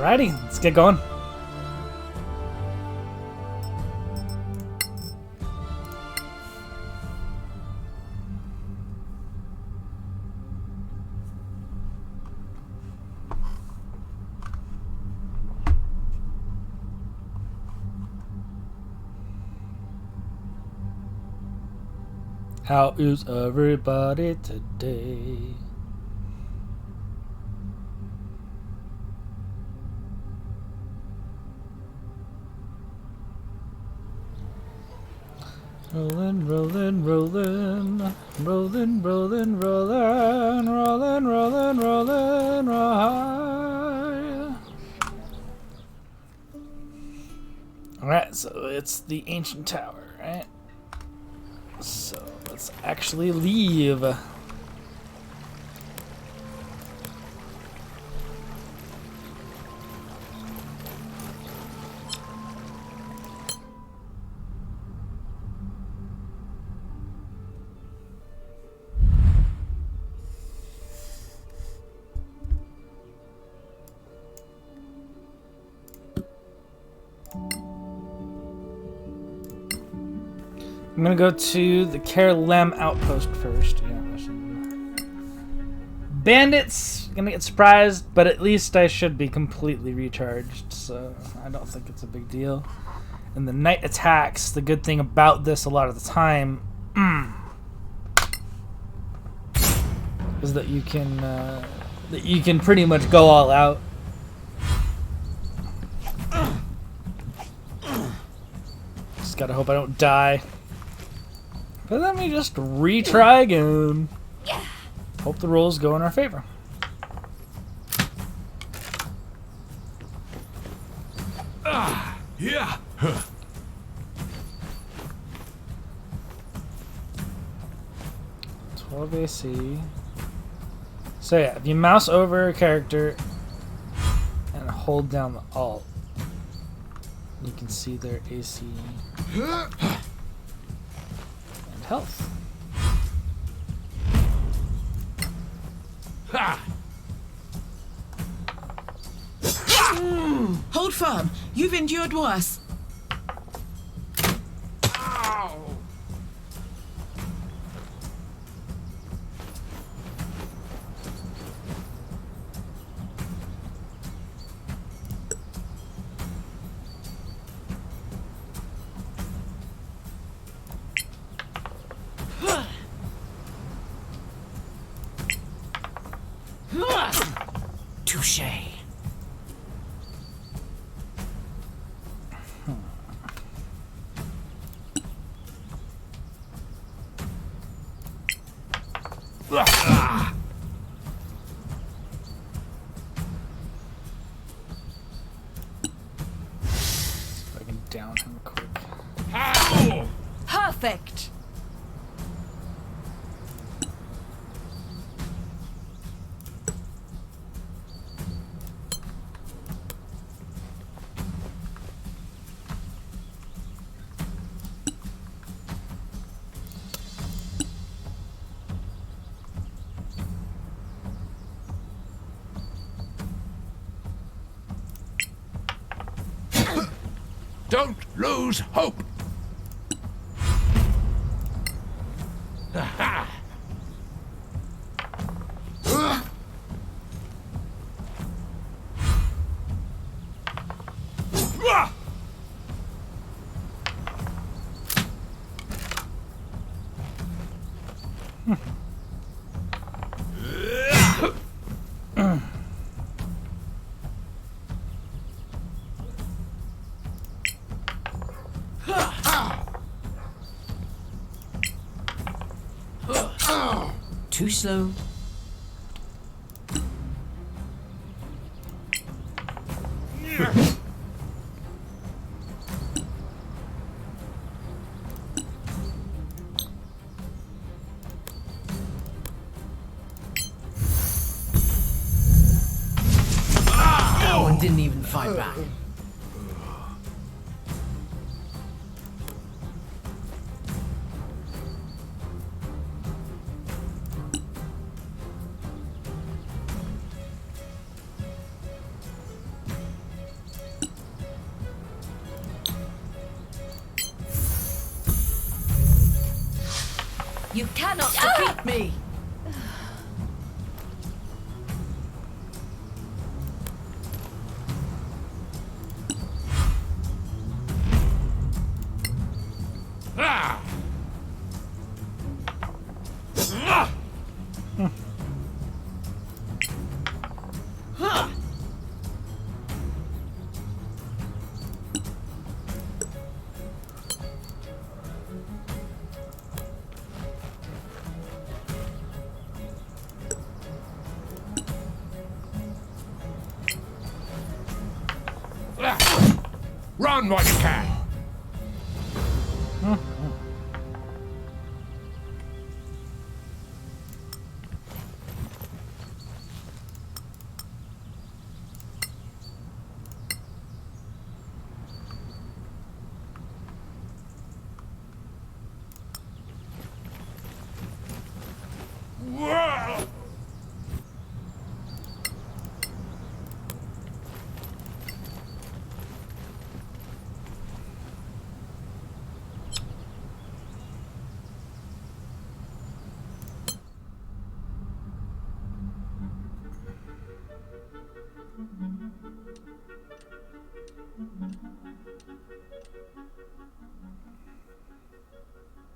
Alrighty, let's get going. How is everybody today? Rollin', rollin', rollin', rollin', rollin', rollin', rollin', rollin', rollin', rollin'. Alright, so it's the ancient tower, right? So let's actually leave. I'm gonna go to the Kerlem outpost first. Yeah, bandits gonna get surprised, but at least I should be completely recharged, so I don't think it's a big deal. And the night attacks, the good thing about this a lot of the time is that you can pretty much go all out. Just gotta hope I don't die. But let me just retry again. Hope the rolls go in our favor. Yeah. 12 AC. So yeah, if you mouse over a character and hold down the Alt, you can see their AC and health. Hold firm. You've endured worse. Touche. If I can down him quick. Perfect. Don't lose hope. Too slow. Oh, and didn't even fight back. You cannot defeat me! Ah! Run while you can. Whoa!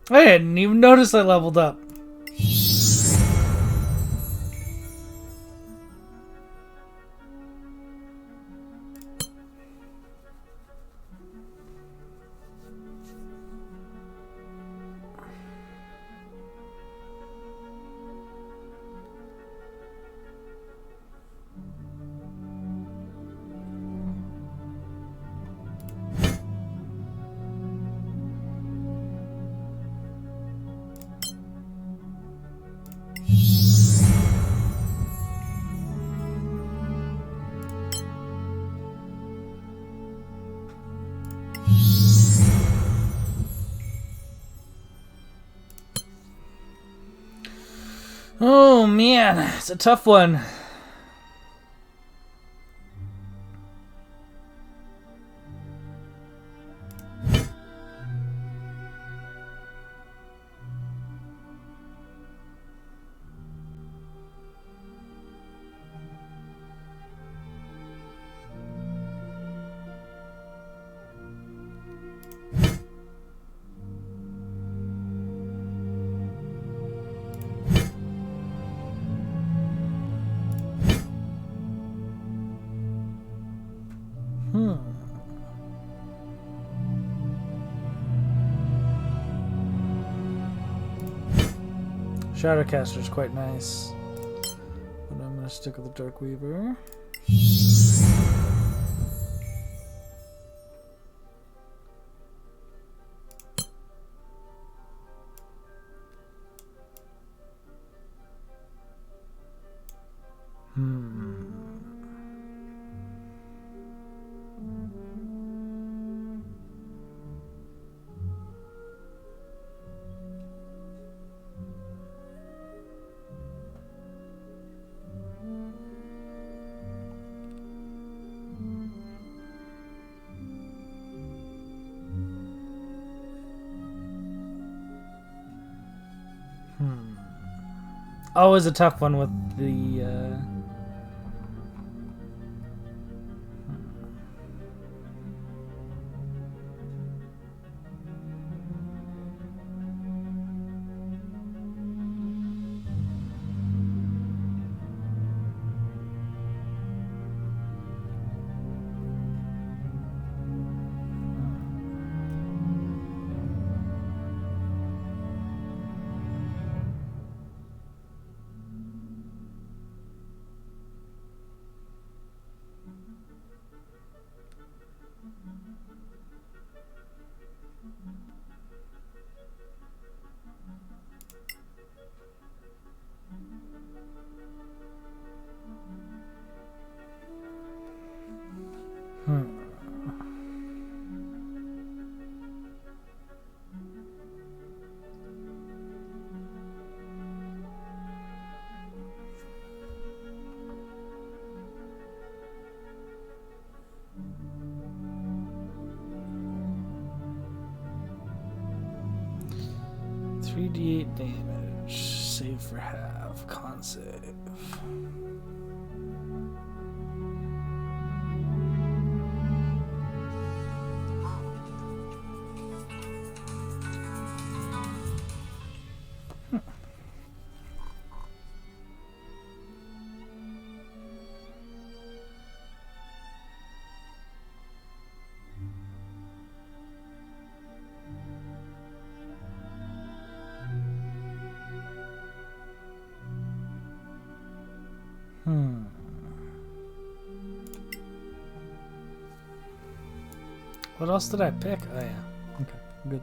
I didn't even notice I leveled up. Oh man, it's a tough one. Shadowcaster's quite nice. But I'm gonna stick with the Darkweaver. Always a tough one with the 3d8 damage. Save for half. Con save. What else did I pick? Oh yeah. Okay, good.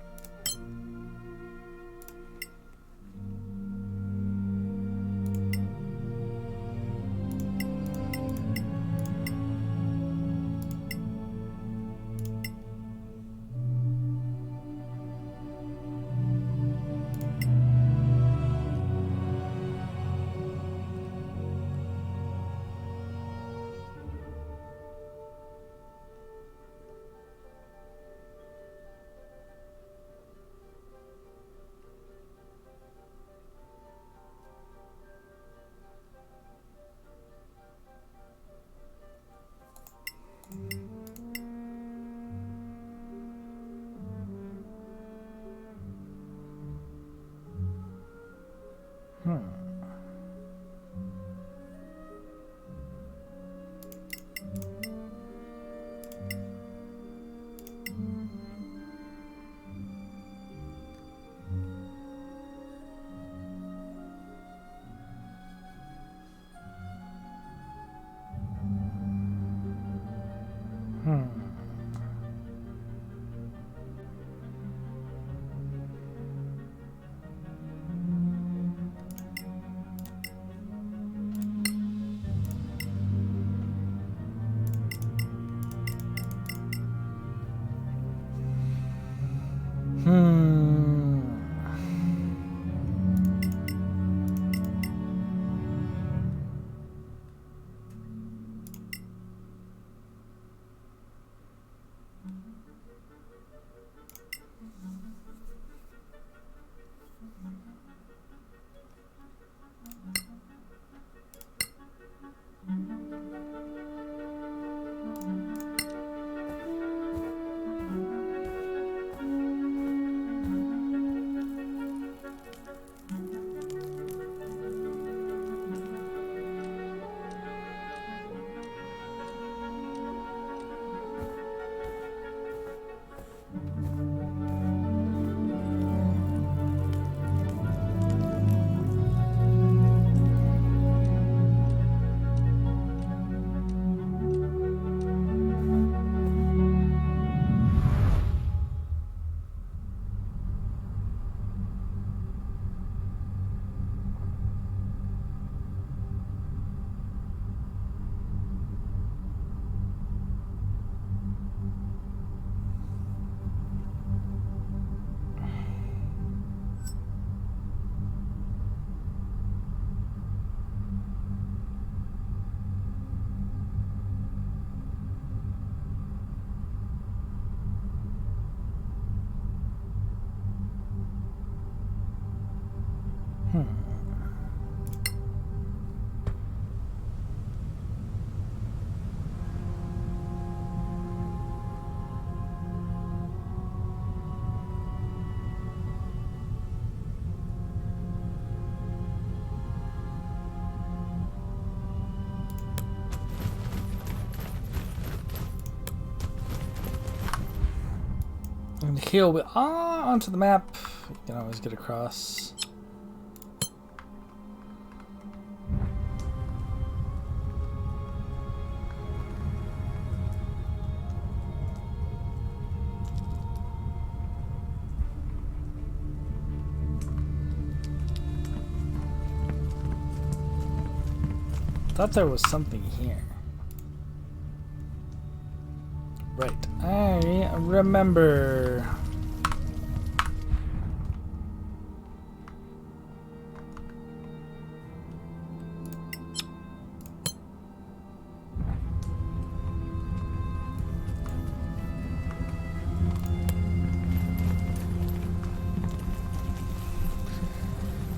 And he'll be onto the map. You can always get across. Thought there was something here. Right, I remember.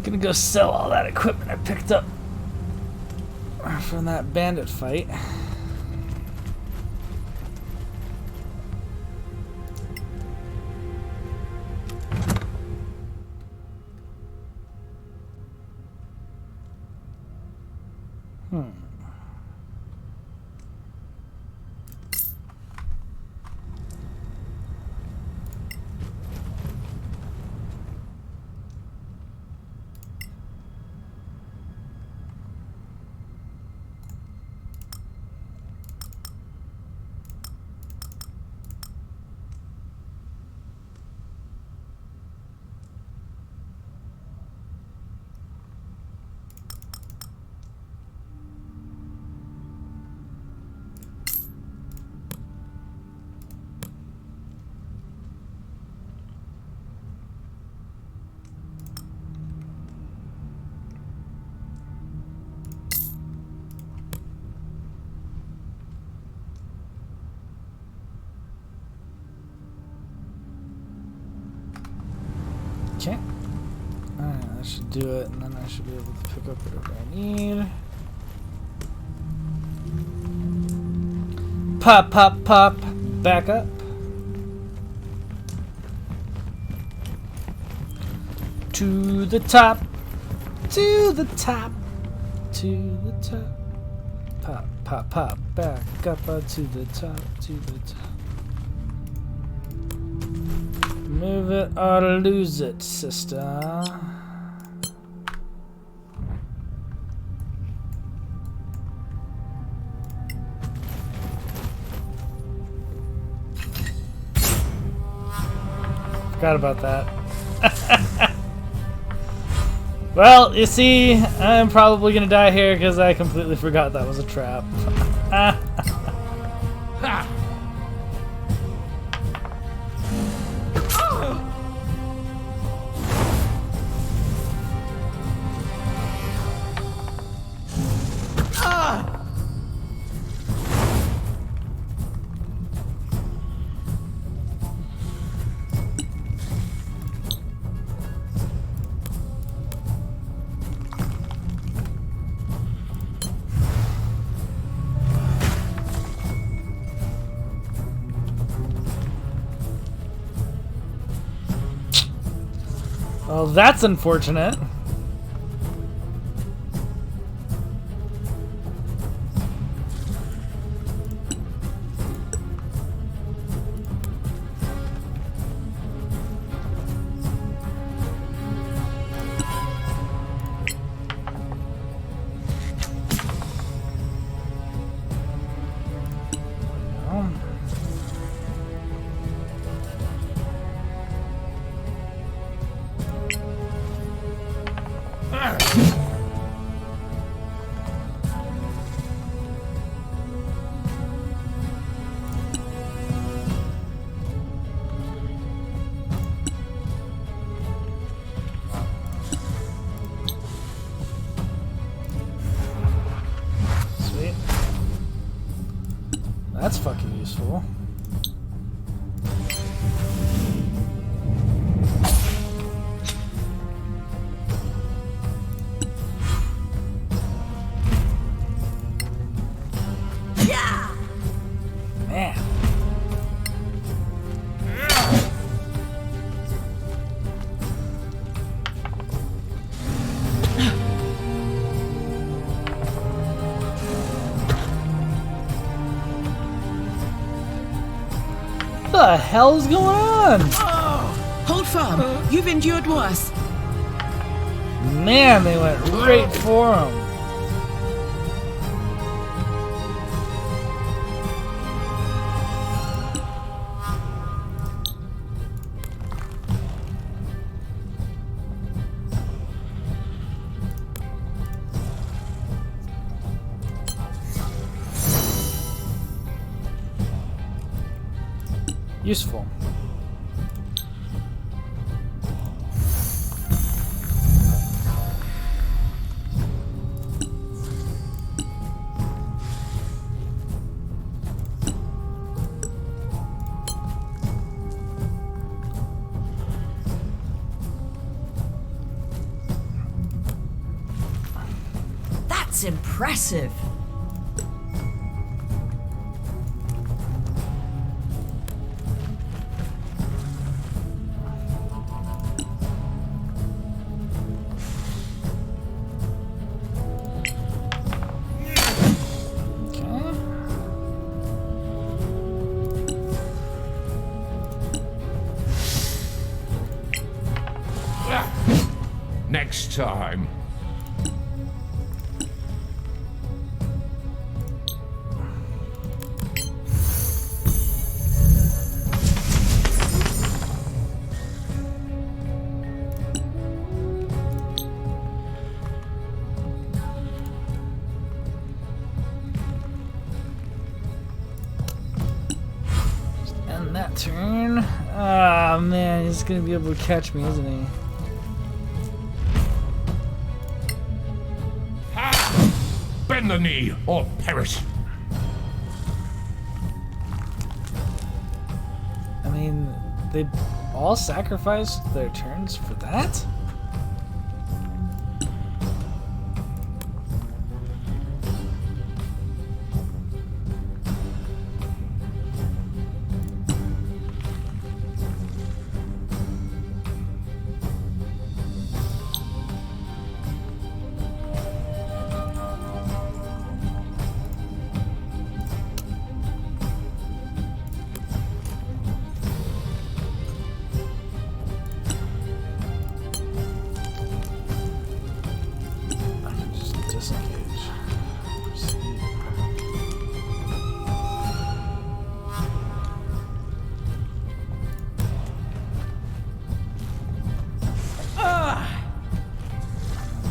Gonna go sell all that equipment I picked up from that bandit fight. Okay. Alright, that should do it, and then I should be able to pick up whatever I need. Pop, pop, pop. Back up. To the top. To the top. To the top. Pop, pop, pop. Back up to the top. To the top. Move it or lose it, sister. Forgot about that. Well, you see, I'm probably gonna die here because I completely forgot that was a trap. Ha! Well, that's unfortunate. That's fucking useful. Yeah. Man. What the hell's going on? Oh, hold firm. You've endured worse. Man, they went right for him. Useful. That's impressive. Next time. And that turn. Ah, man, he's gonna be able to catch me, isn't he? Bend the knee or perish. I mean, they all sacrificed their turns for that? Disengage. Proceed.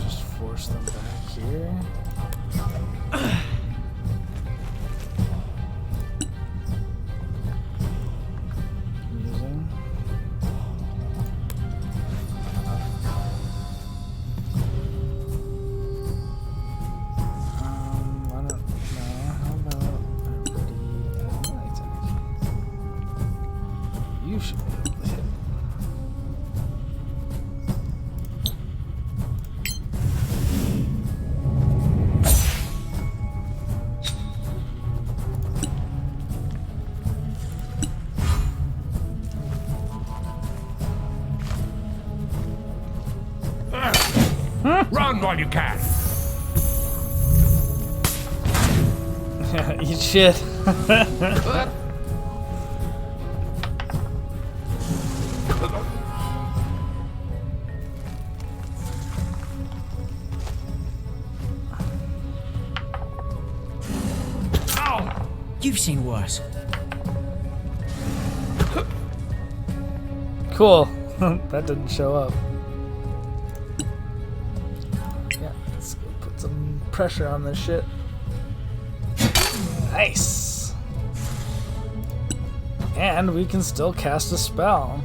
Just force them back here. Using. I don't know. How about melee attack? You should be able to hit. Run while you can. Eat shit. Ow! You've seen worse. Cool. That didn't show up. Yeah, let's go put some pressure on this shit. Nice. And we can still cast a spell.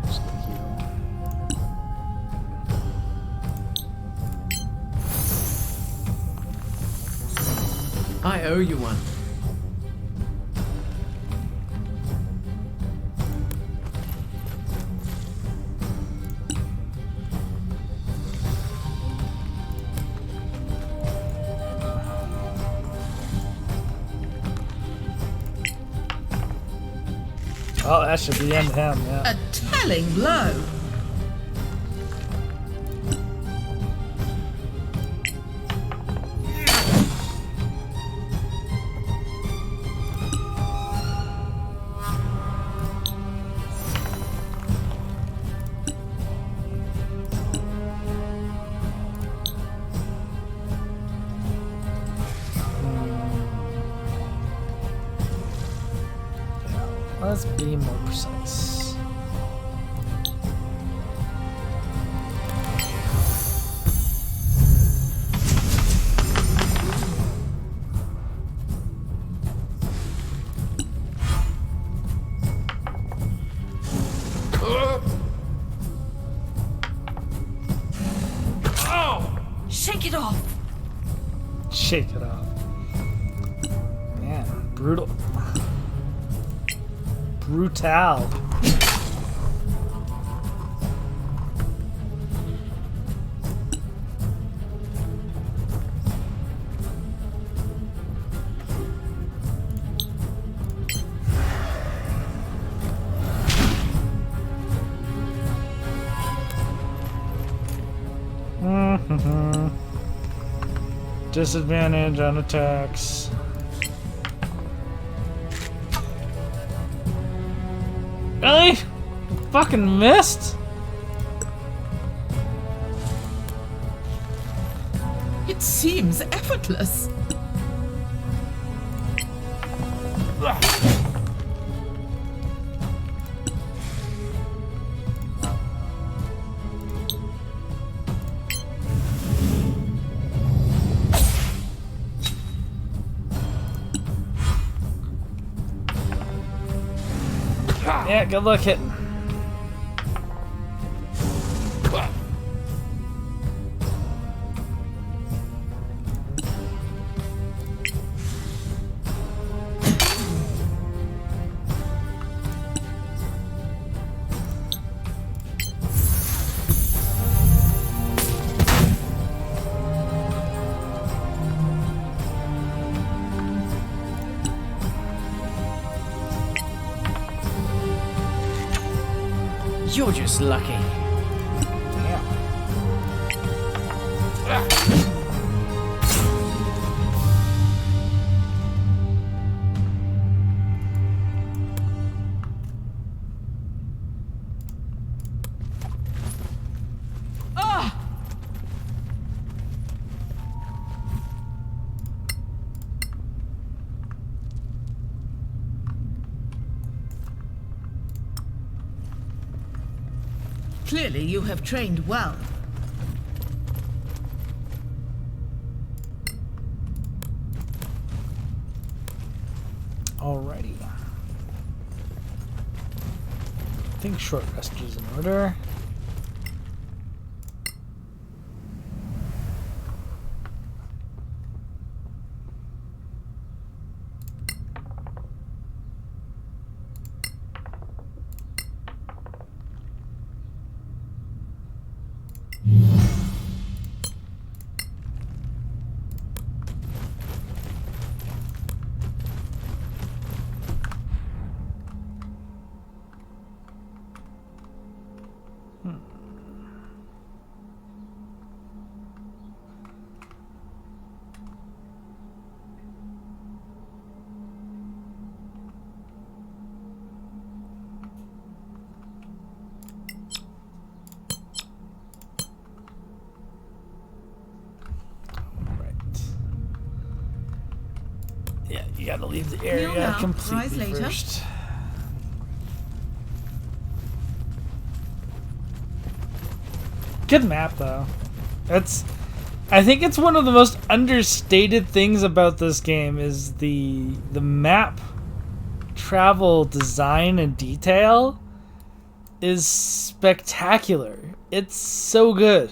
Just gonna heal. I owe you one. Oh, that should be end him, yeah. A telling blow. Let's be more precise. Shake it off. Shake it off. Brutal. Brutal. Disadvantage on attacks. Really? Fucking missed? It seems effortless. Yeah, good luck hitting. You're just lucky. Damn. Clearly, you have trained well. Alrighty. I think short rest is in order. Yeah, you gotta leave the area now, rise completely later. first. Good map though. I think it's one of the most understated things about this game is the map travel design and detail is spectacular. It's so good.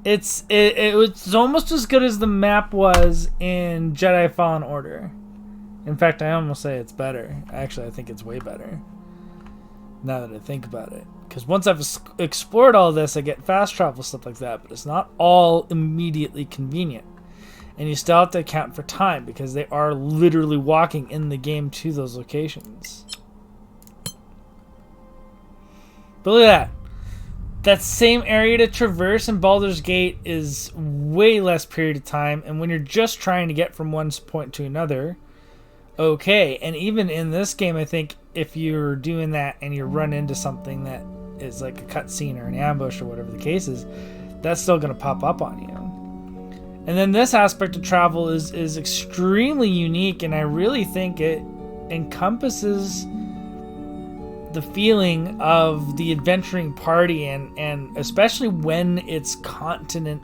It was almost as good as the map was in Jedi Fallen Order. In fact, I almost say it's better. Actually, I think it's way better. Now that I think about it. Because once I've explored all this, I get fast travel, stuff like that. But it's not all immediately convenient. And you still have to account for time. Because they are literally walking in the game to those locations. But look at that. That same area to traverse in Baldur's Gate is way less period of time. And when you're just trying to get from one point to another, okay. And even in this game, I think if you're doing that and you run into something that is like a cutscene or an ambush or whatever the case is, that's still going to pop up on you. And then this aspect of travel is extremely unique, and I really think it encompasses the feeling of the adventuring party, and especially when it's continent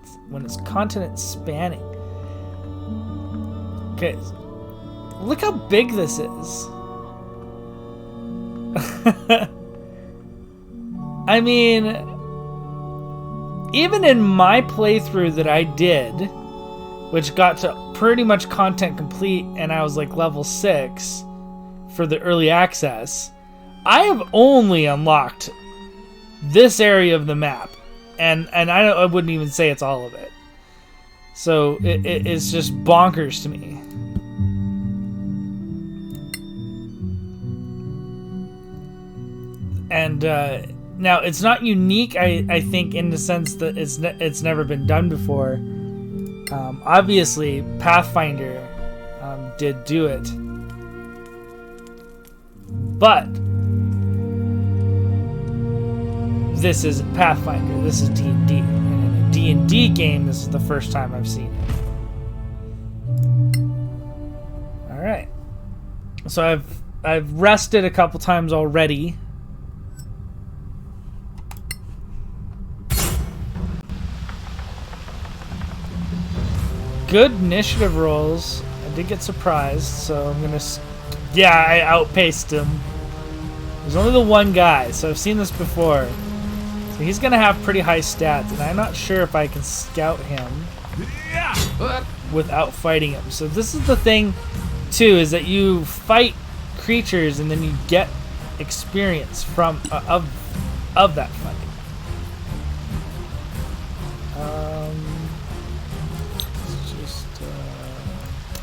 spanning. Okay, look how big this is. I mean, even in my playthrough that I did, which got to pretty much content complete, and I was like level 6 for the early access. I have only unlocked this area of the map, and I wouldn't even say it's all of it. So it's just bonkers to me. And now it's not unique, I think, in the sense that it's never been done before. Obviously, Pathfinder did do it, but this isn't Pathfinder. This is D&D, and in a D&D game, this is the first time I've seen it. All right, so I've rested a couple times already. Good initiative rolls. I did get surprised, so I'm gonna. Yeah, I outpaced him. There's only the one guy, so I've seen this before. So he's gonna have pretty high stats, and I'm not sure if I can scout him without fighting him. So this is the thing, too, is that you fight creatures and then you get experience from of that fight.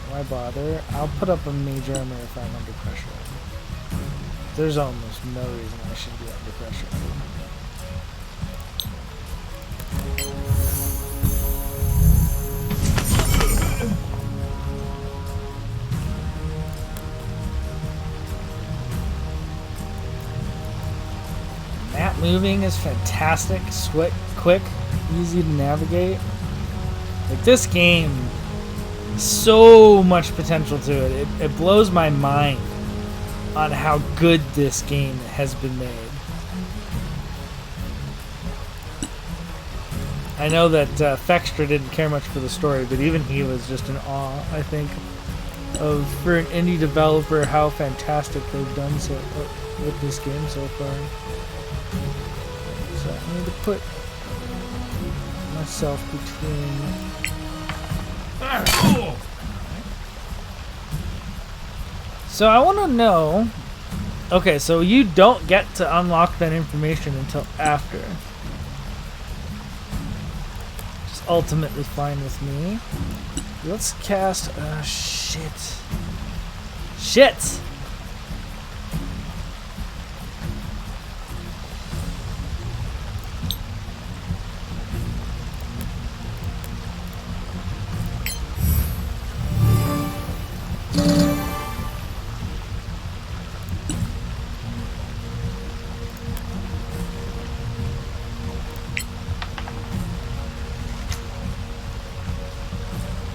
Why bother? I'll put up a major armor if I'm under pressure. There's almost no reason I should be under pressure. Map moving is fantastic, quick, easy to navigate. Like this game, so much potential to it. It blows my mind on how good this game has been made. I know that Fextra didn't care much for the story, but even he was just in awe, I think, of, for an indie developer, how fantastic they've done so with this game so far. So I need to put myself between. So I want to know. Okay, so you don't get to unlock that information until after. Which is ultimately fine with me. Let's cast. Shit. Shit!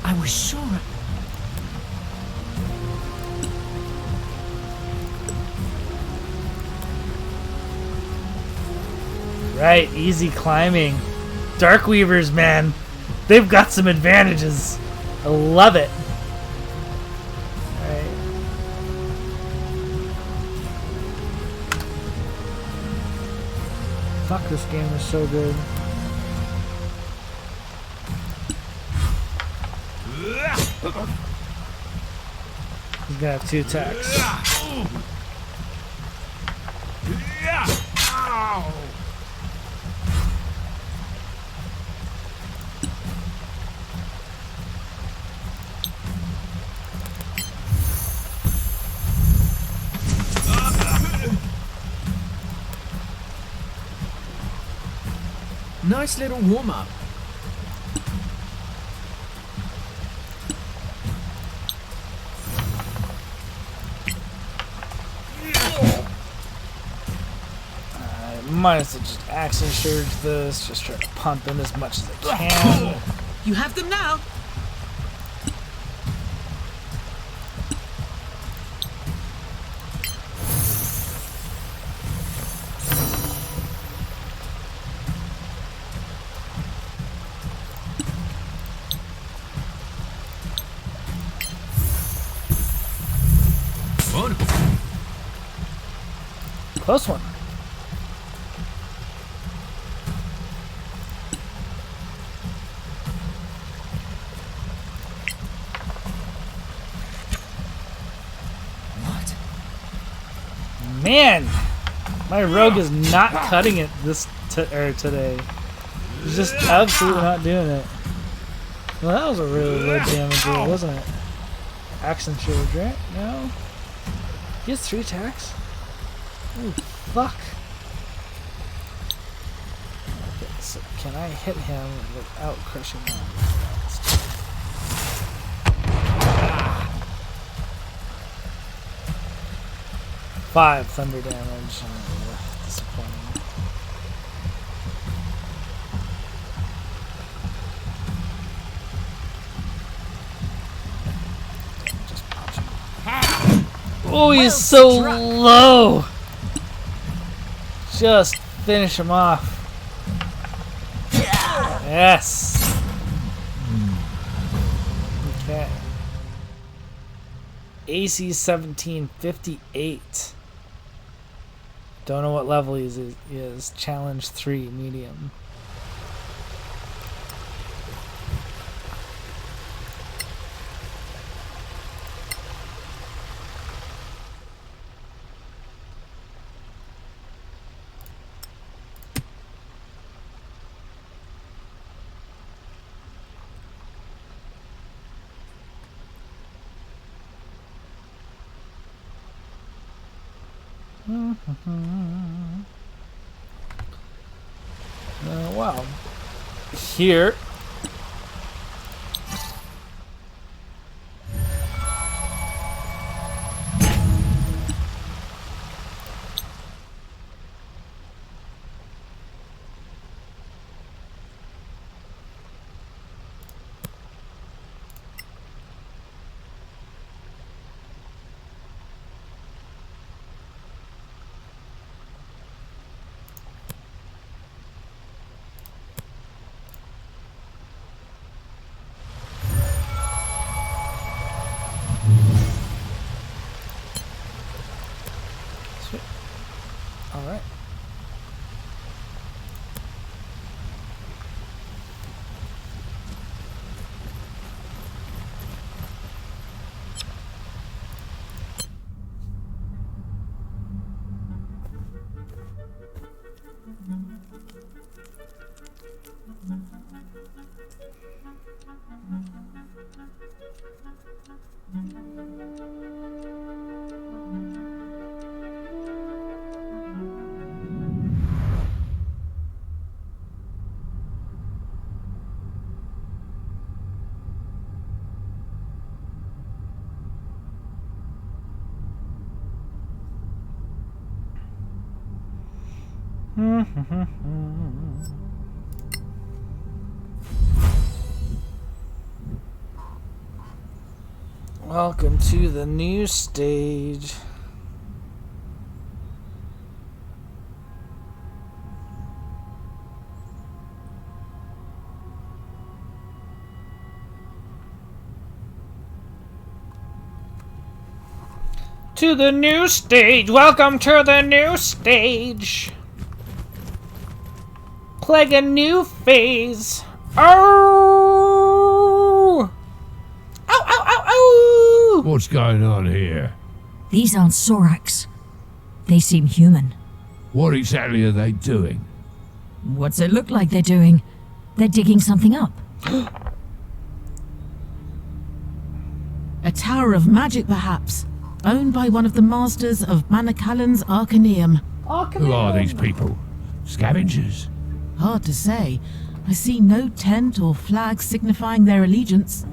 I was sure. Right, easy climbing. Darkweavers, man. They've got some advantages. I love it. Alright. Fuck, this game is so good. He's gonna have 2 attacks. Nice little warm-up. Might as well just action surge this, just try to pump in as much as I can. You have them now. Close one. Man, my rogue is not cutting it today. He's just absolutely not doing it. Well, that was a really low damage roll, wasn't it? Action charge, right? No? He has 3 attacks? Oh, fuck. Okay, so can I hit him without crushing him? 5 thunder damage. Disappointing. Just punch him. Oh, he's so low! Just finish him off. Yes! Okay. AC 1758. Don't know what level he is. Challenge 3, medium. Wow. Here. All right. Welcome to the new stage. To the new stage. Welcome to the new stage. Plague a new phase. Oh! Ow, ow, ow, ow! What's going on here? These aren't Sorax. They seem human. What exactly are they doing? What's it look like they're doing? They're digging something up. A tower of magic, perhaps. Owned by one of the masters of Manacalon's Arcaneum. Who are these people? Scavengers? Hard to say. I see no tent or flag signifying their allegiance.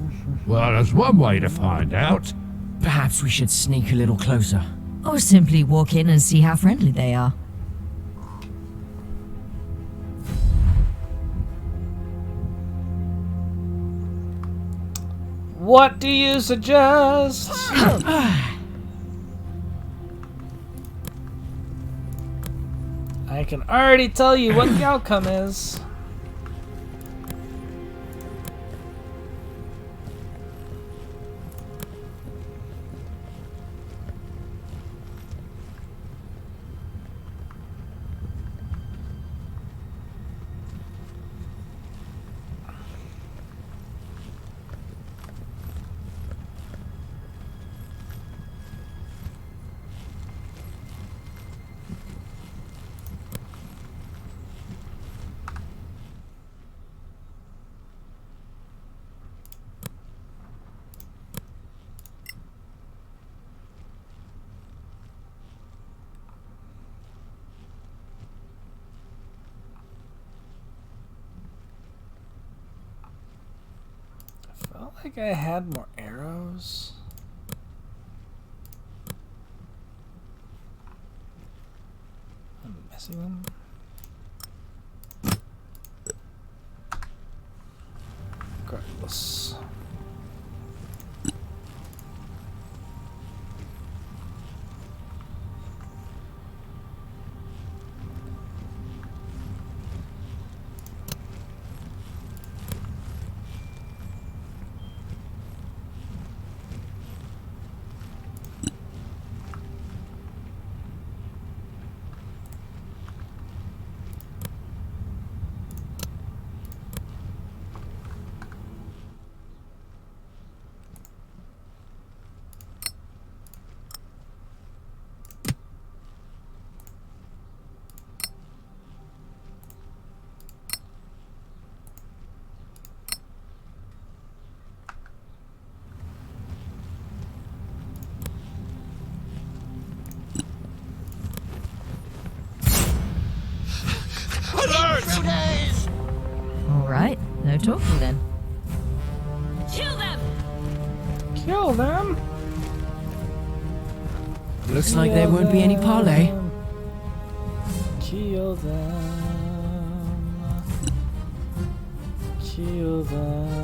Well, there's one way to find out. Perhaps we should sneak a little closer. Or simply walk in and see how friendly they are. What do you suggest? I can already tell you what the outcome is. like I had more arrows. I'm missing them. Regardless. Alright, no talking then. Kill them! Kill them? Looks like there won't be any parley. Kill them. Kill them.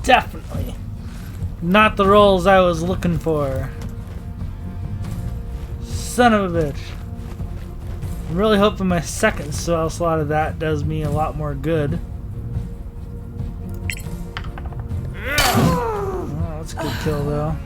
Definitely not the rolls I was looking for. Son of a bitch. I'm really hoping my second spell slot of that does me a lot more good. Oh, that's a good kill though.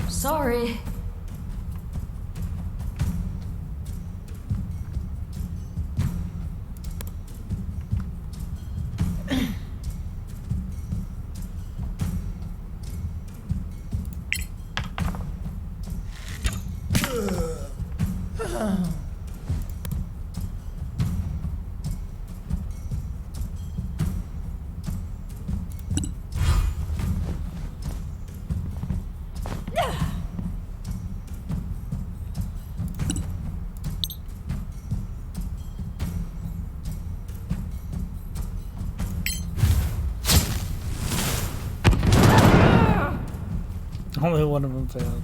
Sorry. Only one of them failed.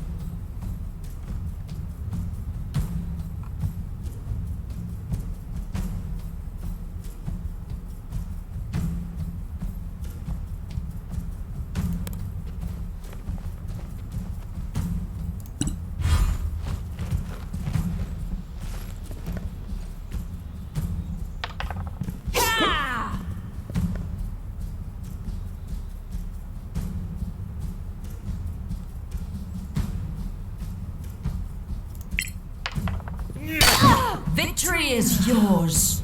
Victory is yours.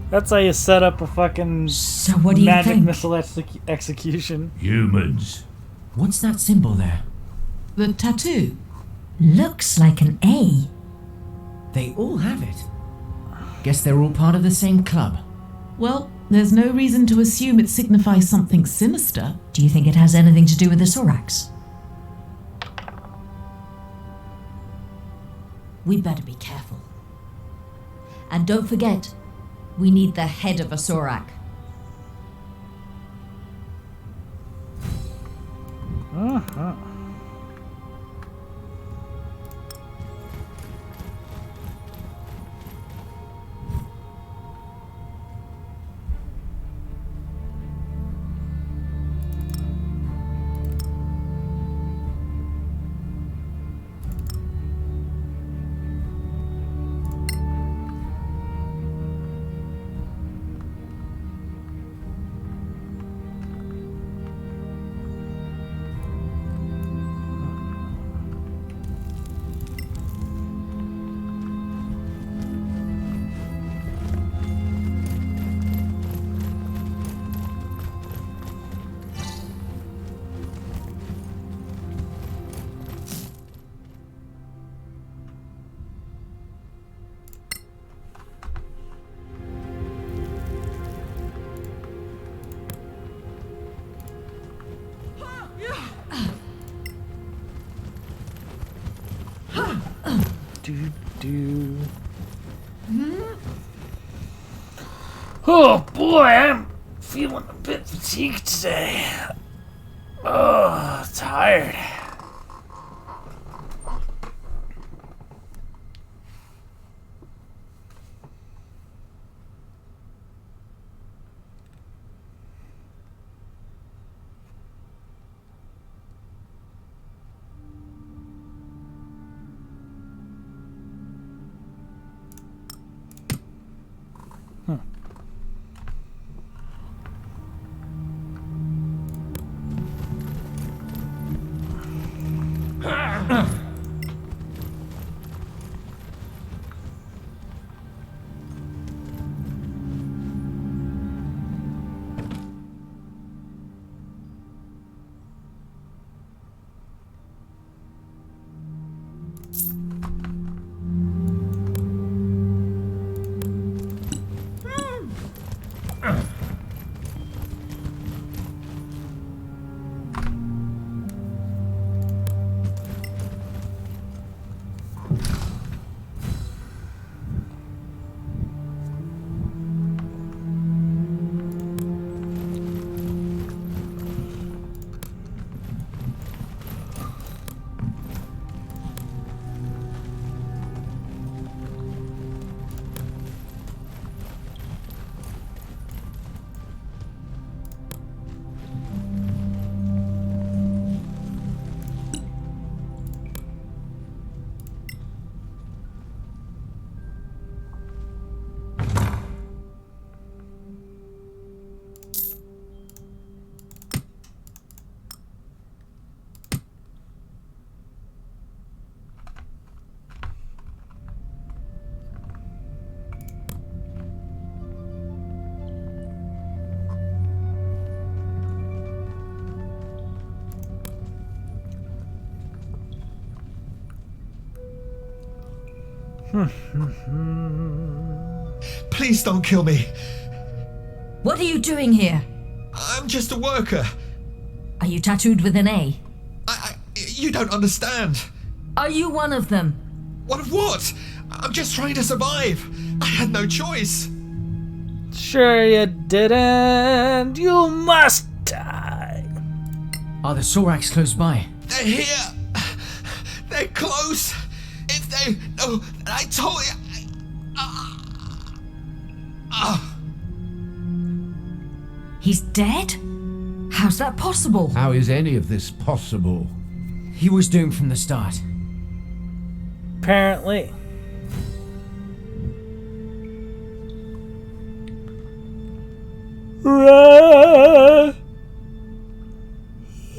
That's how you set up a fucking So what do you magic think? missile execution. Humans. What's that symbol there? The tattoo. Looks like an A. They all have it. Guess they're all part of the same club. Well, there's no reason to assume it signifies something sinister. Do you think it has anything to do with the Sorax? We better be careful. And don't forget, we need the head of a Sorak. Oh boy, I'm feeling a bit fatigued today. Oh, tired. Please don't kill me. What are you doing here? I'm just a worker. Are you tattooed with an A? You don't understand. Are you one of them? What of what? I'm just trying to survive. I had no choice. Sure you didn't. You must die. Are the Sorax close by? They're here. They're close. If they... No, I told you... He's dead? How's that possible? How is any of this possible? He was doomed from the start. Apparently.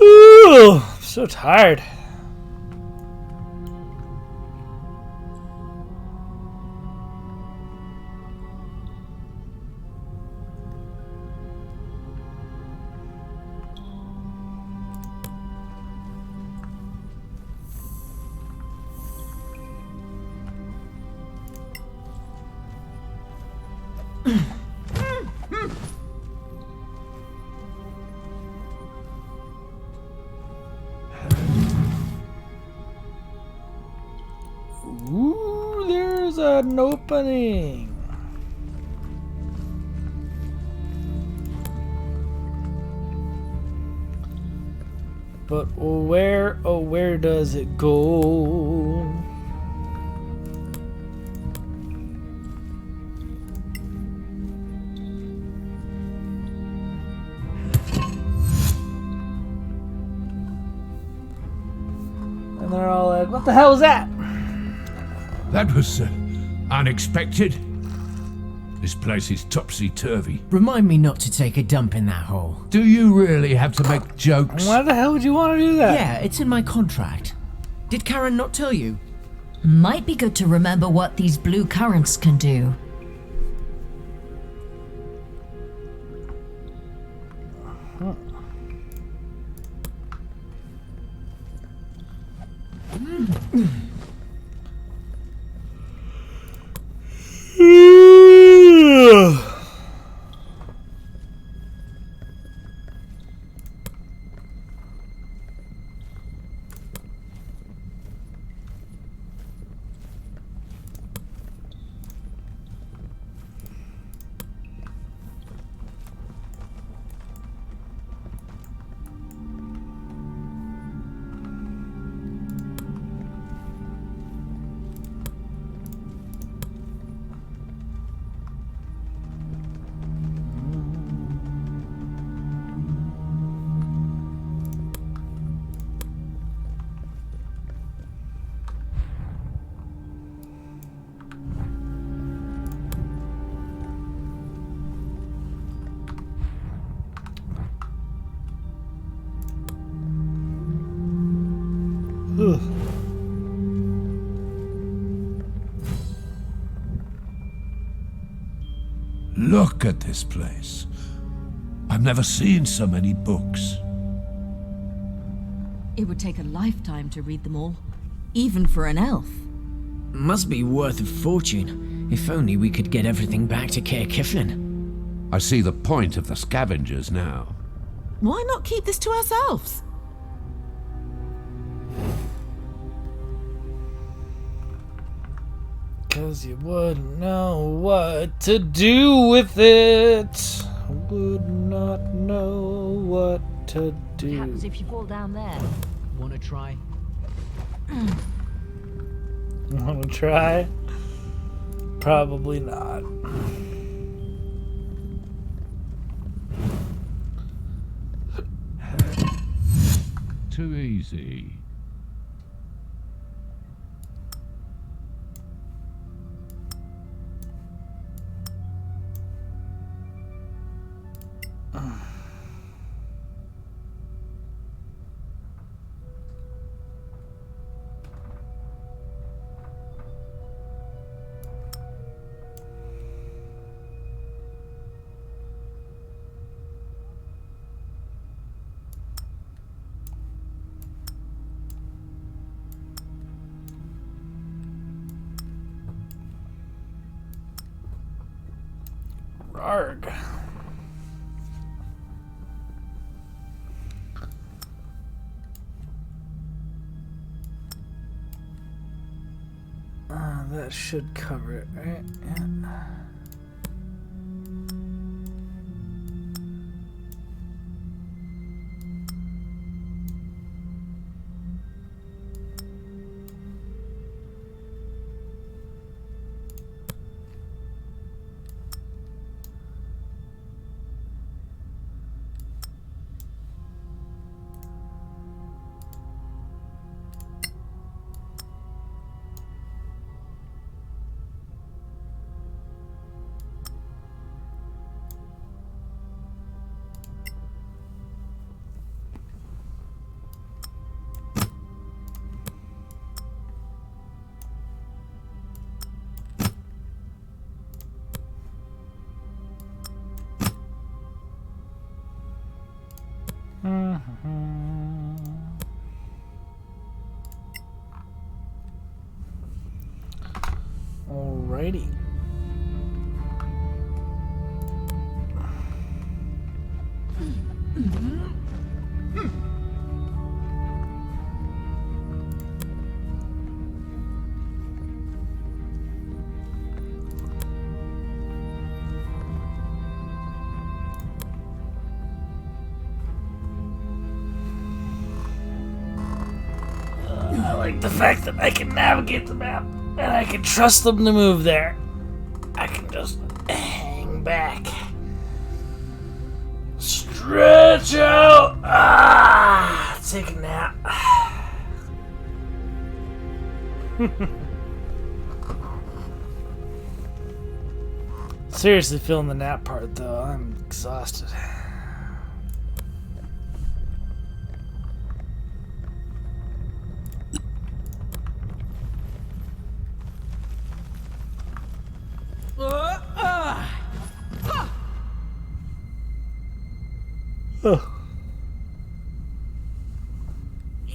Ooh, I'm so tired. Ooh, there's an opening. But where, oh, where does it go? And they're all like, what the hell was that? That was unexpected. This place is topsy-turvy. Remind me not to take a dump in that hole. Do you really have to make jokes? Why the hell would you want to do that? Yeah, it's in my contract. Did Karen not tell you? Might be good to remember what these blue currents can do. Ugh. Look at this place. I've never seen so many books. It would take a lifetime to read them all, even for an elf. Must be worth a fortune. If only we could get everything back to Caer Kiflin. I see the point of the scavengers now. Why not keep this to ourselves? Cause you wouldn't know what to do with it. Would not know what to do. What happens if you fall down there? Wanna try? Wanna try? Probably not. Too easy. Arg. That should cover it, right? Yeah. Alrighty. I like the fact that I can navigate the map and I can trust them to move there. I can just hang back. Stretch out. Take a nap. Seriously feeling the nap part though. I'm exhausted.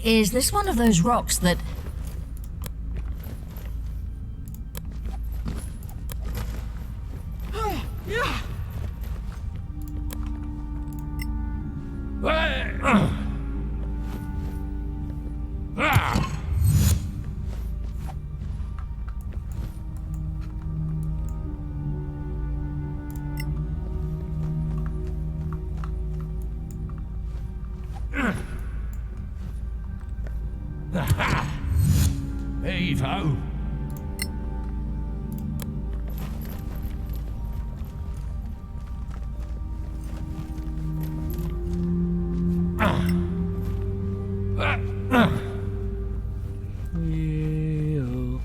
Is this one of those rocks that... Heave ho. We'll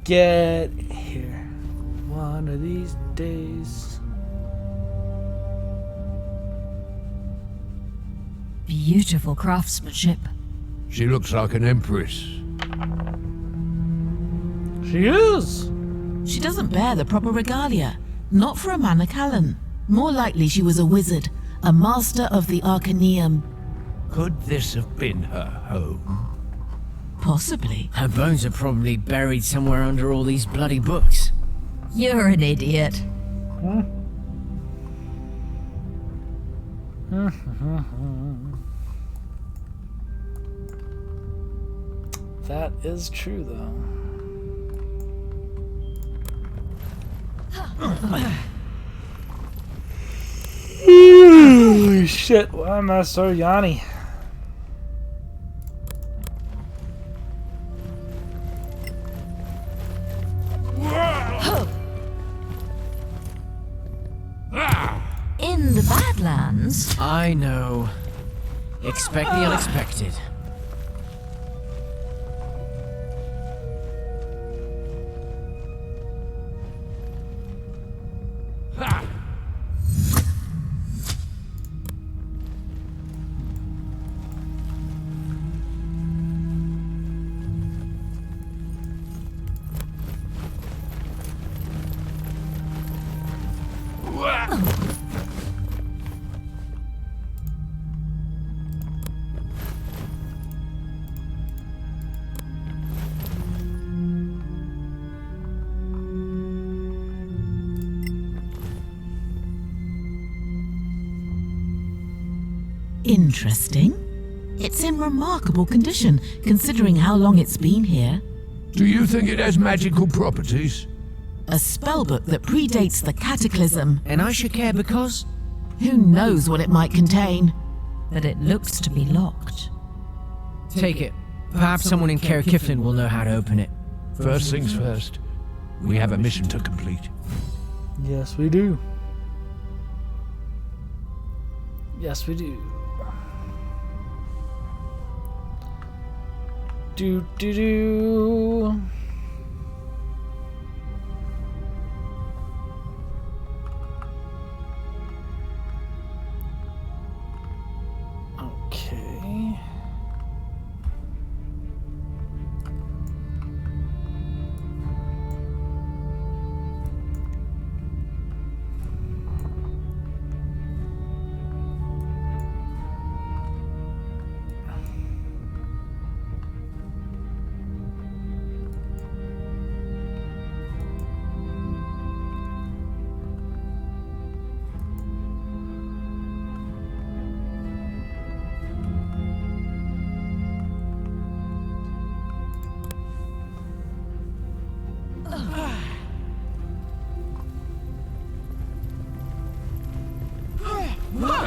get here one of these days. Beautiful craftsmanship. She looks like an empress. She is. She doesn't bear the proper regalia. Not for a Manacallan. More likely she was a wizard, a master of the Arcaneum. Could this have been her home? Possibly. Her bones are probably buried somewhere under all these bloody books. You're an idiot. That is true though. Holy shit, why am I so yawny? In the Badlands? I know. Expect the unexpected. Interesting. It's in remarkable condition, considering how long it's been here. Do you think it has magical properties? A spellbook that predates the cataclysm. And I should care because... Who knows what it might contain? But it looks to be locked. Take it. Perhaps someone in Caer Kiflin will know how to open it. First things first. We have a mission to complete. Yes, we do. Yes, we do. Do. Okay.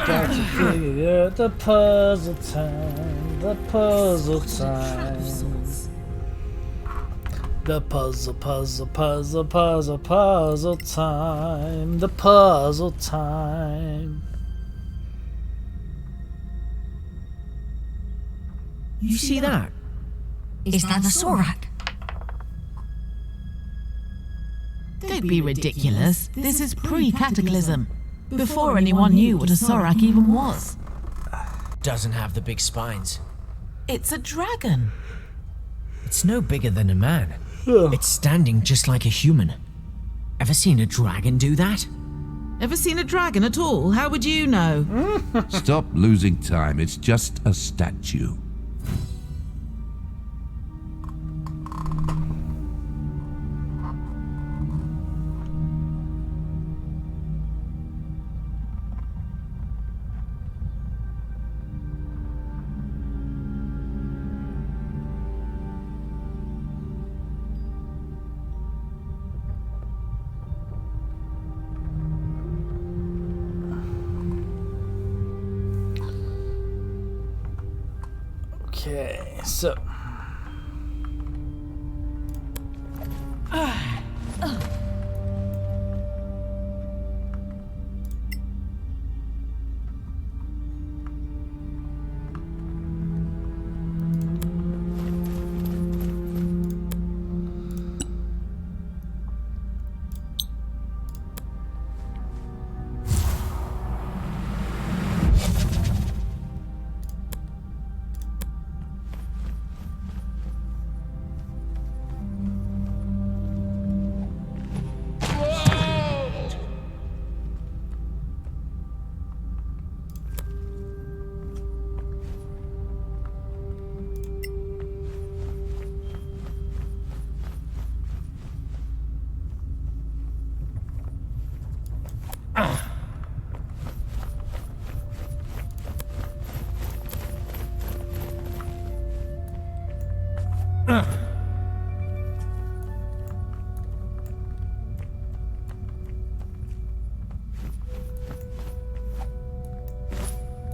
Got to figure out the puzzle time. The puzzle time. The puzzle time. The puzzle time. You see that? Is that the Sorak? Don't be ridiculous. This is pre-cataclysm. Before anyone knew what a Sorak even was. Doesn't have the big spines. It's a dragon. It's no bigger than a man. Ugh. It's standing just like a human. Ever seen a dragon do that? Ever seen a dragon at all? How would you know? Stop losing time. It's just a statue. Okay, so.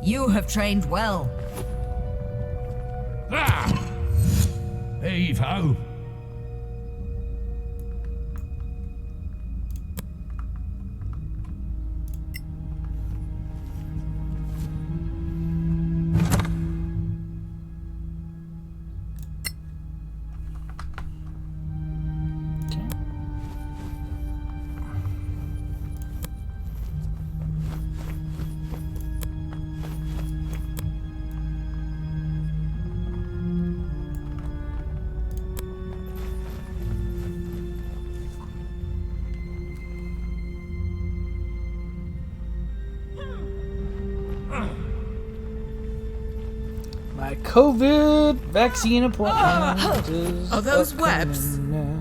You have trained well. Heave ho. My COVID vaccine appointment is Are those upcoming webs? now.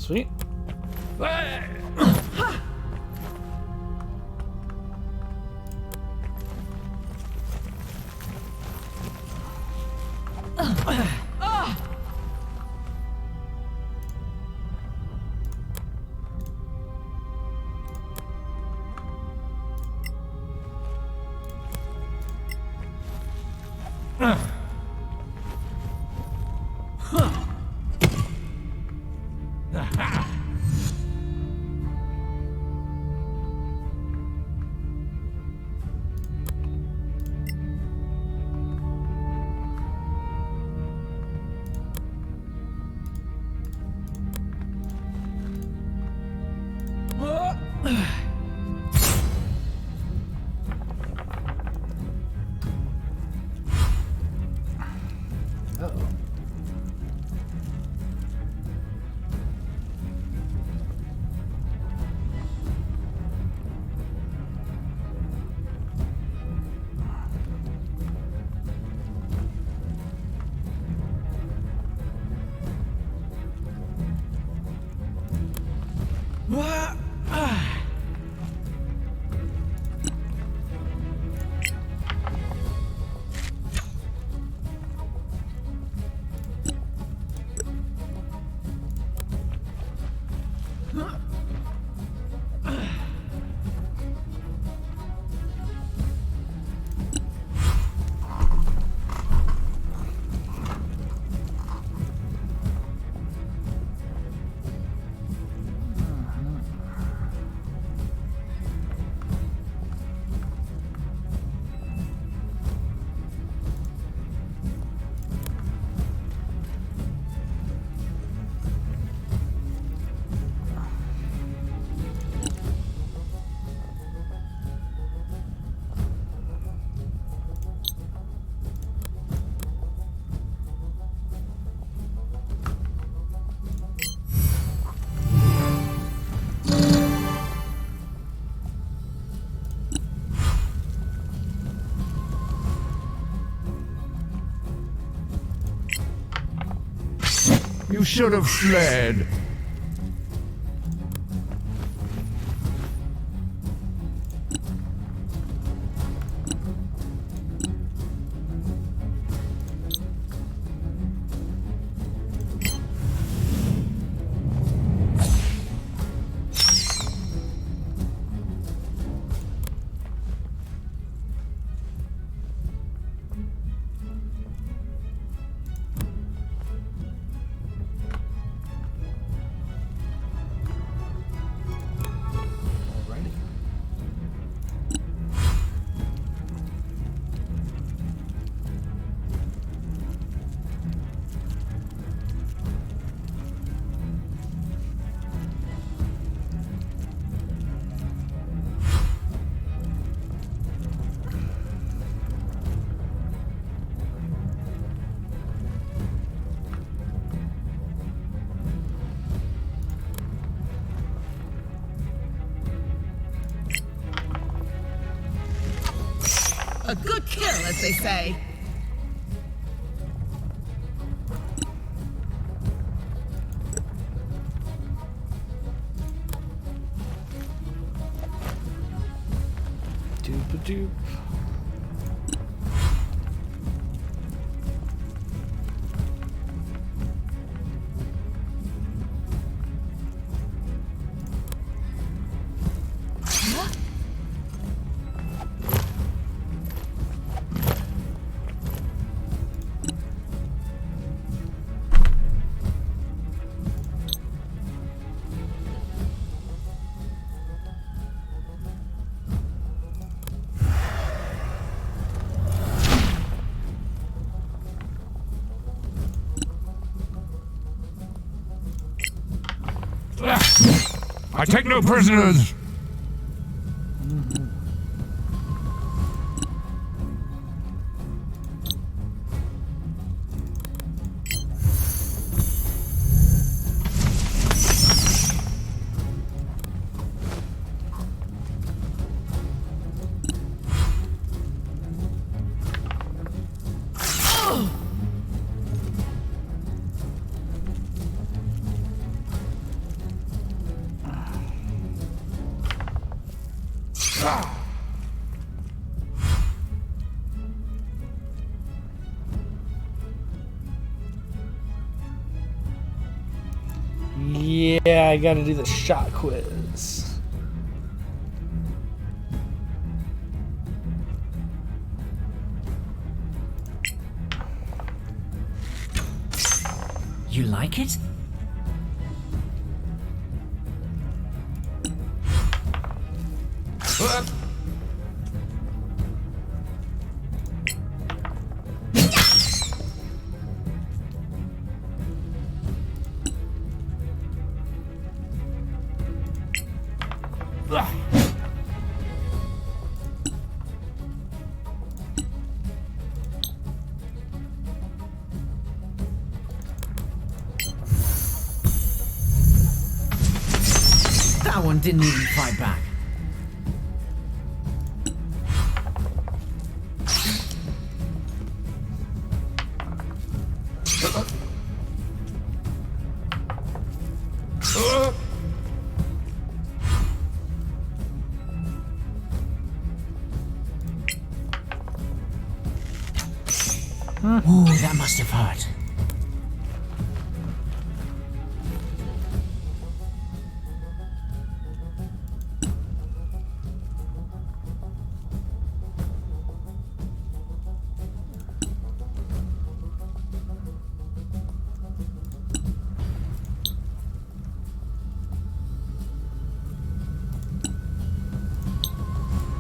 Sweet. Uh-oh. You should have fled. Alrighty. A good kill, as they say. Doop-a-doop. I take no prisoners. Yeah, I gotta do the shot quiz. You like it? That one didn't even fight back. Ooh, that must have hurt.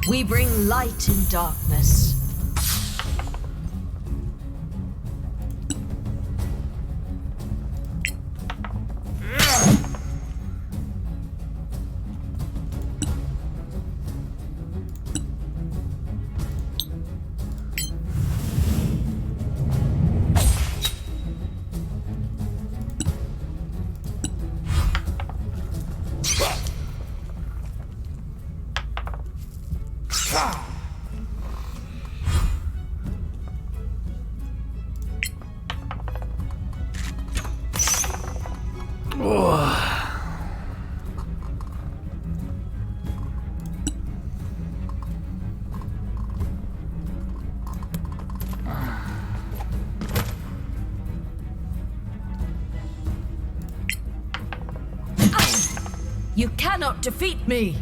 We bring light in darkness. You cannot defeat me!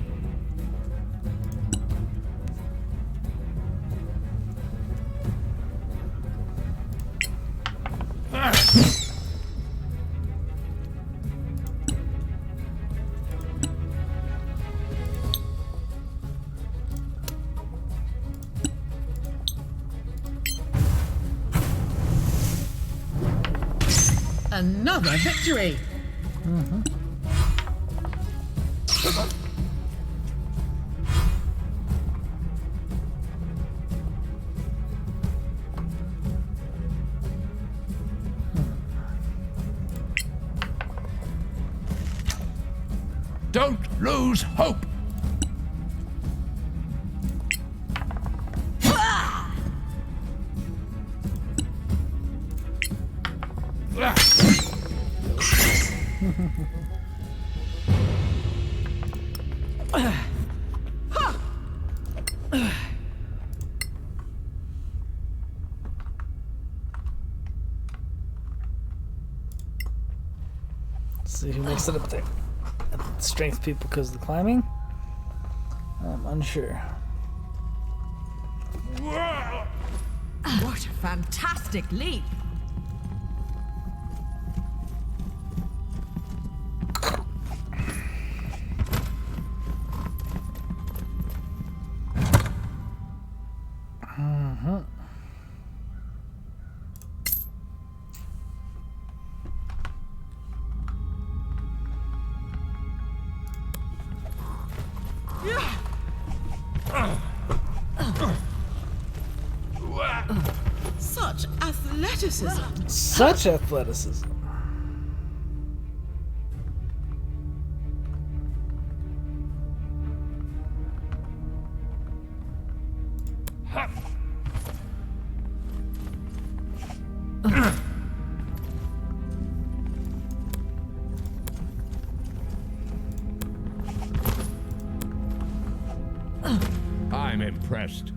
Another victory! Don't lose hope. See who makes it up there. Strength people because of the climbing? I'm unsure. What a fantastic leap! Such athleticism! Such athleticism. I'm impressed.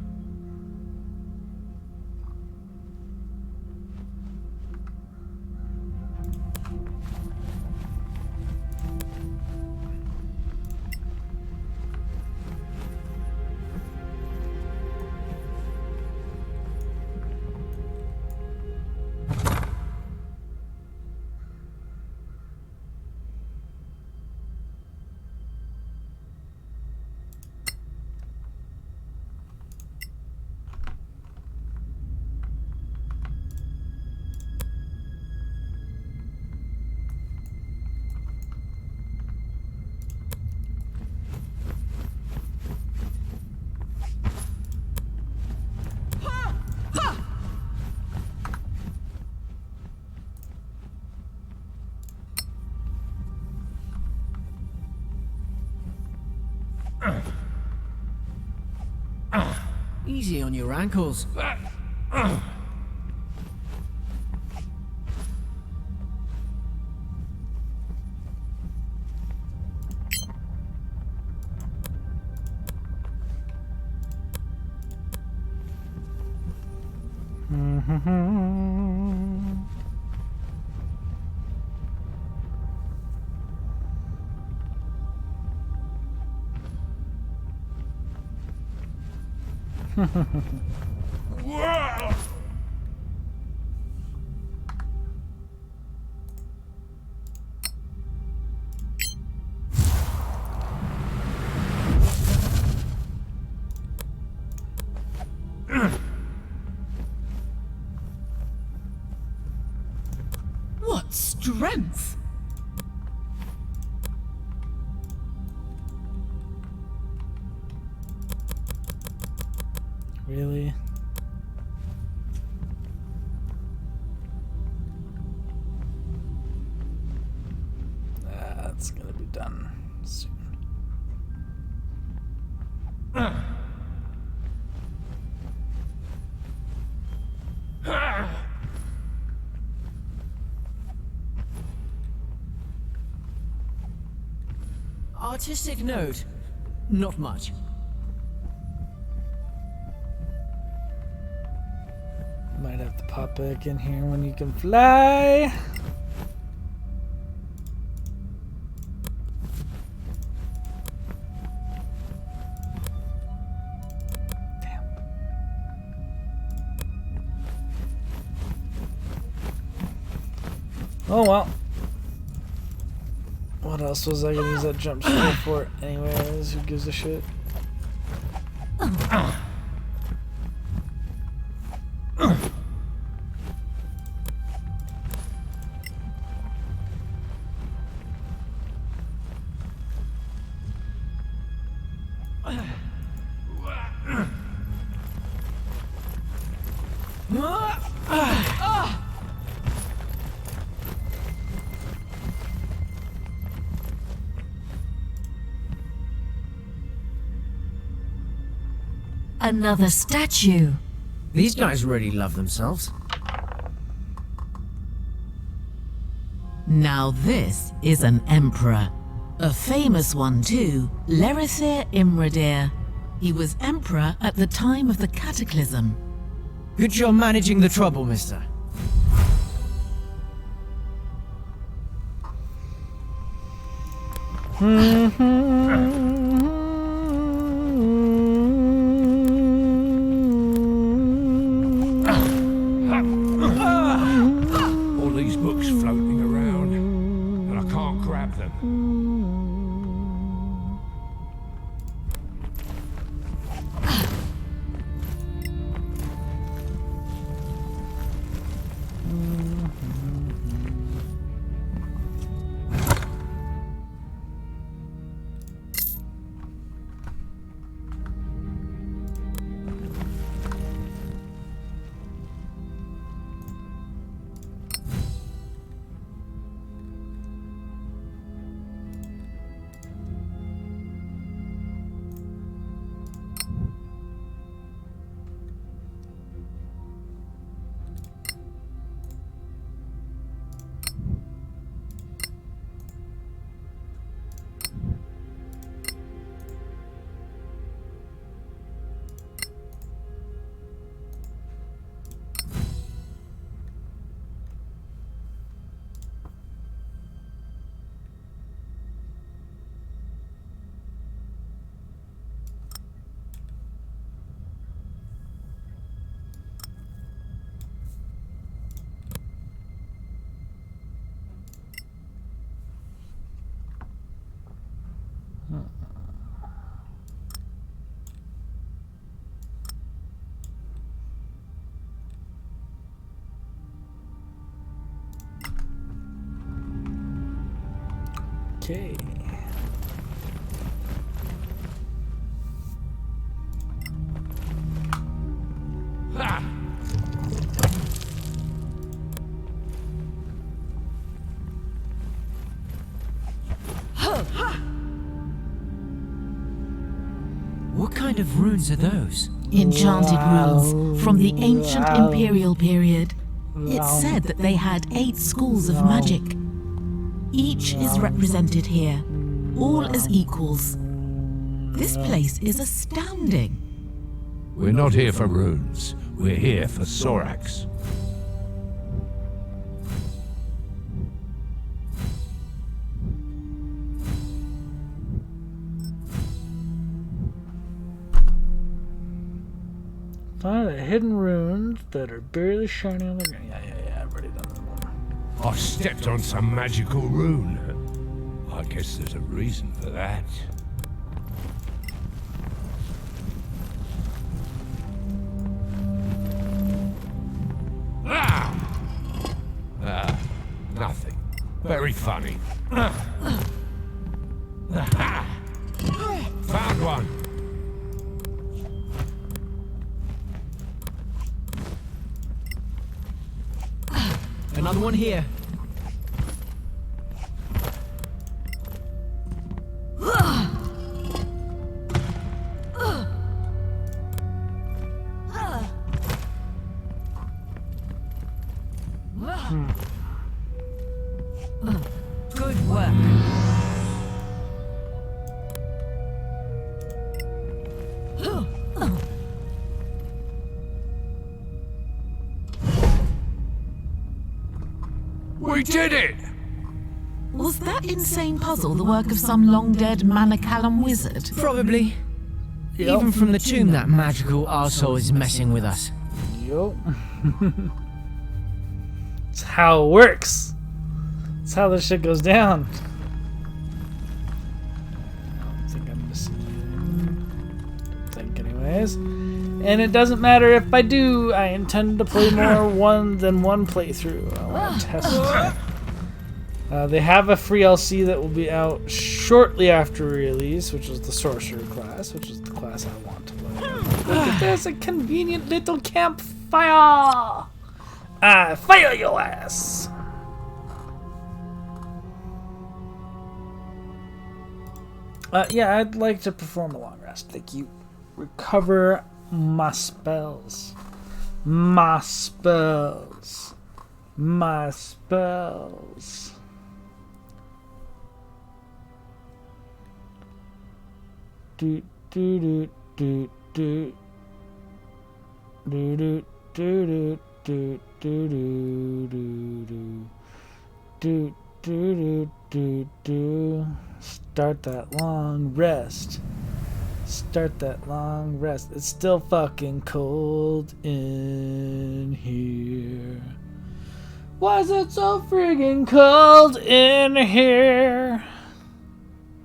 Easy on your ankles. What strength! Really? That's gonna be done soon. Artistic note. Not much. Might have to pop back in here when you can fly. Damn. Oh well. What else was I gonna use that jump scare for anyways? Who gives a shit? Another statue. These guys really love themselves. Now this is an emperor. A famous one too, Lerithir Imradir. He was emperor at the time of the Cataclysm. Good job managing the trouble, mister. All these books floating around, and I can't grab them. Okay. What kind of runes are those? Enchanted Wow. runes from the ancient Wow. imperial period. Wow. It's said that they had 8 schools of magic. Each is represented here, all as equals. This place is astounding. We're not here for runes. We're here for Sorax. Find the hidden runes that are barely shining on the ground. Yeah, I've already done that one. I stepped on some magical rune. I guess there's a reason for that. Nothing. Very funny. Found one. Another one here. Good work. We did it! Was that insane puzzle the work of some long-dead Manacalum wizard? Probably. Even from the tomb, that magical arsehole is messing with us. Yup. It's how it works. It's how this shit goes down. I don't think I'm missing anything. Don't think anyways. And it doesn't matter if I do. I intend to play more than one playthrough. I want to test it. They have a free LC that will be out shortly after release, which is the Sorcerer class, which is the class I want to play. Look at this, a convenient little campfire! Fire your ass! Yeah, I'd like to perform a long rest. Thank you. Recover my spells. My spells. My spells. Do do do do do do do do do do do do do do do. Start that long rest. Start that long rest. It's still fucking cold in here. Why is it so friggin' cold in here?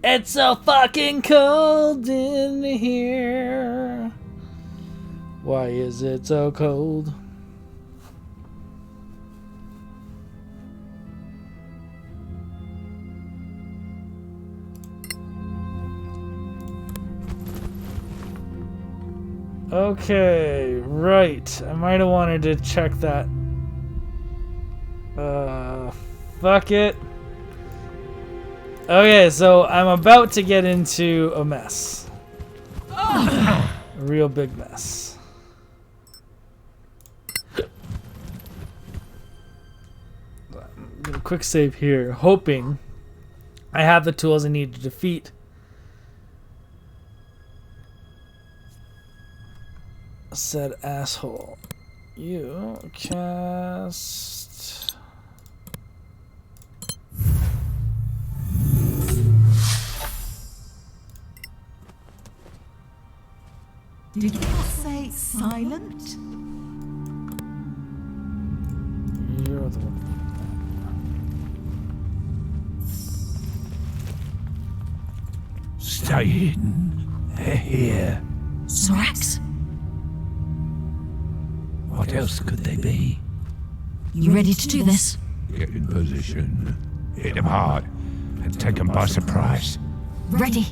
It's so fucking cold in here. Why is it so cold? Okay, right. I might have wanted to check that. Fuck it. Okay, so I'm about to get into a mess. A real big mess. I'm gonna quick save here, hoping I have the tools I need to defeat said asshole. You cast. Did you not say silent? You're the one. Stay hidden. They're here. Sorax, What else could they be? you ready to do this? Get in position. Hit them hard. And take them by surprise. Ready.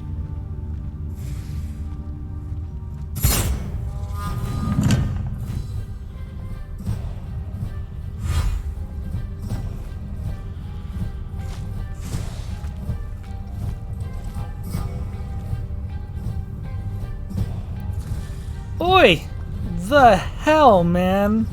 Oi! The hell, man?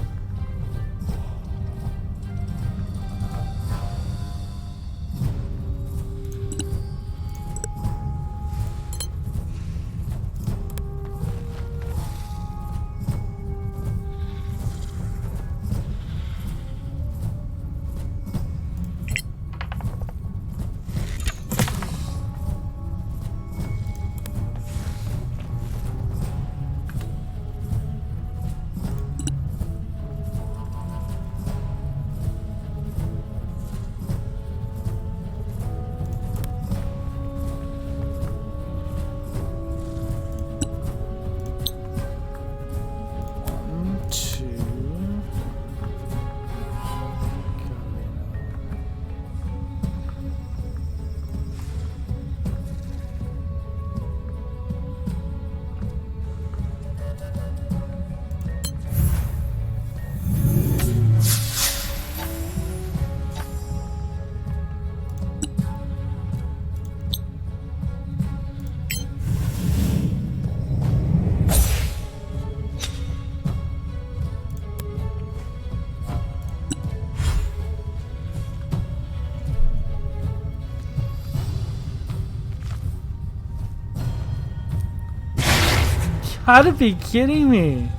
Gotta be kidding me.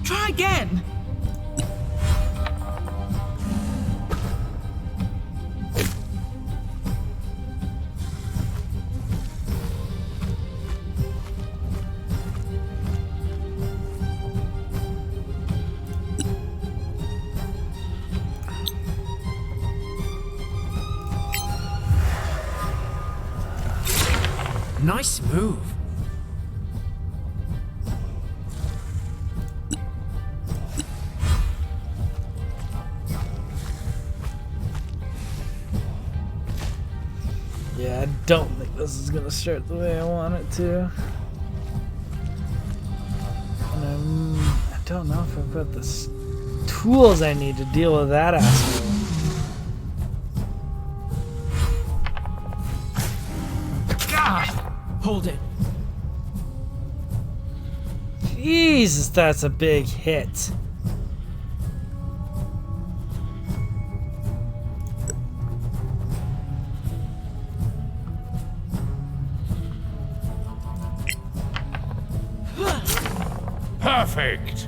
Try again. Nice move. Yeah, I don't think this is gonna start the way I want it to. And I don't know if I've got the tools I need to deal with that asshole. Hold it. Jesus, that's a big hit. Perfect.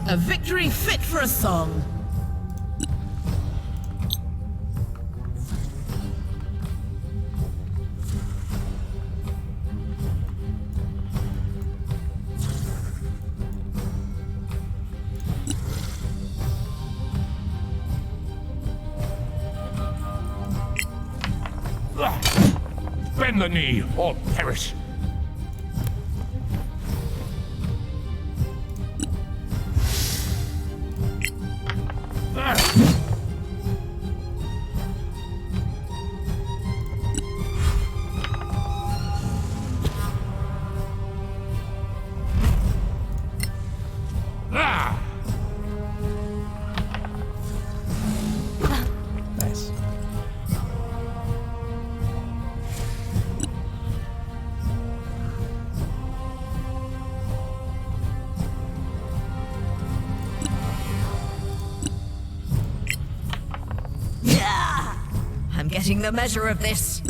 A victory fit for a song. Bend the knee or perish. Nice. getting the measure of this.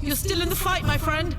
You're still in the fight, my friend.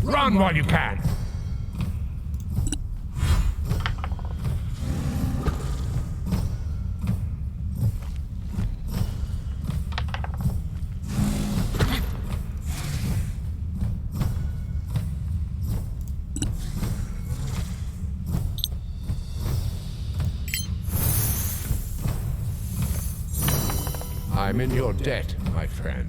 Run while you can! I'm in your debt, my friend.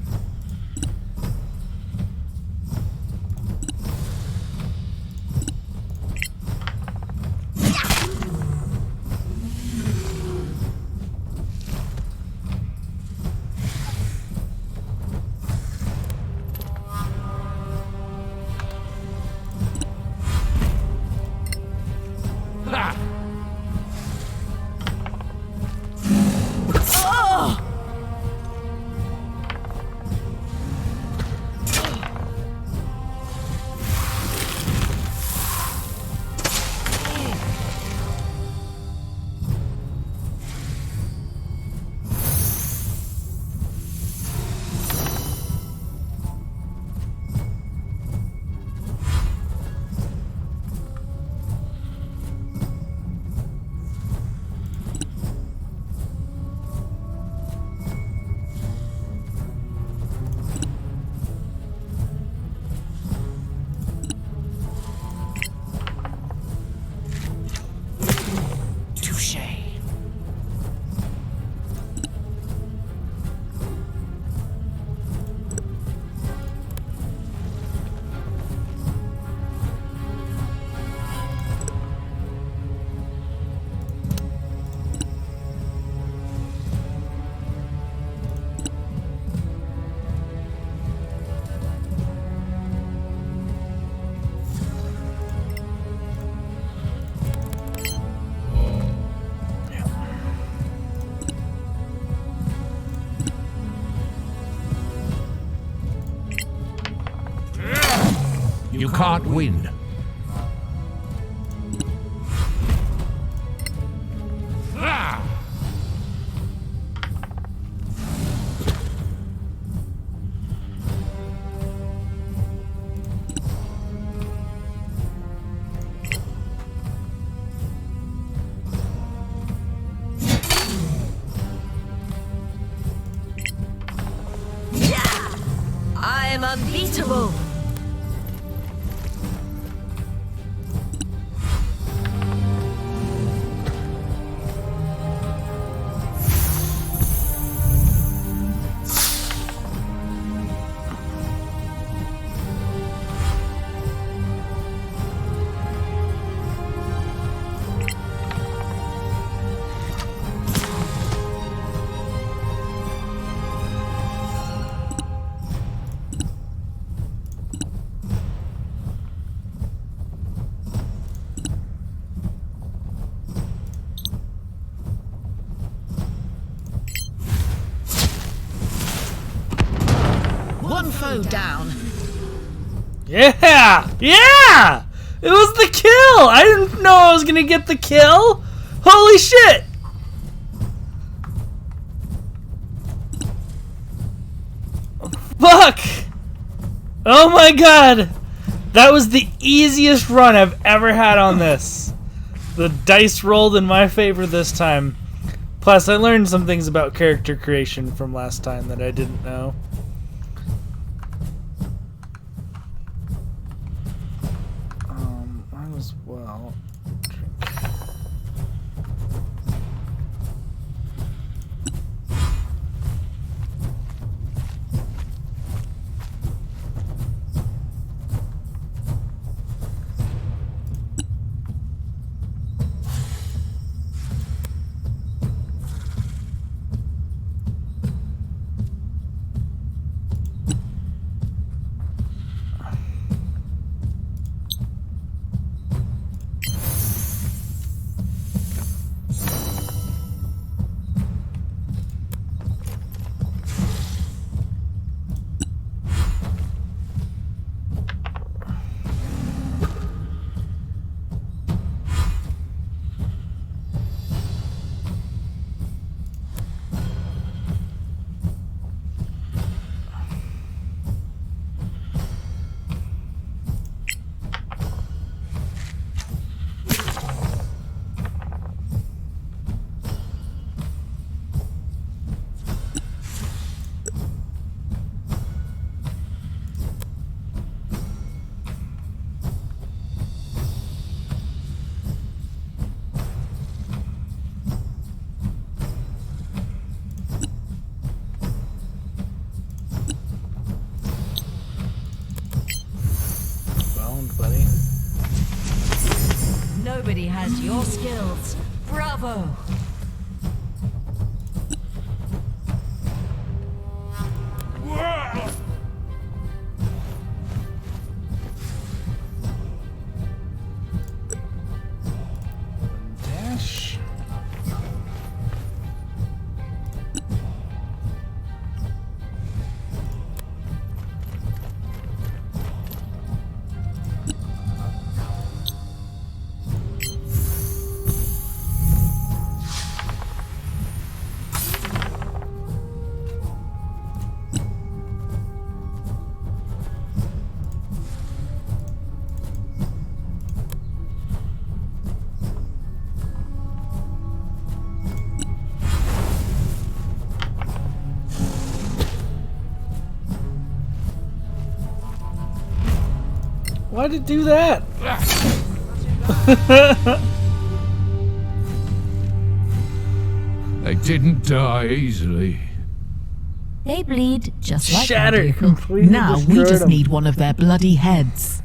You can't win. Ah! I'm unbeatable. One foe down. Yeah! Yeah! It was the kill! I didn't know I was gonna get the kill! Holy shit! Fuck! Oh my god! That was the easiest run I've ever had on this. The dice rolled in my favor this time. Plus, I learned some things about character creation from last time that I didn't know. Might as well drink. Buddy. Nobody has your skills. Bravo. Dash. Why'd it do that? They didn't die easily. They bleed just like I Shattered. do. Completely Now we destroyed just him. need one of their bloody heads.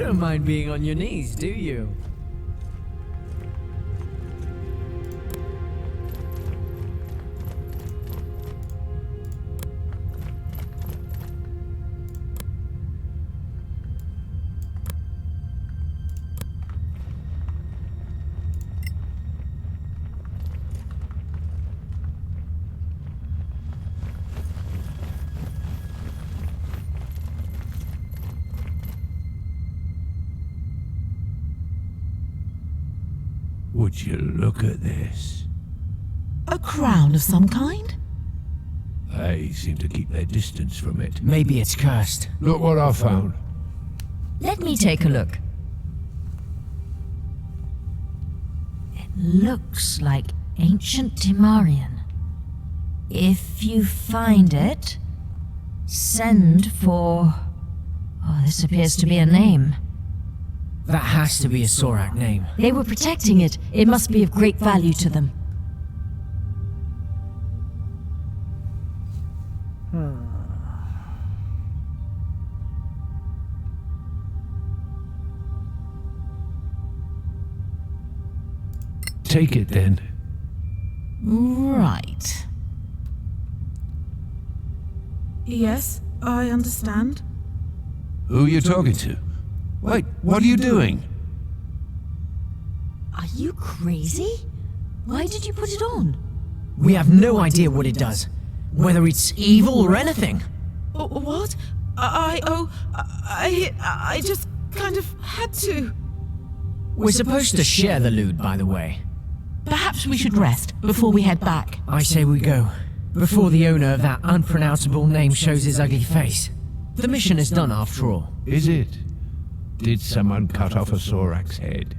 don't mind being on your knees, do you? Would you look at this? A crown of some kind? They seem to keep their distance from it. Maybe it's cursed. Look what I found. Let me take a look. It looks like ancient Timarian. If you find it, send for... Oh, this appears to be a name. That has to be a Sorak name. They were protecting it. It must be of great value to them. Take it then. Right. Yes, I understand. Who are you talking to? Wait, what are you doing? Are you crazy? Why did you put it on? We have no idea what it does. Whether it's evil or anything. What? I just kind of had to. We're supposed to share the loot, by the way. Perhaps we should rest before we head back. I say we go, before the owner of that unpronounceable name shows his ugly face. The mission is done after all. Is it? Did someone cut off a Sorak's head?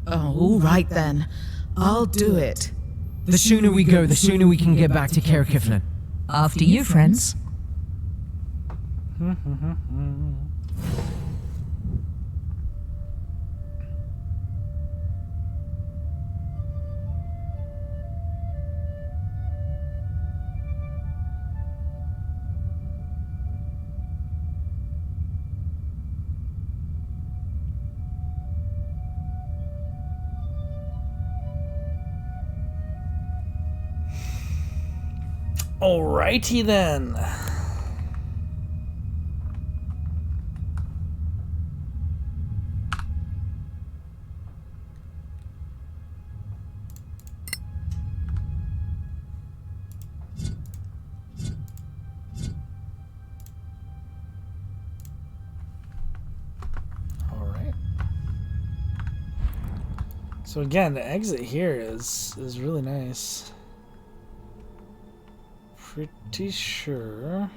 Oh, all right then. I'll do it. The sooner we go, the sooner we can get back to Caer Kiflin. After you, friends. Alrighty then. Alright. So again, the exit here is really nice. Pretty sure.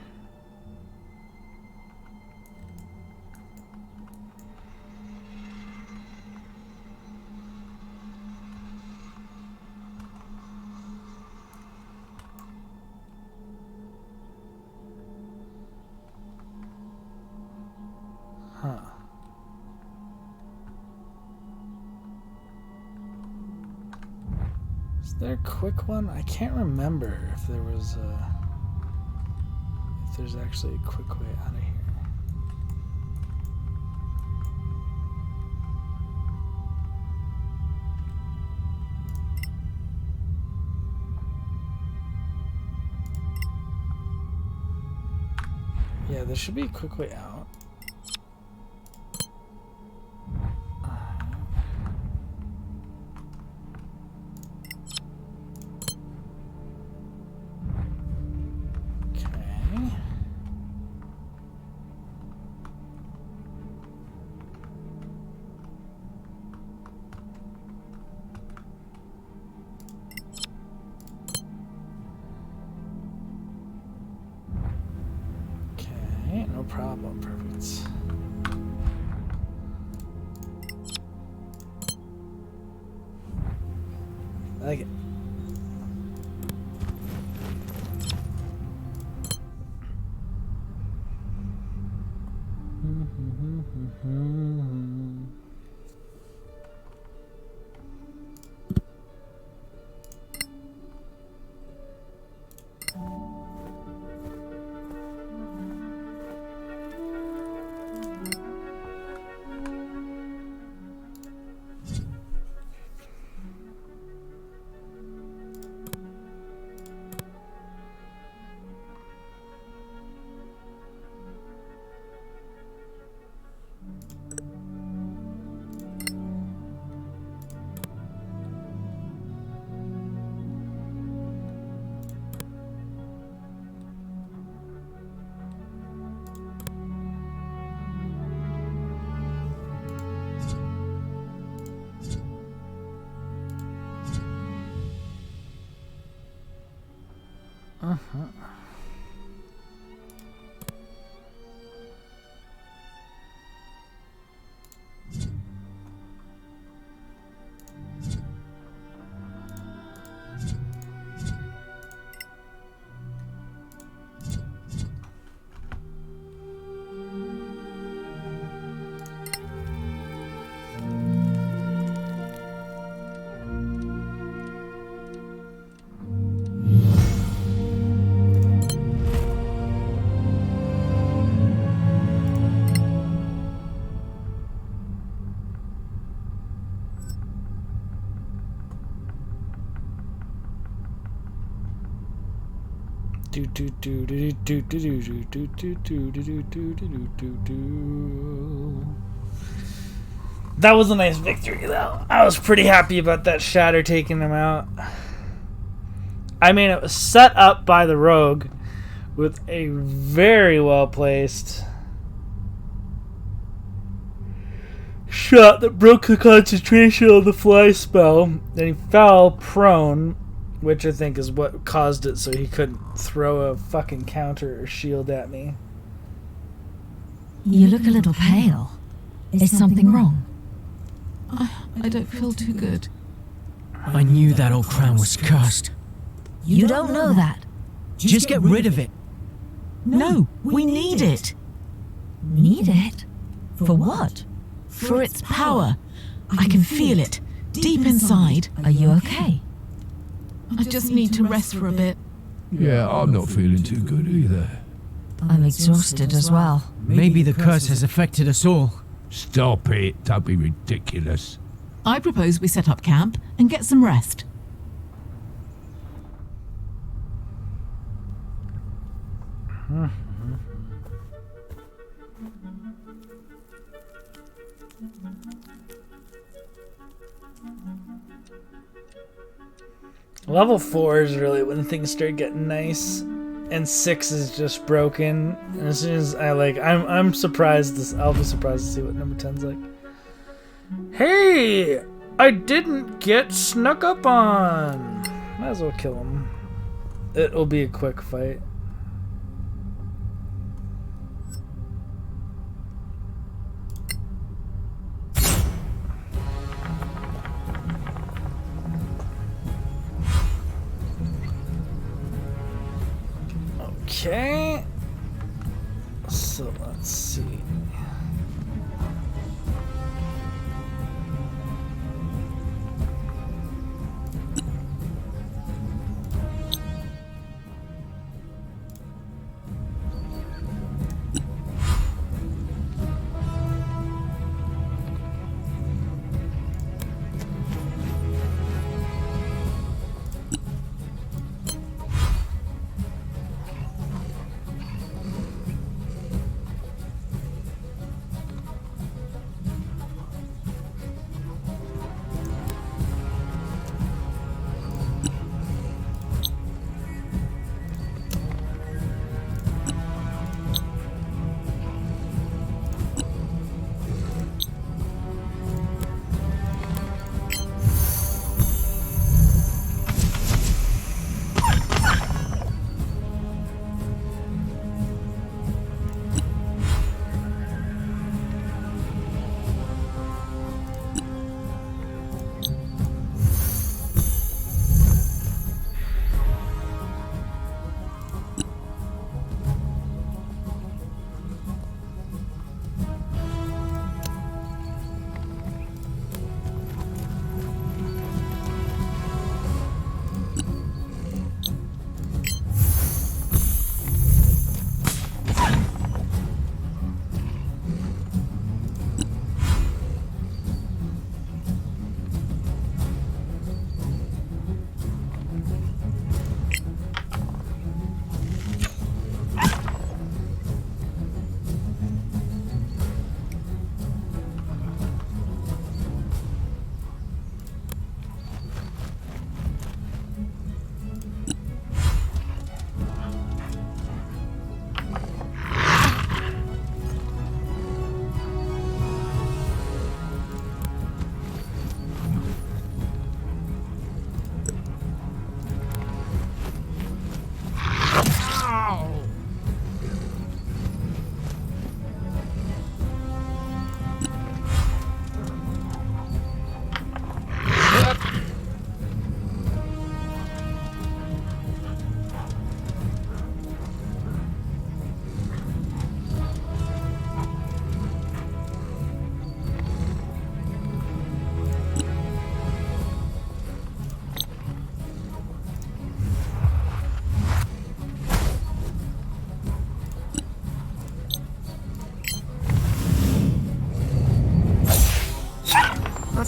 Huh. Is there a quick one? I can't remember if there was a... if there's actually a quick way out of here. Yeah, there should be a quick way out. No problem, perfect. I like it. That was a nice victory, though. I was pretty happy about that shatter taking him out. I mean, it was set up by the rogue with a very well placed shot that broke the concentration of the fly spell. Then he fell prone, which I think is what caused it, so he couldn't throw a fucking counter or shield at me. You look a little pale. Is something wrong? I don't feel too good. I knew that old crown was cursed. You don't know that. Just get rid of it. No, we need it. Need it? For what? For its power. I can feel it, deep inside. Are you okay? I just need to rest for a bit. Yeah, I'm not feeling too good either. I'm exhausted as well. Maybe the curse has affected us all. Stop it, don't be ridiculous. I propose we set up camp and get some rest. Level 4 is really when things start getting nice, and 6 is just broken. And as soon as I'm surprised. I'll be surprised to see what number 10's like. Hey, I didn't get snuck up on. Might as well kill him. It'll be a quick fight. Okay, so let's see.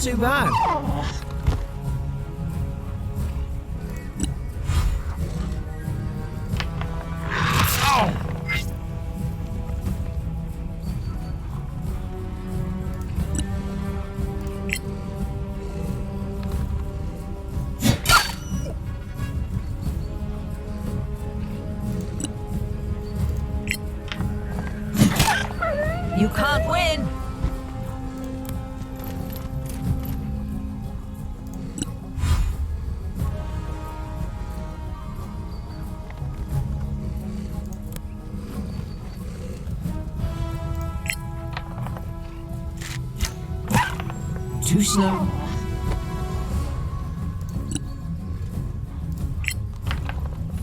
too bad. You can't win. Too slow.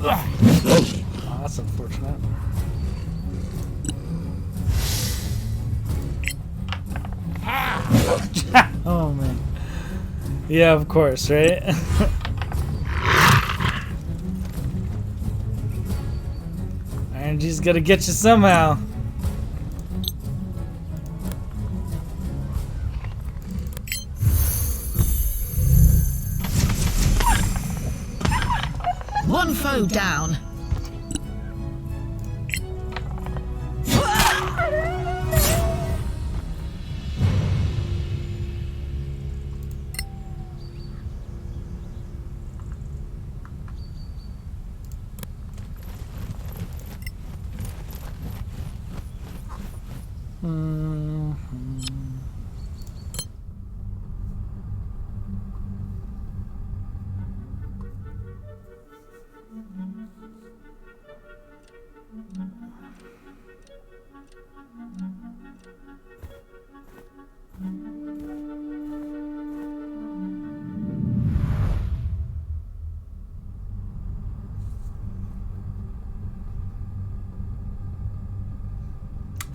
Oh, that's unfortunate. Oh man. Yeah, of course, right? RNG's gotta get you somehow. One foe down.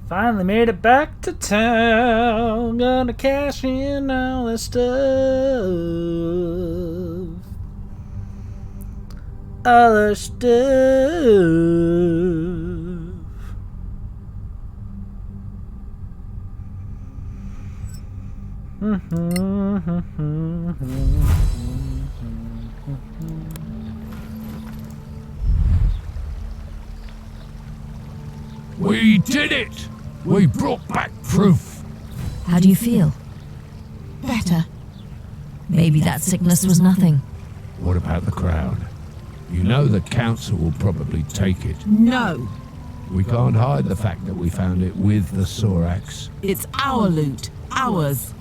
Finally made it back to town. Gonna cash in all this stuff. All the stuff. We did it! We brought back proof. How do you feel? Better. Maybe that sickness was nothing. What about the crowd? You know the council will probably take it. No. We can't hide the fact that we found it with the Sorax. It's our loot. Ours.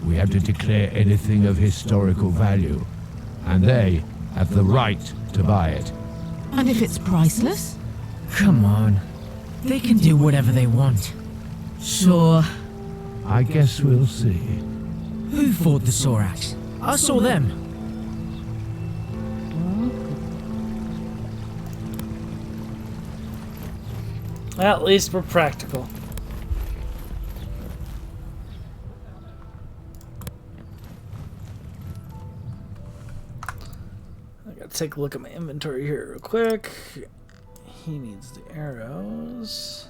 We have to declare anything of historical value, and they have the right to buy it. And if it's priceless? Come on. They can do whatever they want. Sure. I guess we'll see. Who fought the Sorax? I saw them. At least we're practical. I gotta take a look at my inventory here real quick. He needs the arrows.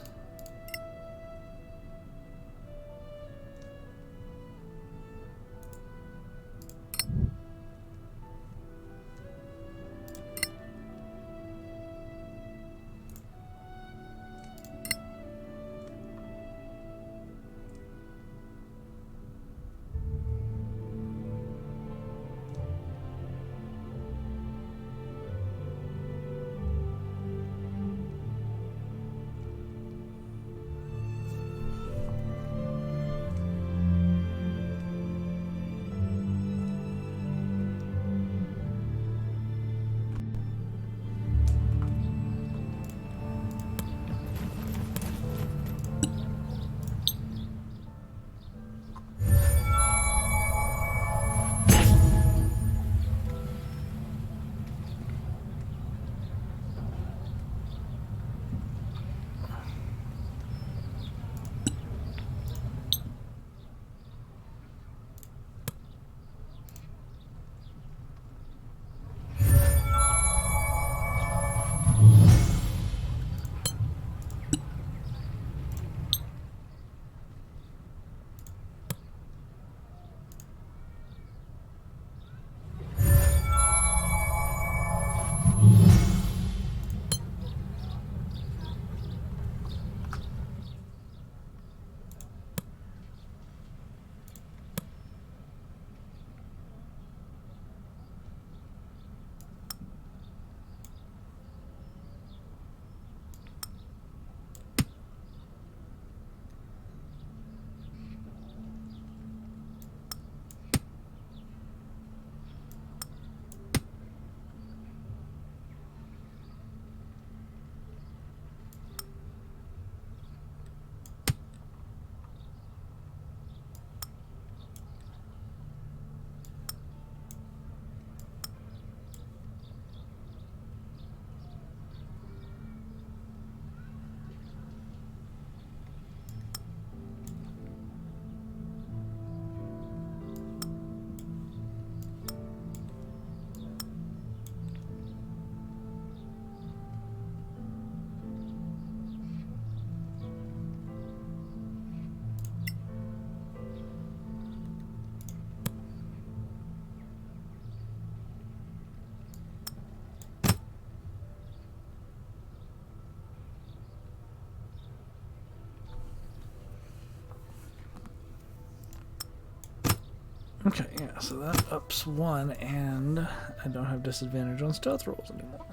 Okay, yeah, so that ups 1, and I don't have disadvantage on stealth rolls anymore.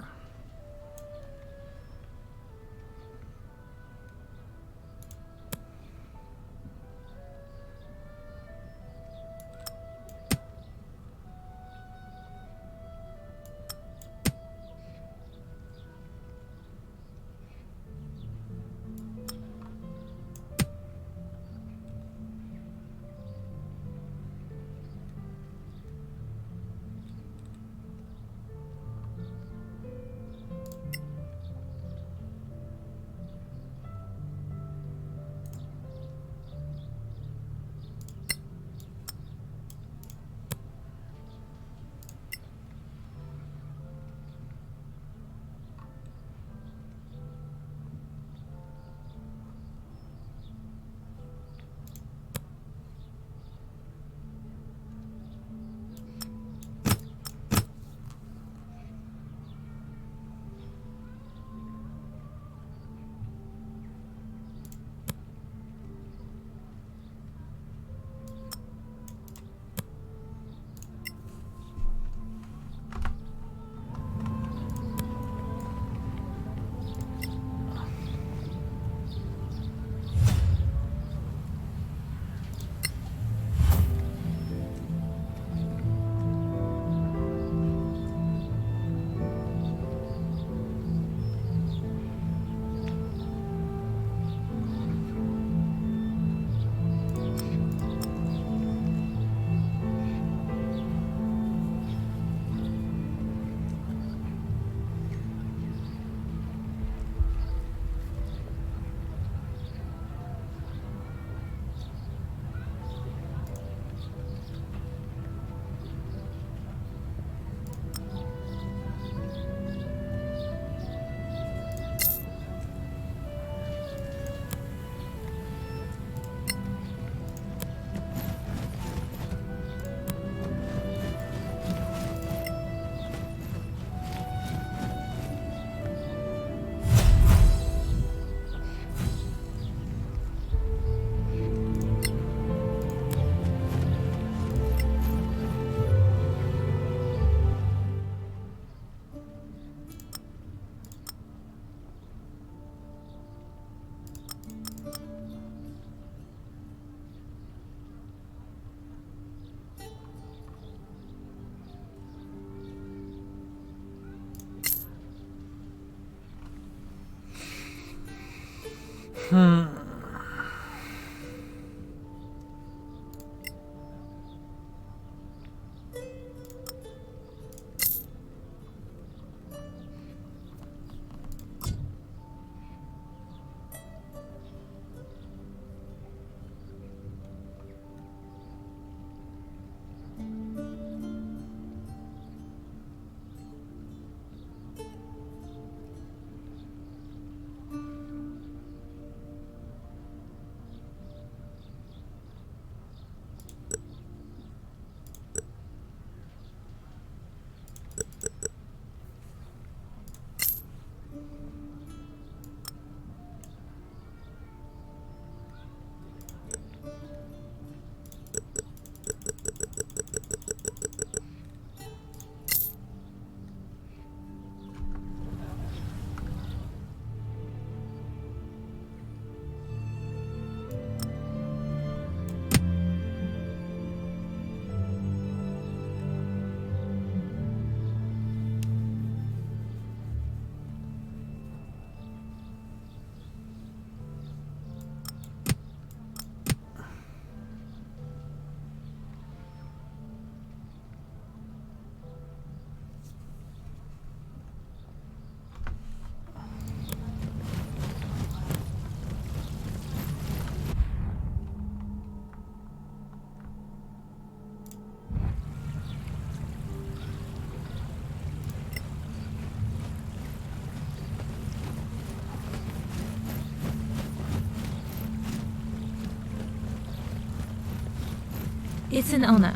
It's an honor.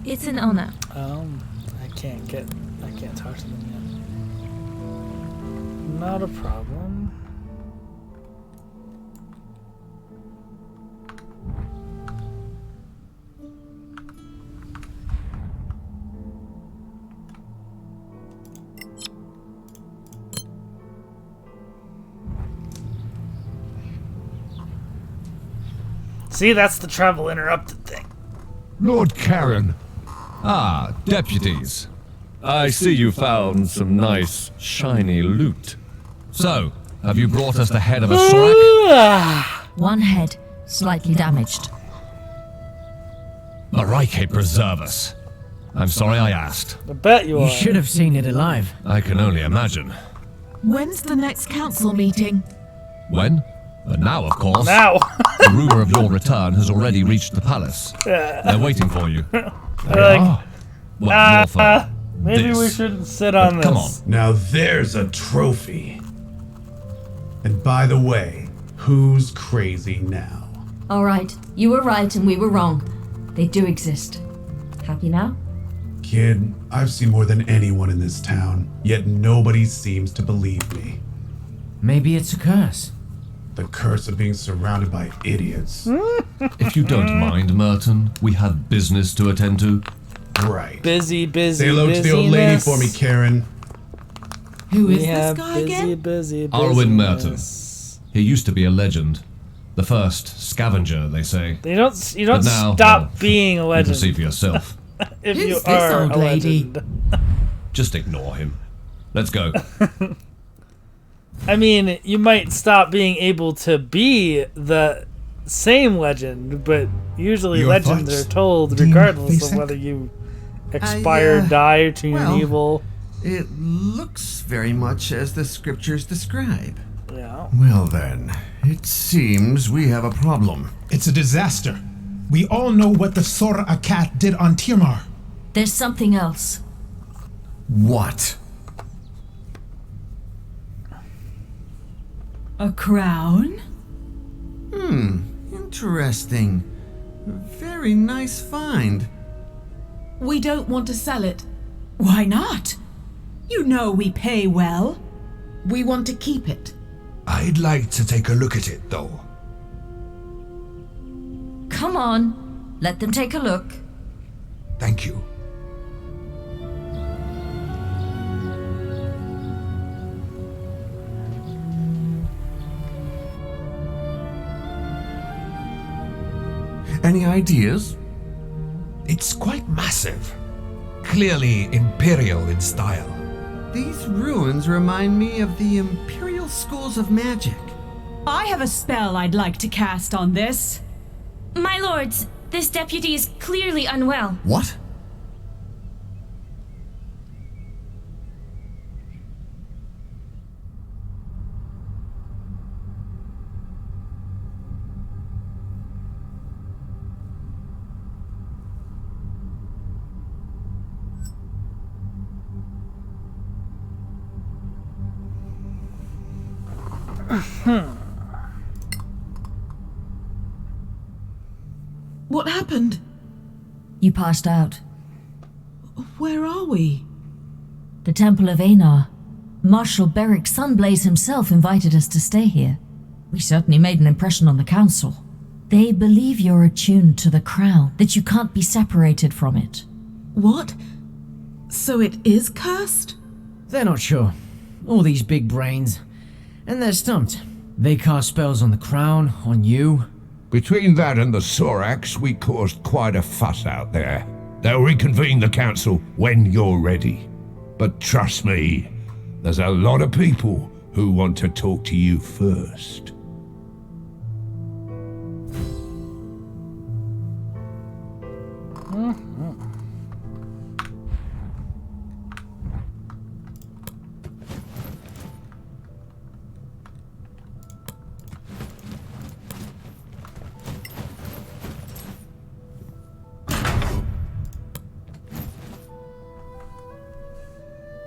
It's an honor. I can't talk to them yet. Not a problem. See, that's the travel interrupted thing. Lord Karen. Ah, deputies. I see you found some nice, shiny loot. So, have you brought us the head of a Sorak? One head, slightly damaged. Marike preserve us. I'm sorry I asked. I bet you are. You should have seen it alive. I can only imagine. When's the next council meeting? When? But now, of course. Now. The rumor of your return has already reached the palace. They're waiting for you. Like, Well, more for maybe this. we shouldn't sit on But this. come on. Now there's a trophy. And by the way, who's crazy now? All right, you were right and we were wrong. They do exist. Happy now? Kid, I've seen more than anyone in this town, yet nobody seems to believe me. Maybe it's a curse. The curse of being surrounded by idiots. If you don't mind, Merton, we have business to attend to. Right. Busy. Say hello to the old lady for me, Karen. Who We is this have guy busy, again? busy. Arwen Merton. business. He used to be a legend. The first scavenger, they say. You don't But now, stop well, being a You can legend see for yourself. if Who's you this are old a lady? legend. Just ignore him. Let's go. I mean, you might stop being able to be the same legend, but usually Your legends thoughts, are told Dean regardless of Basic? whether you expire, die, or turn well, evil. It looks very much as the scriptures describe. Yeah. Well then, it seems we have a problem. It's a disaster. We all know what the Sora Akat did on Tirmar. There's something else. What? A crown? Interesting. Very nice find. We don't want to sell it. Why not? You know we pay well. We want to keep it. I'd like to take a look at it, though. Come on, let them take a look. Thank you. Any ideas? It's quite massive. Clearly imperial in style. These ruins remind me of the Imperial Schools of Magic. I have a spell I'd like to cast on this. My lords, this deputy is clearly unwell. What? What happened? You passed out. Where are we? The Temple of Einar. Marshal Beric Sunblaze himself invited us to stay here. We certainly made an impression on the council. They believe you're attuned to the crown, that you can't be separated from it. What? So it is cursed? They're not sure. All these big brains. And they're stumped. They cast spells on the crown, on you. Between that and the Soraks, we caused quite a fuss out there. They'll reconvene the council when you're ready. But trust me, there's a lot of people who want to talk to you first.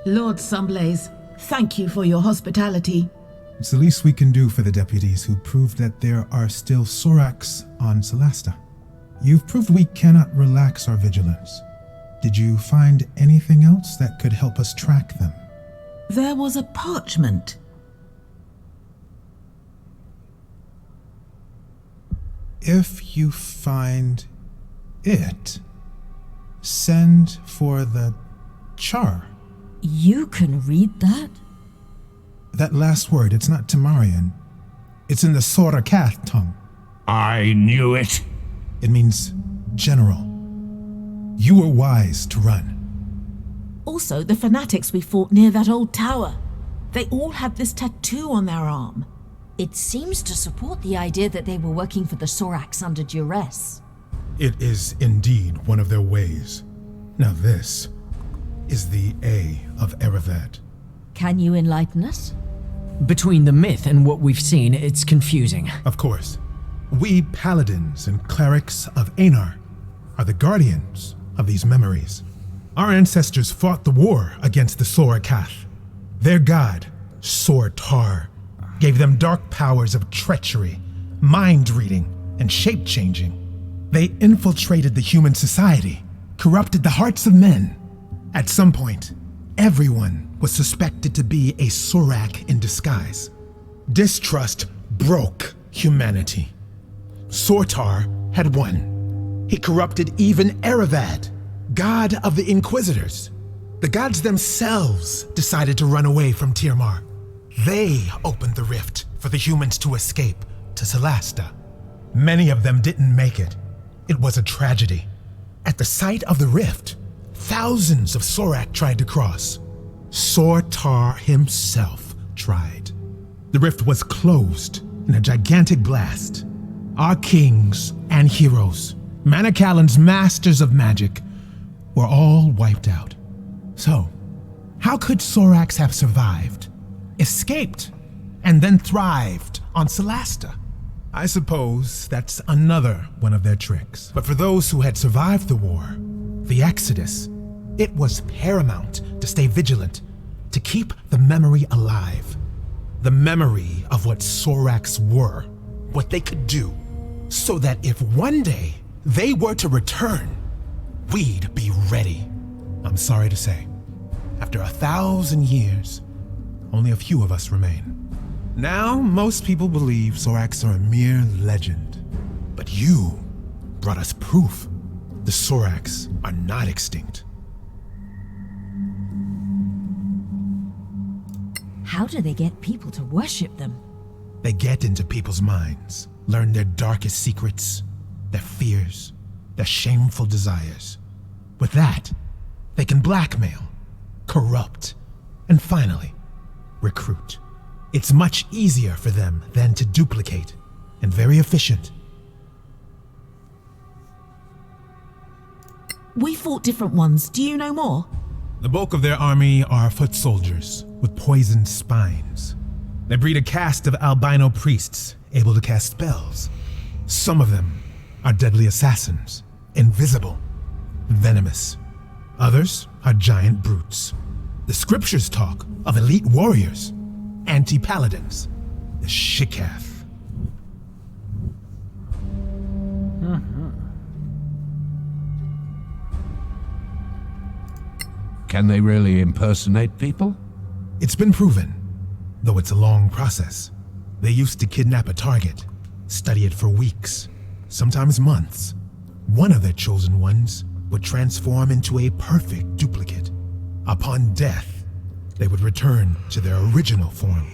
Lord Sunblaze, thank you for your hospitality. It's the least we can do for the deputies who proved that there are still Soraks on Solasta. You've proved we cannot relax our vigilance. Did you find anything else that could help us track them? There was a parchment. If you find it, send for the char. You can read that? That last word, it's not Temarian. It's in the Sorakath tongue. I knew it. It means general. You were wise to run. Also, the fanatics we fought near that old tower. They all had this tattoo on their arm. It seems to support the idea that they were working for the Sorax under duress. It is indeed one of their ways. Now this is the A of Erevad. Can you enlighten us? Between the myth and what we've seen, it's confusing. Of course. We paladins and clerics of Einar are the guardians of these memories. Our ancestors fought the war against the Sorakath. Their god, Sortar, gave them dark powers of treachery, mind reading, and shape changing. They infiltrated the human society, corrupted the hearts of men. At some point, everyone was suspected to be a Sorak in disguise. Distrust broke humanity. Sortar had won. He corrupted even Erevad, god of the Inquisitors. The gods themselves decided to run away from Tirmar. They opened the rift for the humans to escape to Solasta. Many of them didn't make it. It was a tragedy. At the site of the rift, thousands of Sorak tried to cross. Sortar himself tried. The rift was closed in a gigantic blast. Our kings and heroes, Manicalan's masters of magic, were all wiped out. So, how could Sorax have survived, escaped, and then thrived on Solasta? I suppose that's another one of their tricks. But for those who had survived the war, the Exodus, it was paramount to stay vigilant, to keep the memory alive. The memory of what Sorax were, what they could do, so that if one day they were to return, we'd be ready. I'm sorry to say, after 1,000 years, only a few of us remain. Now, most people believe Sorax are a mere legend. But you brought us proof. The Sorax are not extinct. How do they get people to worship them? They get into people's minds, learn their darkest secrets, their fears, their shameful desires. With that, they can blackmail, corrupt, and finally, recruit. It's much easier for them than to duplicate, and very efficient. We fought different ones. Do you know more? The bulk of their army are foot soldiers with poisoned spines. They breed a caste of albino priests able to cast spells. Some of them are deadly assassins, invisible, venomous. Others are giant brutes. The scriptures talk of elite warriors, anti-paladins, the Shikath. Can they really impersonate people? It's been proven, though it's a long process. They used to kidnap a target, study it for weeks, sometimes months. One of their chosen ones would transform into a perfect duplicate. Upon death, they would return to their original form.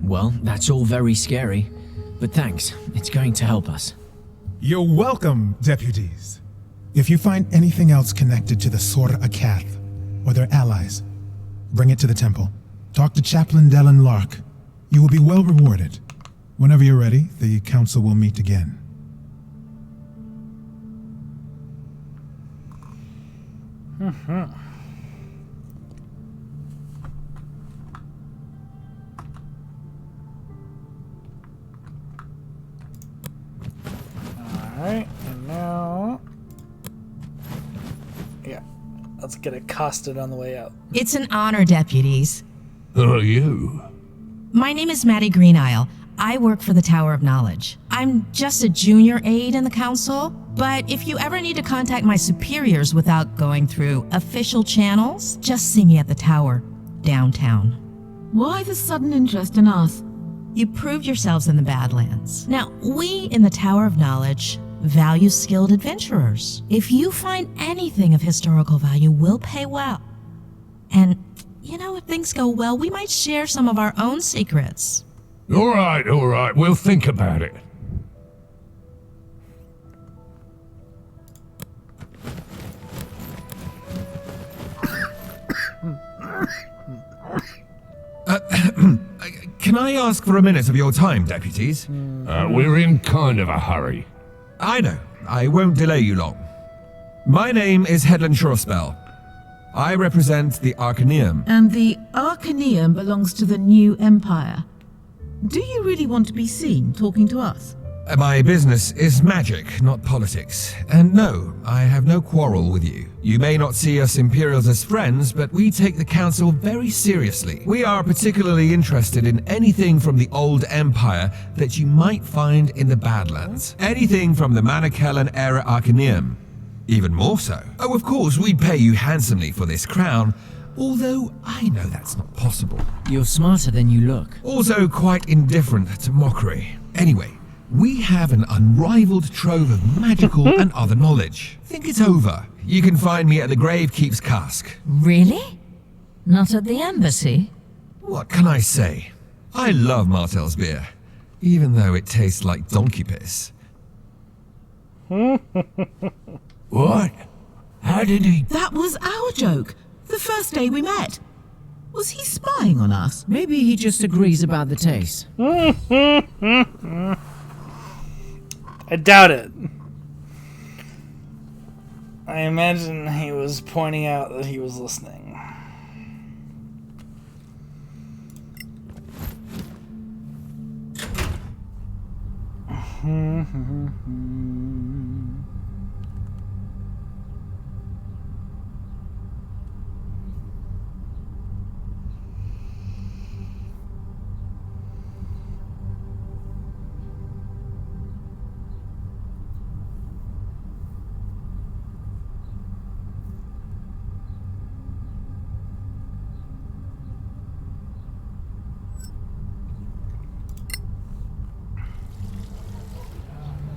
Well, that's all very scary, but thanks. It's going to help us. You're welcome, deputies. If you find anything else connected to the Sorakath or their allies, bring it to the temple. Talk to Chaplain Dellen Lark. You will be well rewarded. Whenever you're ready, the council will meet again. Alright, and now... yeah, let's get accosted on the way out. It's an honor, deputies. Who are you? My name is Maddie Greenisle. I work for the Tower of Knowledge. I'm just a junior aide in the council, but if you ever need to contact my superiors without going through official channels, just see me at the tower, downtown. Why the sudden interest in us? You proved yourselves in the Badlands. Now, we in the Tower of Knowledge value skilled adventurers. If you find anything of historical value, we'll pay well. And, you know, if things go well, we might share some of our own secrets. All right. We'll think about it. Can I ask for a minute of your time, deputies? We're in kind of a hurry. I know. I won't delay you long. My name is Headland Shorespell. I represent the Arcaneum. And the Arcaneum belongs to the New Empire. Do you really want to be seen talking to us? My business is magic, not politics. And no, I have no quarrel with you. You may not see us Imperials as friends, but we take the Council very seriously. We are particularly interested in anything from the old Empire that you might find in the Badlands. Anything from the Manicellan era Arcaneum. Even more so. Oh, of course, we'd pay you handsomely for this crown, although I know that's not possible. You're smarter than you look. Also quite indifferent to mockery. Anyway, we have an unrivaled trove of magical and other knowledge. Think it over. You can find me at the Gravekeep's Cask. Really? Not at the embassy? What can I say? I love Martel's beer, even though it tastes like donkey piss. What? How did he... That was our joke. The first day we met. Was he spying on us? Maybe he just agrees about the taste. I doubt it. I imagine he was pointing out that he was listening.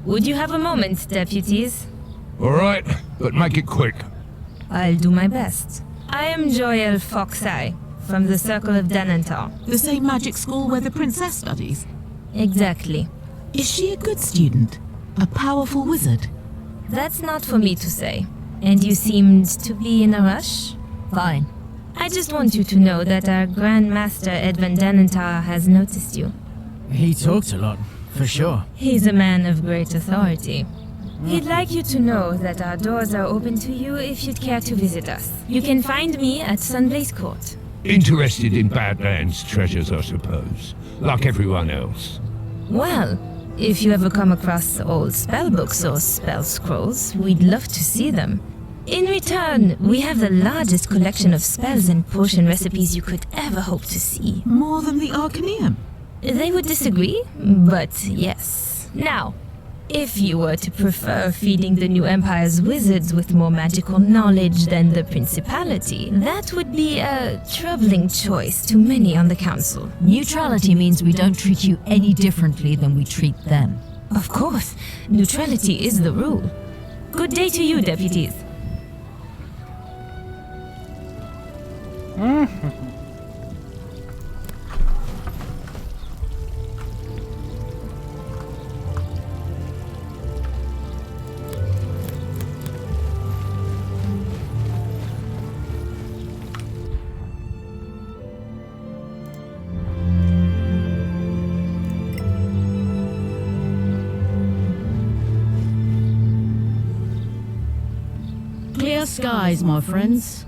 Would you have a moment, deputies? All right, but make it quick. I'll do my best. I am Joel Foxeye, from the Circle of Danantar. The same magic school where the princess studies? Exactly. Is she a good student? A powerful wizard? That's not for me to say. And you seemed to be in a rush? Fine. I just want you to know that our Grand Master Edwin Danantar has noticed you. He talked a lot, for sure. He's a man of great authority. He'd like you to know that our doors are open to you if you'd care to visit us. You can find me at Sunblaze Court. Interested in Badlands treasures, I suppose, like everyone else. Well, if you ever come across old spellbooks or spell scrolls, we'd love to see them. In return, we have the largest collection of spells and potion recipes you could ever hope to see. More than the Arcaneum? They would disagree, but yes. Now, if you were to prefer feeding the New Empire's wizards with more magical knowledge than the Principality, that would be a troubling choice to many on the Council. Neutrality means we don't treat you any differently than we treat them. Of course, neutrality is the rule. Good day to you, deputies. Clear skies, my friends.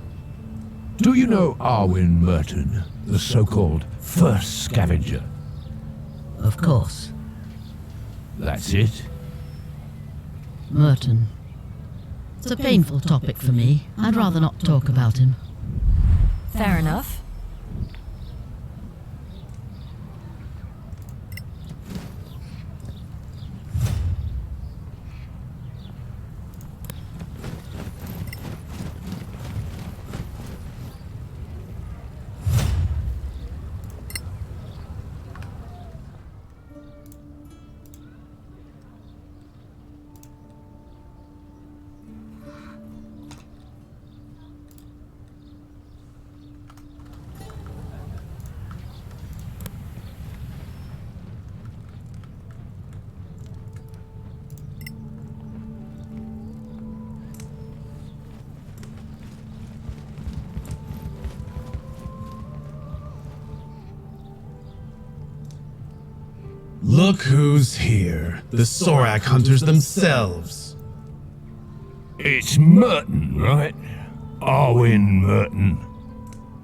Do you know Arwen Merton, the so-called first scavenger? Of course. That's it? Merton. It's a painful topic for me. I'd rather not talk about him. Fair enough. Look who's here. The Sorak hunters themselves. It's Merton, right? Arwen Merton.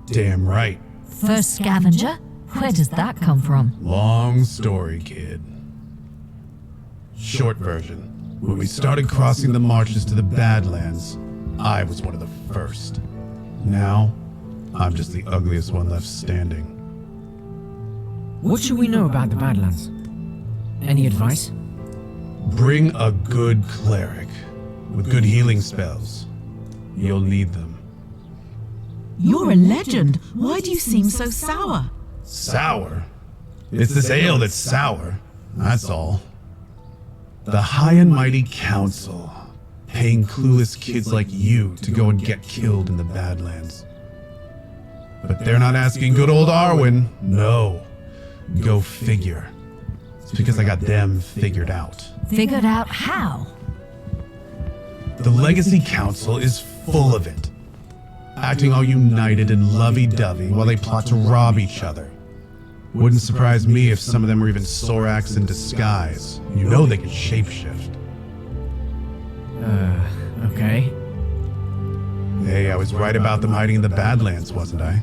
Damn right. First scavenger? Where does that come from? Long story, kid. Short version. When we started crossing the marches to the Badlands, I was one of the first. Now, I'm just the ugliest one left standing. What should we know about the Badlands? Any advice? Bring a good cleric with good healing spells. You'll need them. You're a legend. Why do you seem so sour? Sour? It's this ale that's sour. That's all. The High and Mighty Council, paying clueless kids like you to go and get killed in the Badlands. But they're not asking good old Arwen. No. Go figure. It's because I got them figured out. Figured out how? The Legacy Council is full of it. Acting all united and lovey-dovey while they plot to rob each other. Wouldn't surprise me if some of them were even Soraks in disguise. You know they can shapeshift. Okay. Hey, I was right about them hiding in the Badlands, wasn't I?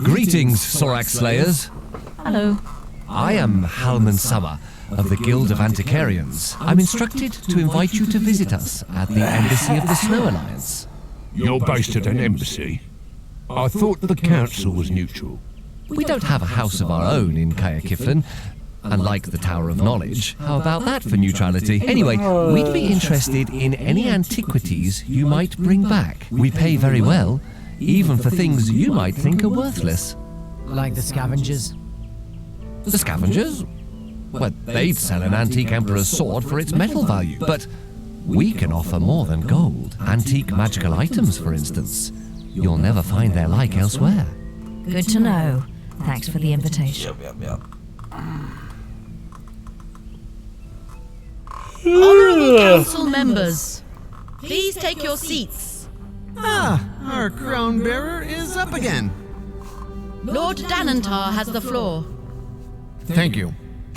Greetings, Sorak Slayers. Hello. I am Halman Summer of the Guild of Antiquarians. I'm instructed to invite you to visit us at the Embassy of the Snow Alliance. You're based at an embassy? I thought the council was neutral. We don't have a house of our own in Caer Kiflin, unlike the Tower of Knowledge. How about that for neutrality? Anyway, we'd be interested in any antiquities you might bring back. We pay very well, even for things you might think are worthless. Like the scavengers? The scavengers? Well, they'd sell an antique emperor's sword for its metal value, but we can offer more than gold. Antique magical items, for instance. You'll never find their like elsewhere. Good to know. Thanks for the invitation. Honorable council members, please take your seats. Our crown bearer is up again. Lord Danantar has the floor. Thank you.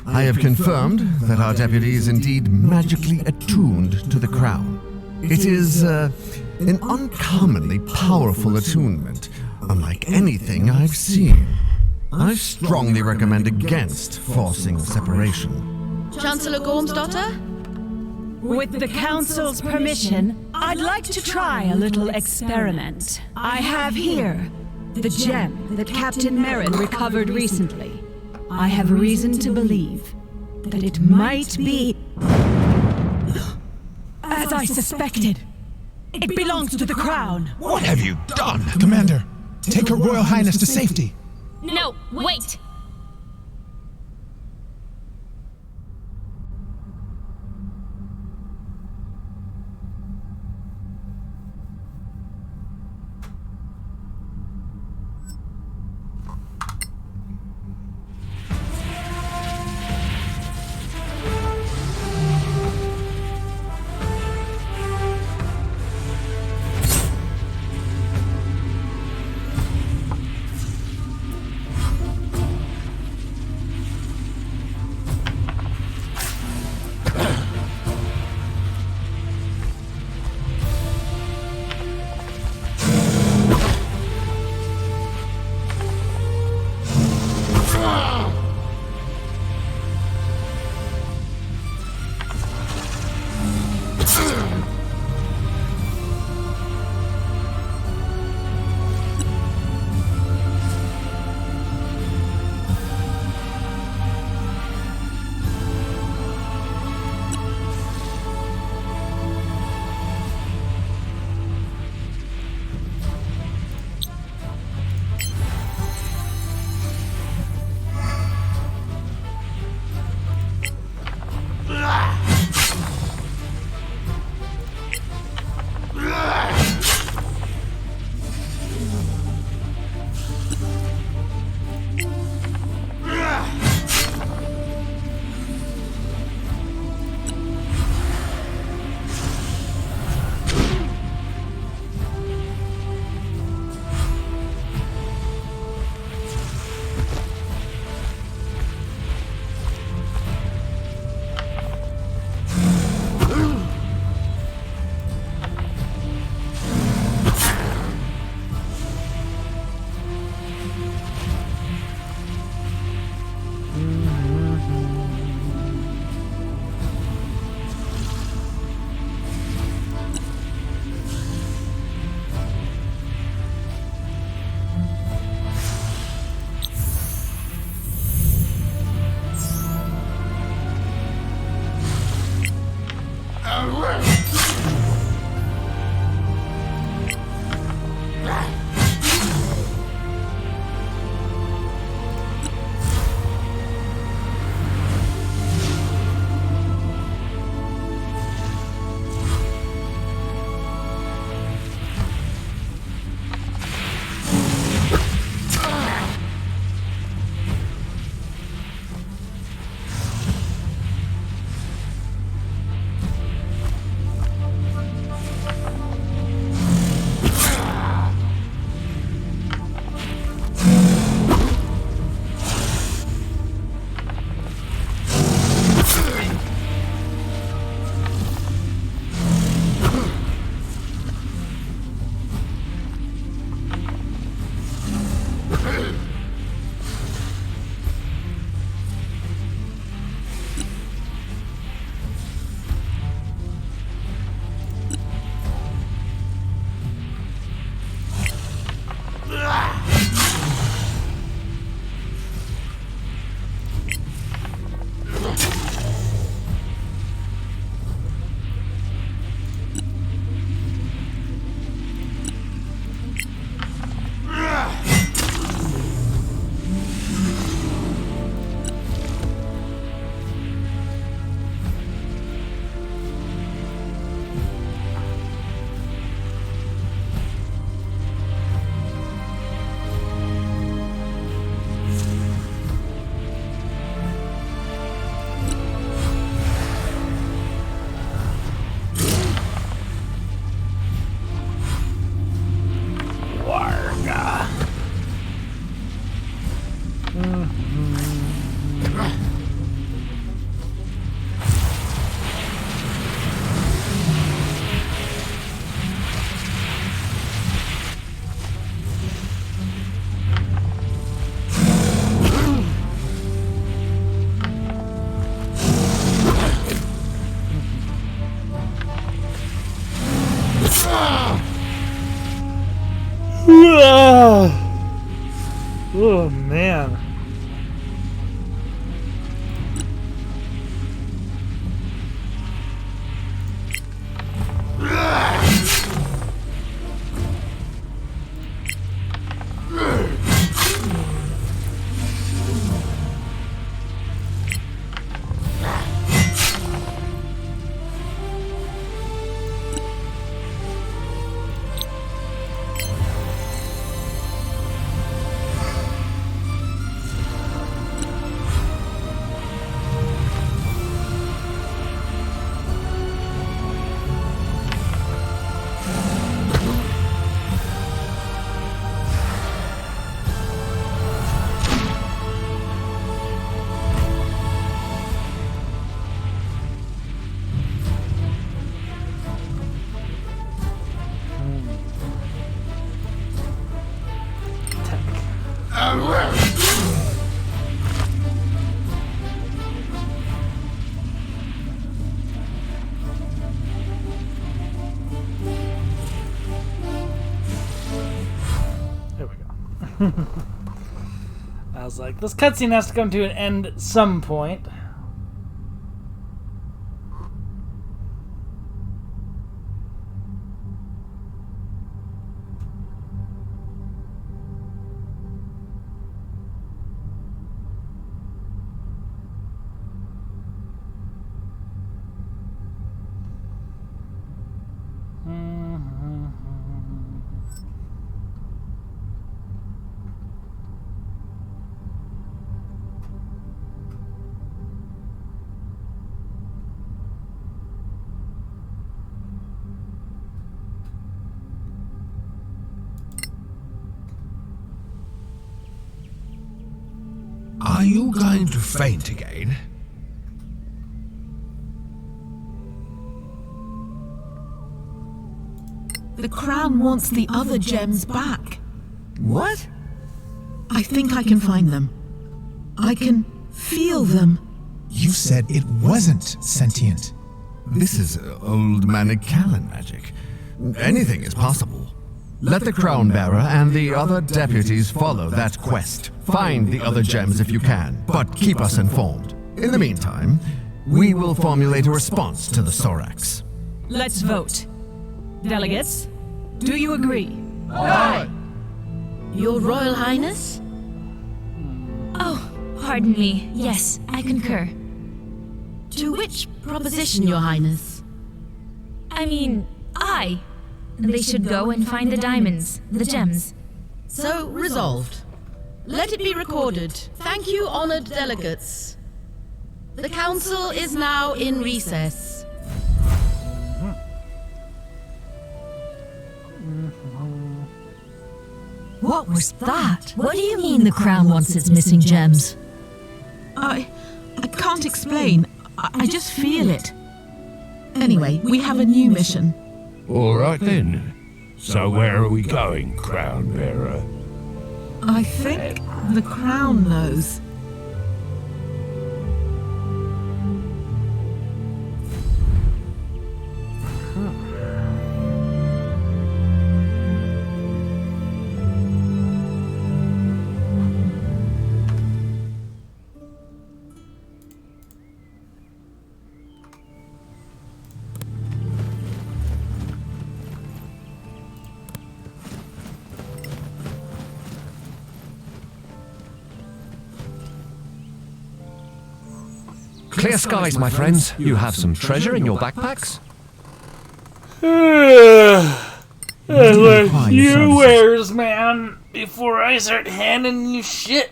I have confirmed that our deputy is indeed magically attuned to the crown. It is an uncommonly powerful attunement, unlike anything I've seen. I strongly recommend against forcing the separation. Chancellor Gormsdotter? With the Council's permission, I'd like to try a little experiment. I have here the gem that Captain Merrin recovered recently. I have reason to believe that it might be, as I suspected. It belongs to the crown. What have you done? Commander, take Her Royal Highness to safety. No, wait! I was like, this cutscene has to come to an end at some point. Are you going to faint again? The crown wants the other gems back. What? I think I can find them. I can feel them. You said it wasn't sentient. This is old Manicalan magic. Anything is possible. Let the crown bearer and the other deputies follow that quest. Find the other gems if you can, but keep us informed. In the meantime, we will formulate a response to the Sorax. Let's vote. Delegates, do you agree? Aye. Your Royal Highness? Oh, pardon me. Yes, I concur. To which proposition, Your Highness? I mean, they should go and find the diamonds, the gems. So resolved. Let it be recorded. Thank you, honored delegates. The council is now in recess. What was that? What do you mean the crown wants its missing gems? I can't explain. I just feel it. Anyway, we have a new mission. All right then. So where are we going, Crown Bearer? I think the crown knows. Clear skies, my friends. You have some treasure in your backpacks? Like few wares, man, before I start handing you shit.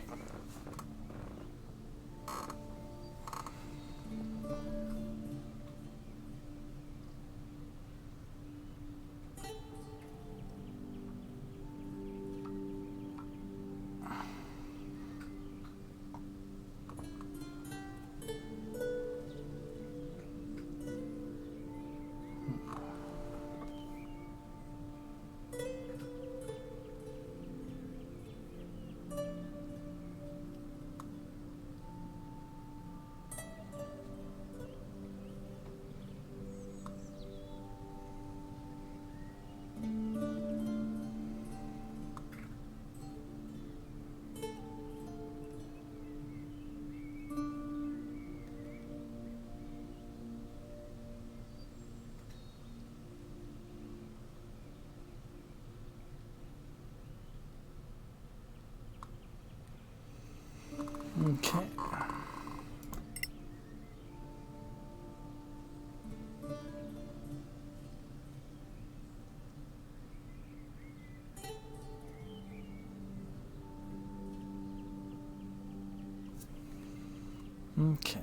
Okay. Okay.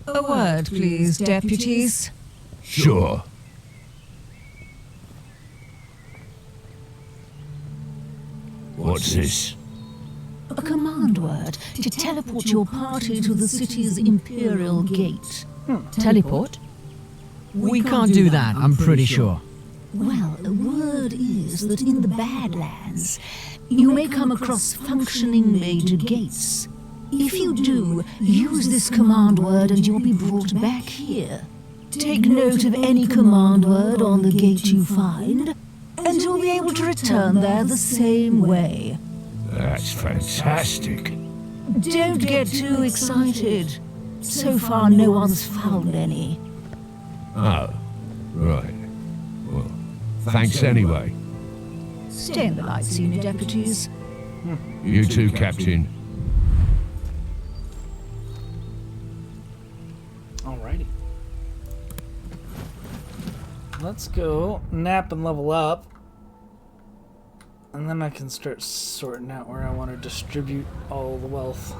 A word, please, deputies. Sure. What's this? A command word to teleport your party to the city's Imperial Gate. Teleport? We can't do that, I'm pretty sure. Well, word is that in the Badlands, you may come across functioning major gates. If you do, use this command word and you'll be brought back here. Take note of any command word on the gate you find, and you'll be able to return there the same way. That's fantastic. Don't get too excited. So far, no one's found any. Oh, right. Well, thanks anyway. Stay in the light, senior deputies. You too, Captain. Alrighty. Let's go nap and level up. And then I can start sorting out where I want to distribute all the wealth.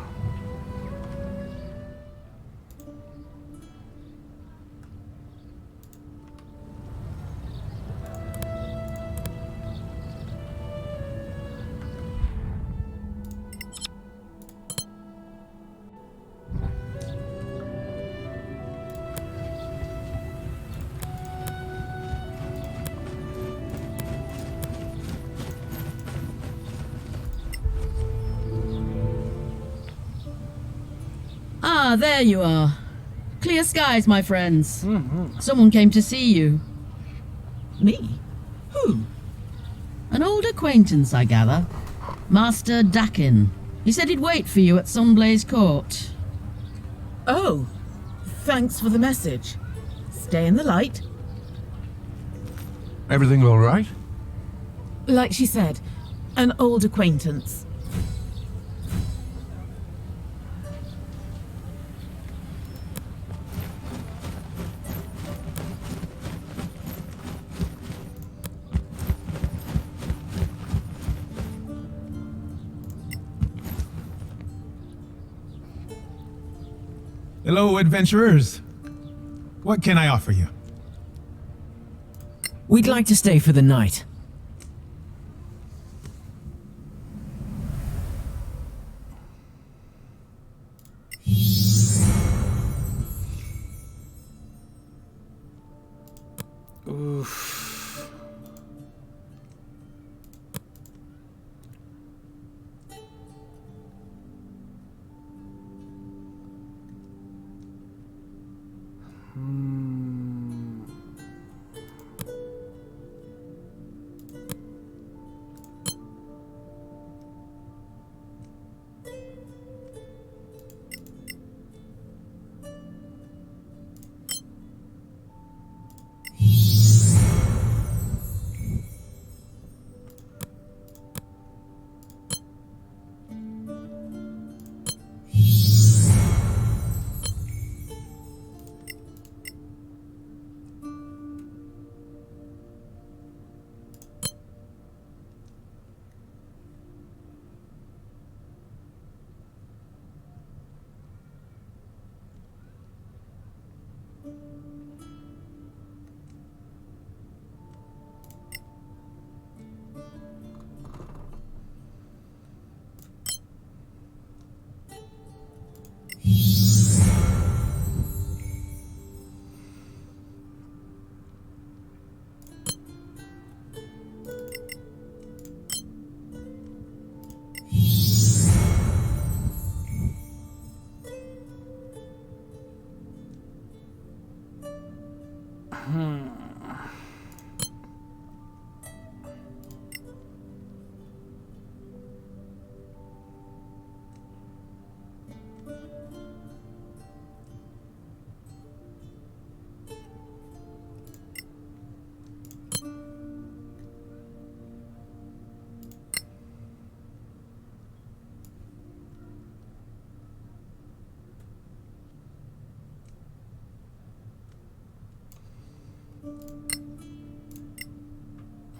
Ah, there you are. Clear skies, my friends. Someone came to see you. Me? Who? An old acquaintance, I gather. Master Dakin. He said he'd wait for you at Sunblaze Court. Oh, thanks for the message. Stay in the light. Everything all right? Like she said, an old acquaintance. Hello, adventurers. What can I offer you? We'd like to stay for the night. Oof.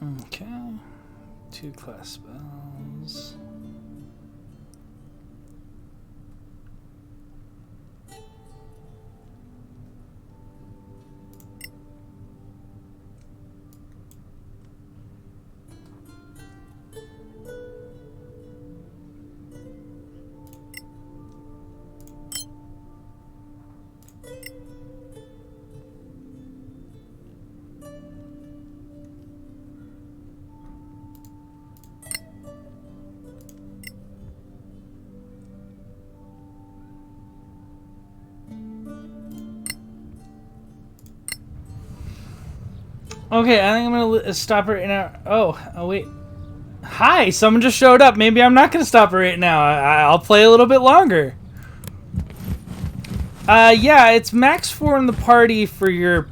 Okay, 2 class spells. Okay, I think I'm gonna stop it right now. Oh, wait. Hi, someone just showed up. Maybe I'm not gonna stop it right now. I'll play a little bit longer. Yeah, it's max 4 in the party for your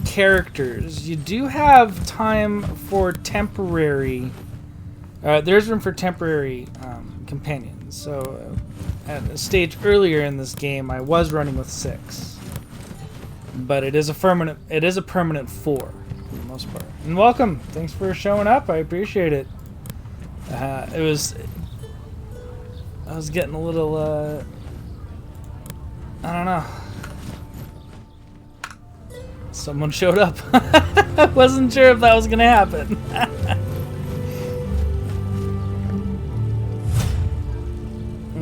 characters. You do have time for temporary. There's room for temporary companions. So at a stage earlier in this game, I was running with 6, but it is a permanent 4 for the most part. And welcome. Thanks for showing up. I appreciate it. I was getting a little I don't know. Someone showed up. I wasn't sure if that was gonna happen.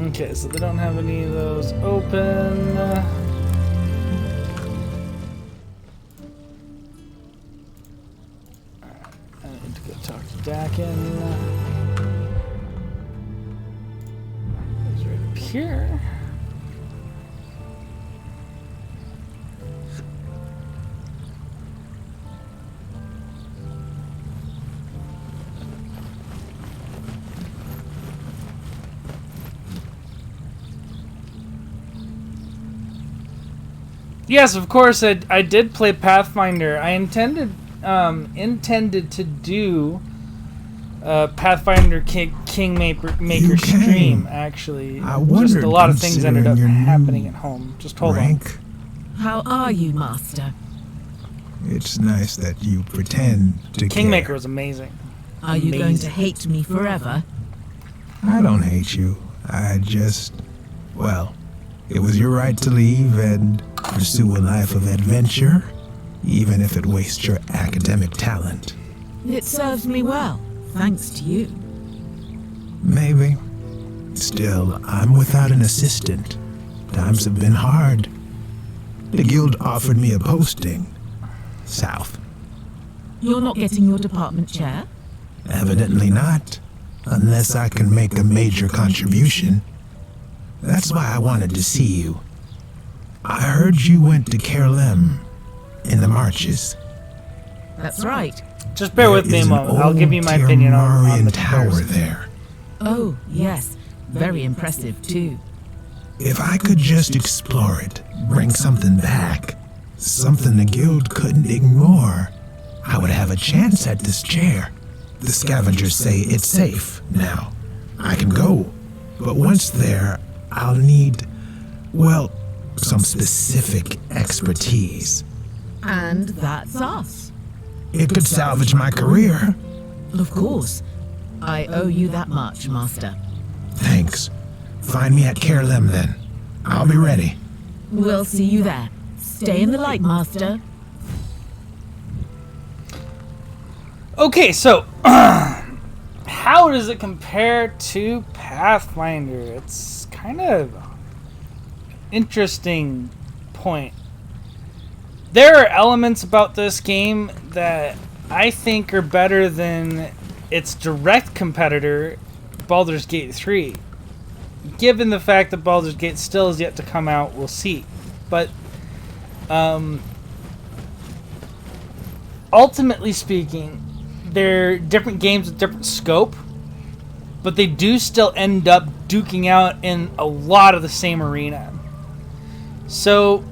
Okay, so they don't have any of those open. I need to go talk to Dakin. He's right up here. Yes, of course. I did play Pathfinder. I intended to do Pathfinder Kingmaker stream. Actually, just a lot of things ended up happening at home. Just hold on. How are you, Master? It's nice that you pretend to Kingmaker care. was amazing. Are you going to hate me forever? I don't hate you. I just, well, it was your right to leave and pursue a life of adventure, even if it wastes your academic talent. It serves me well, thanks to you. Maybe. Still, I'm without an assistant. Times have been hard. The guild offered me a posting. South. You're not getting your department chair? Evidently not. Unless I can make a major contribution. That's why I wanted to see you. I heard you went to Kerlem in the marches. That's right. Just bear with me a moment. I'll give you my opinion on the tower there. Oh, yes. Very impressive, too. If I could just explore it, bring something back, something the guild couldn't ignore, I would have a chance at this chair. The scavengers say it's safe now. I can go, but once there, I'll need, well, some specific expertise. And that's us. It could salvage my career. Of course. I owe you that much, Master. Thanks. Find me at Kerlem then. I'll be ready. We'll see you there. Stay in the light, Master. Okay, so how does it compare to Pathfinder? It's kind of interesting point. There are elements about this game that I think are better than its direct competitor, Baldur's Gate 3. Given the fact that Baldur's Gate still is yet to come out, we'll see. But ultimately speaking, they're different games with different scope, but they do still end up duking out in a lot of the same arena. So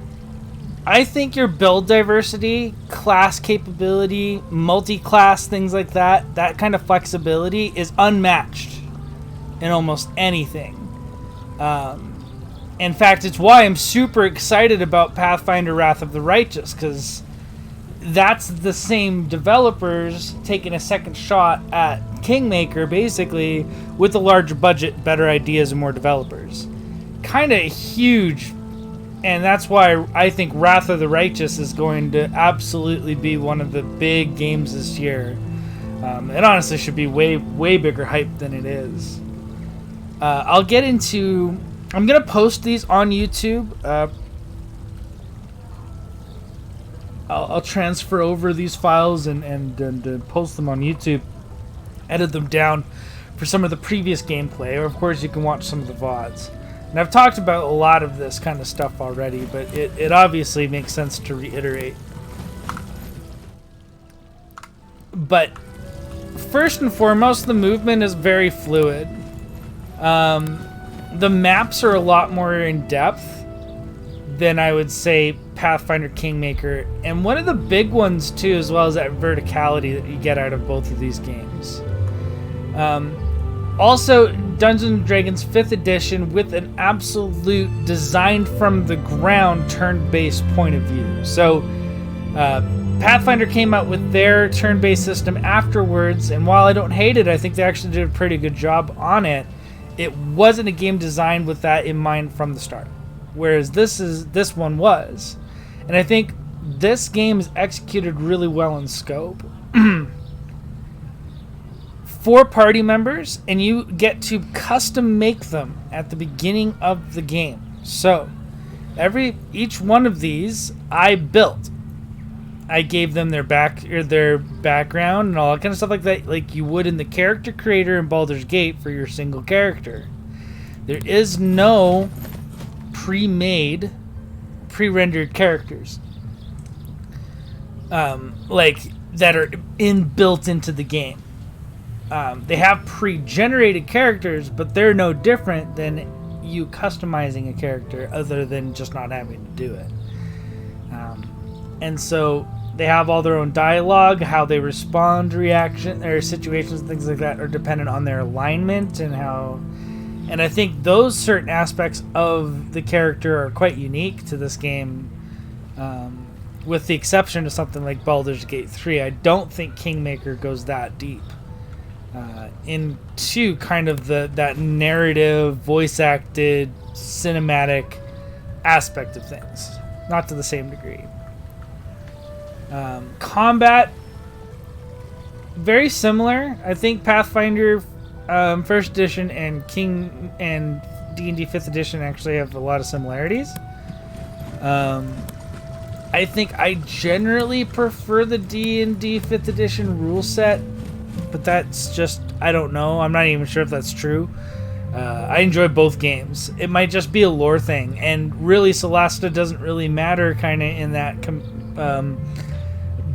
I think your build diversity, class capability, multi-class, things like that, that kind of flexibility is unmatched in almost anything. In fact, it's why I'm super excited about Pathfinder Wrath of the Righteous, because that's the same developers taking a second shot at Kingmaker, basically, with a larger budget, better ideas, and more developers. Kind of huge, and that's why I think Wrath of the Righteous is going to absolutely be one of the big games this year. It honestly should be way bigger hype than it is. I'll get into... I'm going to post these on YouTube. I'll transfer over these files and post them on YouTube. Edit them down for some of the previous gameplay. Or, of course, you can watch some of the VODs. And I've talked about a lot of this kind of stuff already, but it obviously makes sense to reiterate. But first and foremost, the movement is very fluid. The maps are a lot more in depth than I would say Pathfinder Kingmaker. And one of the big ones too, as well, is that verticality that you get out of both of these games. Also, Dungeons & Dragons 5th edition with an absolute designed from the ground turn-based point of view. So Pathfinder came out with their turn-based system afterwards, and while I don't hate it, I think they actually did a pretty good job on it. It wasn't a game designed with that in mind from the start, whereas this one was. And I think this game is executed really well in scope. 4 party members, and you get to custom make them at the beginning of the game. So each one of these I built. I gave them their background and all that kind of stuff like that, like you would in the character creator in Baldur's Gate for your single character. There is no pre-made, pre-rendered characters like that are built into the game. They have pre-generated characters, but they're no different than you customizing a character, other than just not having to do it. And so they have all their own dialogue. How they respond to reaction or situations, things like that, are dependent on their alignment and how. And I think those certain aspects of the character are quite unique to this game, with the exception of something like Baldur's Gate 3. I don't think Kingmaker goes that deep into kind of that narrative, voice-acted, cinematic aspect of things. Not to the same degree. Combat, very similar. I think Pathfinder First Edition and D&D 5th Edition actually have a lot of similarities. I think I generally prefer the D&D 5th Edition rule set, but that's just, I don't know. I'm not even sure if that's true. I enjoy both games. It might just be a lore thing, and really Solasta doesn't really matter kind of in that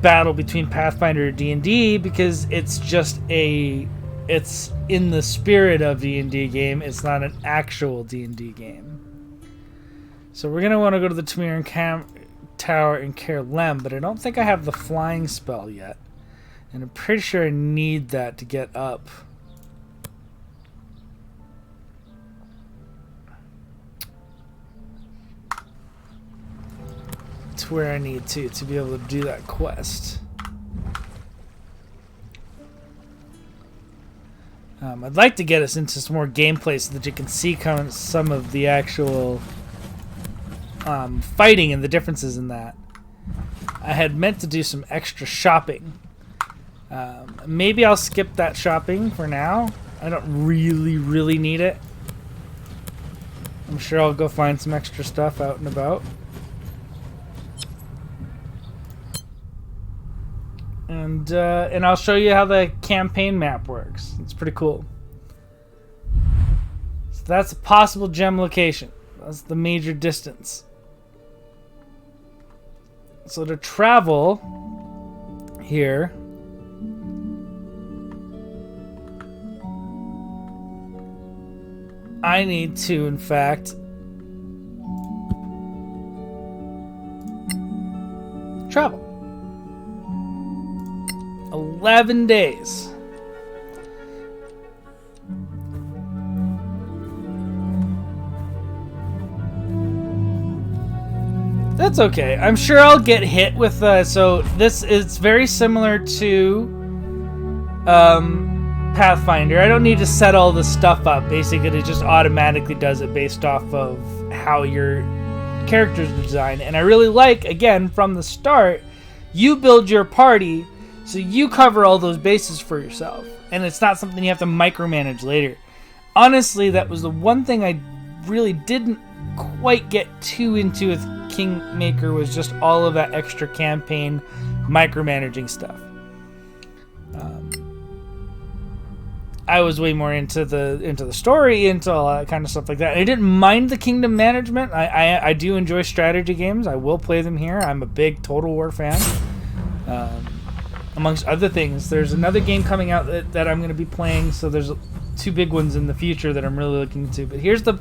battle between Pathfinder and D&D, because it's just it's in the spirit of D&D game. It's not an actual D&D game. So we're gonna want to go to the Tamiran Tower in Caer Lem, but I don't think I have the flying spell yet, and I'm pretty sure I need that to get up. To where I need to be able to do that quest. I'd like to get us into some more gameplay so that you can see kind of some of the actual fighting and the differences in that. I had meant to do some extra shopping. Maybe I'll skip that shopping for now. I don't really need it. I'm sure I'll go find some extra stuff out and about. And I'll show you how the campaign map works. It's pretty cool. So that's a possible gem location. That's the major distance. So to travel here, I need to, in fact, travel. 11 days. That's okay. I'm sure I'll get hit with so this is very similar to Pathfinder. I don't need to set all this stuff up. Basically, it just automatically does it based off of how your characters are designed. And I really like, again, from the start, you build your party, so you cover all those bases for yourself. And it's not something you have to micromanage later. Honestly, that was the one thing I really didn't quite get too into with Kingmaker, was just all of that extra campaign micromanaging stuff. I was way more into the story, into all that kind of stuff like that. And I didn't mind the kingdom management. I do enjoy strategy games. I will play them here. I'm a big Total War fan. amongst other things. There's another game coming out that I'm going to be playing, so there's 2 big ones in the future that I'm really looking to. But here's the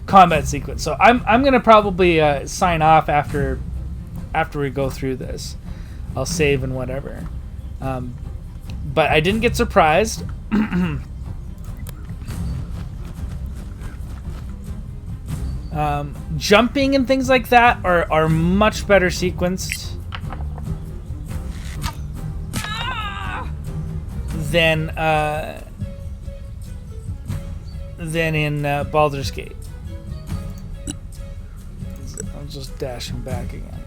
combat sequence. So I'm going to probably sign off after we go through this. I'll save and whatever. But I didn't get surprised. Jumping and things like that are much better sequenced than in Baldur's Gate. I'm just dashing back again.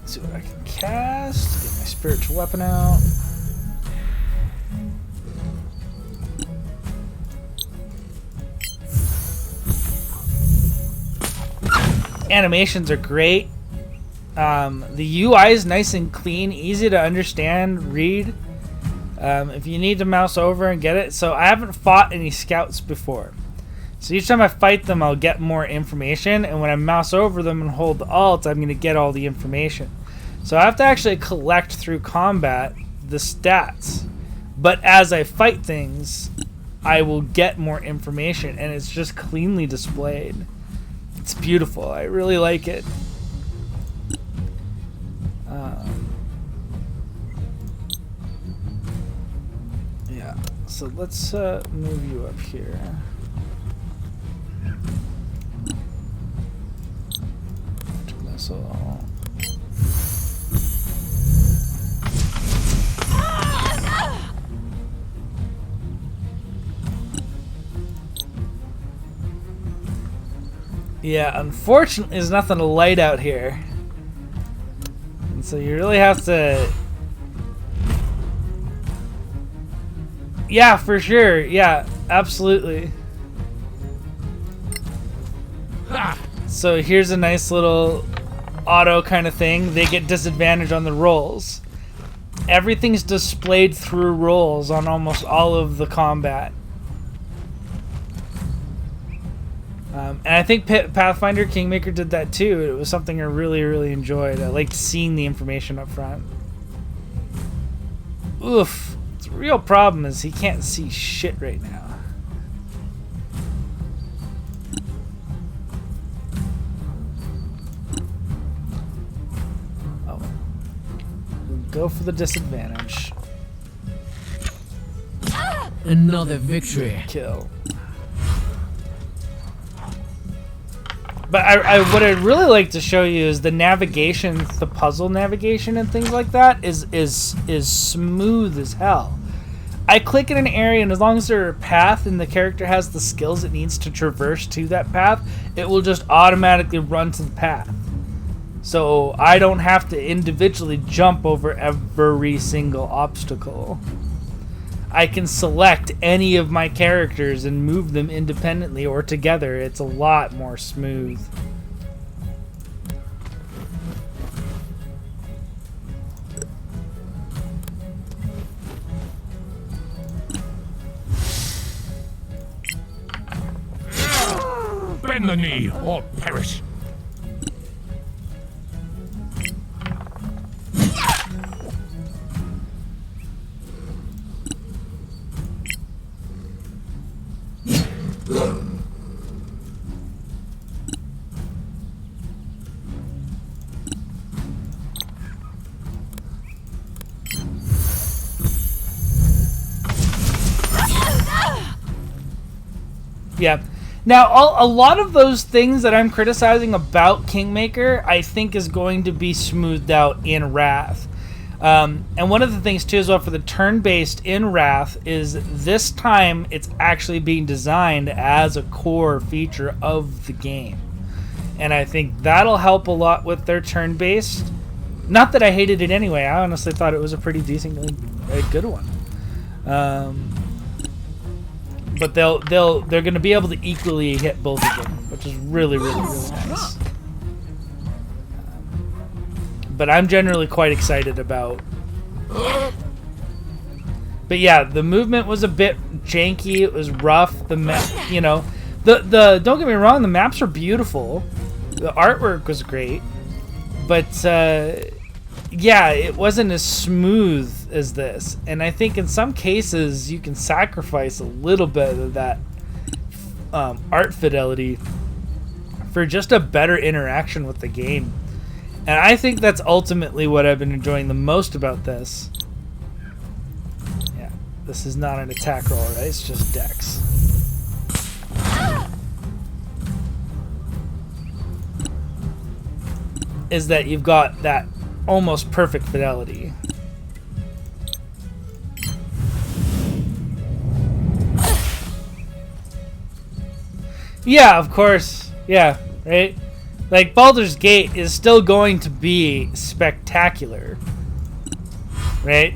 See what I can cast. Get my spiritual weapon out. Animations are great. The UI is nice and clean, easy to understand, read. If you need to mouse over and get it. So I haven't fought any scouts before. So each time I fight them, I'll get more information, and when I mouse over them and hold Alt, I'm going to get all the information. So I have to actually collect through combat the stats. But as I fight things, I will get more information, and it's just cleanly displayed. It's beautiful. I really like it. Yeah. So let's move you up here. Missile. Yeah, unfortunately, there's nothing to light out here. And so you really have to... Yeah, for sure. Yeah, absolutely. So here's a nice little auto kind of thing. They get disadvantage on the rolls. Everything's displayed through rolls on almost all of the combat. And I think Pathfinder Kingmaker did that too. It was something I really, really enjoyed. I liked seeing the information up front. Oof. The real problem is he can't see shit right now. Oh. We'll go for the disadvantage. Another victory. Kill. But what I'd really like to show you is the navigation, the puzzle navigation and things like that is smooth as hell. I click in an area, and as long as there's a path and the character has the skills it needs to traverse to that path, it will just automatically run to the path. So I don't have to individually jump over every single obstacle. I can select any of my characters and move them independently or together. It's a lot more smooth. Bend the knee or perish. Yeah. Now, a lot of those things that I'm criticizing about Kingmaker, I think is going to be smoothed out in Wrath. And one of the things, too, as well, for the turn-based in Wrath is this time it's actually being designed as a core feature of the game. And I think that'll help a lot with their turn-based. Not that I hated it anyway. I honestly thought it was a pretty decently good one. But they're going to be able to equally hit both of them, which is really nice. But I'm generally quite excited about. But yeah, the movement was a bit janky. It was rough. The map, you know, the don't get me wrong, the maps are beautiful. The artwork was great, but yeah, it wasn't as smooth as this. And I think in some cases you can sacrifice a little bit of that art fidelity for just a better interaction with the game. And I think that's ultimately what I've been enjoying the most about this. Yeah, this is not an attack roll, right? It's just dex. Is that you've got that almost perfect fidelity. Yeah, of course. Yeah, right? Like, Baldur's Gate is still going to be spectacular. Right?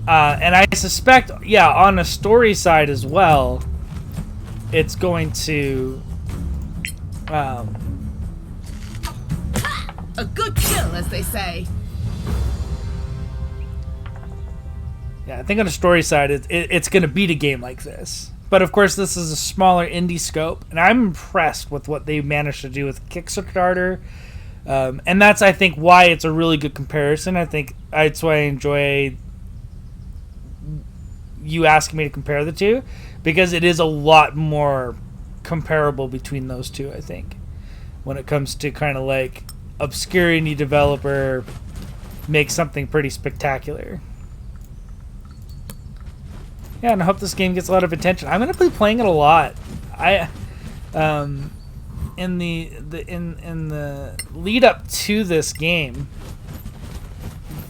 And I suspect, yeah, on a story side as well, it's going to... A good kill, as they say. Yeah, I think on a story side, it's going to beat a game like this. But of course, this is a smaller indie scope, and I'm impressed with what they managed to do with Kickstarter. And that's, I think, why it's a really good comparison. I think that's why I enjoy you asking me to compare the two, because it is a lot more comparable between those two, I think, when it comes to kind of like obscure indie developer make something pretty spectacular. Yeah, and I hope this game gets a lot of attention. I'm gonna be playing it a lot. In the lead up to this game,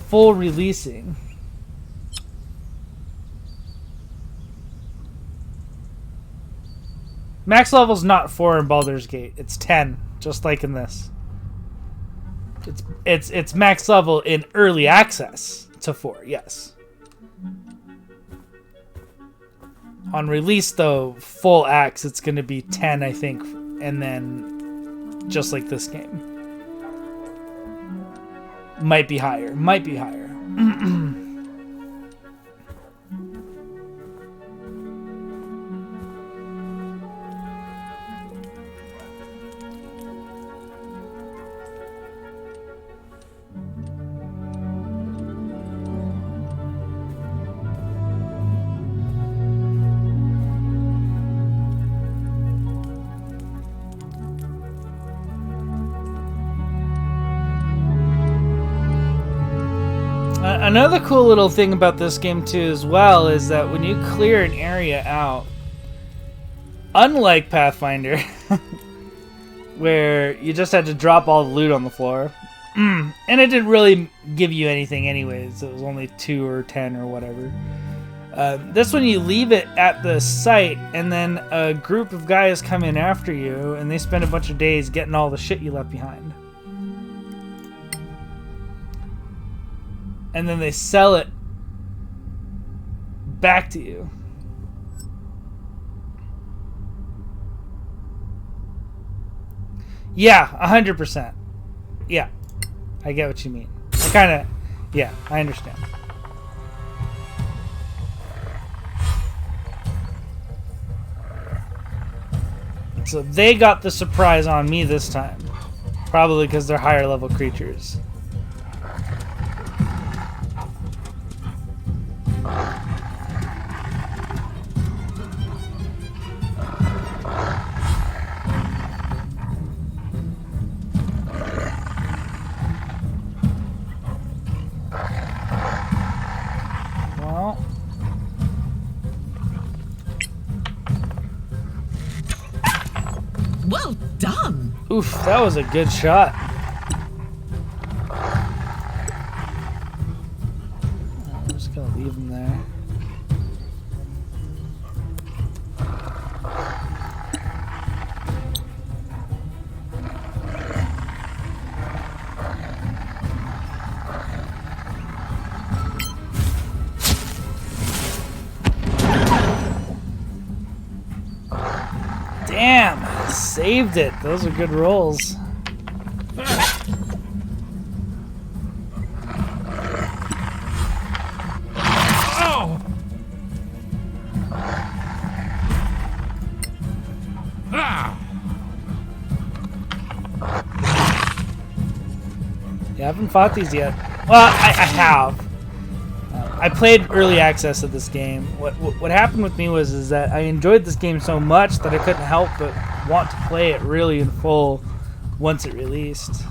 full releasing. Max level's not 4 in Baldur's Gate. It's 10, just like in this. It's max level in early access to 4, yes. On release, though, full axe, it's going to be 10, I think, and then just like this game. Might be higher. Might be higher. Another cool little thing about this game too as well is that when you clear an area out, unlike Pathfinder, where you just had to drop all the loot on the floor, and it didn't really give you anything anyways, it was only 2 or 10 or whatever. This one you leave it at the site, and then a group of guys come in after you, and they spend a bunch of days getting all the shit you left behind. And then they sell it back to you. Yeah, 100%. Yeah, I get what you mean. I kind of, yeah, I understand. So they got the surprise on me this time. Probably because they're higher level creatures. Well done. Oof, that was a good shot. I'm just gonna leave him there. Damn, saved it. Those are good rolls. Yeah, I haven't fought these yet. Well, I have. I played early access of this game. What happened with me was that I enjoyed this game so much that I couldn't help but want to play it really in full once it released.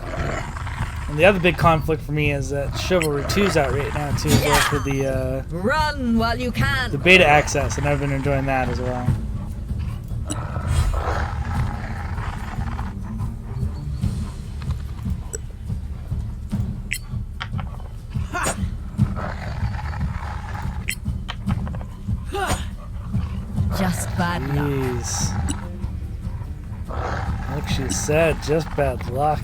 And the other big conflict for me is that Chivalry 2's out right now too, as well for the Run while you can. the beta access, and I've been enjoying that as well. Just bad luck. Jeez. Like she said, just bad luck.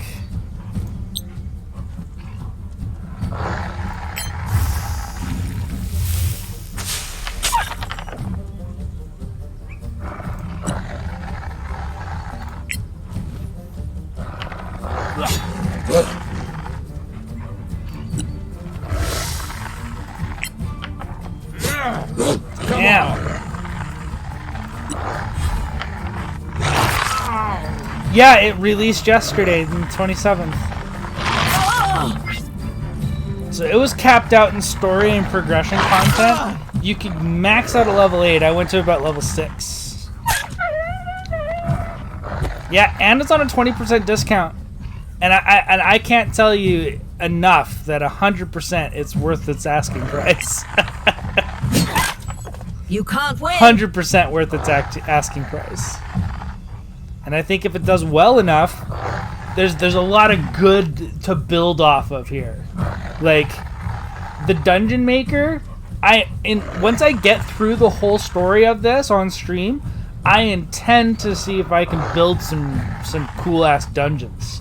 Damn. Yeah, it released yesterday, the 27th. So it was capped out in story and progression content. You could max out at level 8. I went to about level 6. Yeah, and it's on a 20% discount. And I can't tell you enough that 100% it's worth its asking price. You can't win. 100% worth its asking price. And I think if it does well enough, there's a lot of good to build off of here. Like the Dungeon Maker, once I get through the whole story of this on stream, I intend to see if I can build some cool ass dungeons.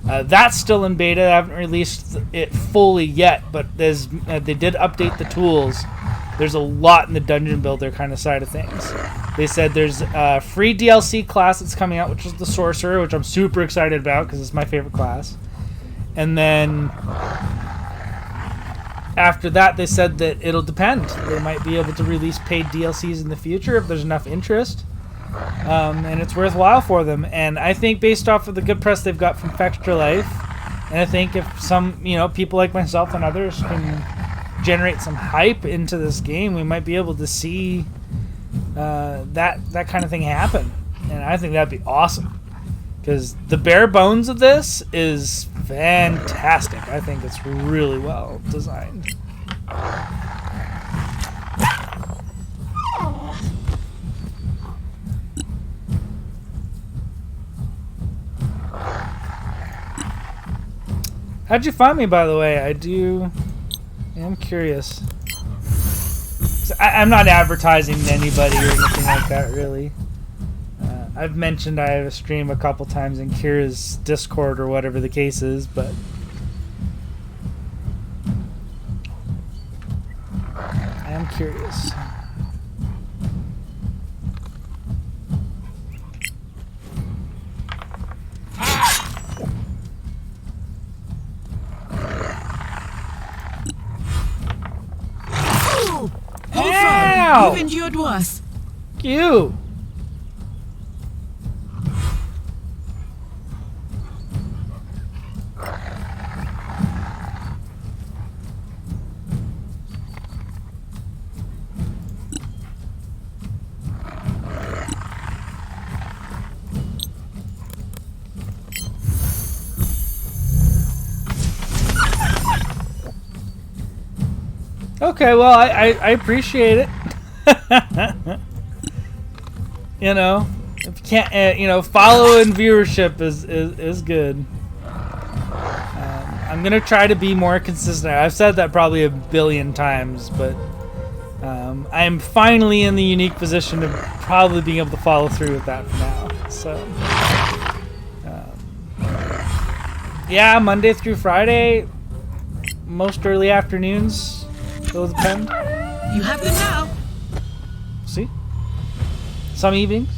That's still in beta. I haven't released it fully yet, but they did update the tools. There's a lot in the dungeon builder kind of side of things. They said there's a free DLC class that's coming out, which is the Sorcerer, which I'm super excited about because it's my favorite class. And then after that, they said that it'll depend. They might be able to release paid DLCs in the future if there's enough interest. And it's worthwhile for them. And I think based off of the good press they've got from Fextra Life, and I think if some, people like myself and others can generate some hype into this game, we might be able to see that kind of thing happen. And I think that'd be awesome. Because the bare bones of this is fantastic. I think it's really well designed. How'd you find me, by the way? I'm curious. I'm not advertising to anybody or anything like that, really. I've mentioned I have a stream a couple times in Kira's Discord or whatever the case is, but I am curious. Ow! You've endured worse. You. Okay, well, I appreciate it. If you can't, following viewership is good. I'm gonna try to be more consistent. I've said that probably a billion times, but I'm finally in the unique position of probably being able to follow through with that for now. So, yeah, Monday through Friday, most early afternoons. Those depend. You have them now. See? Some evenings.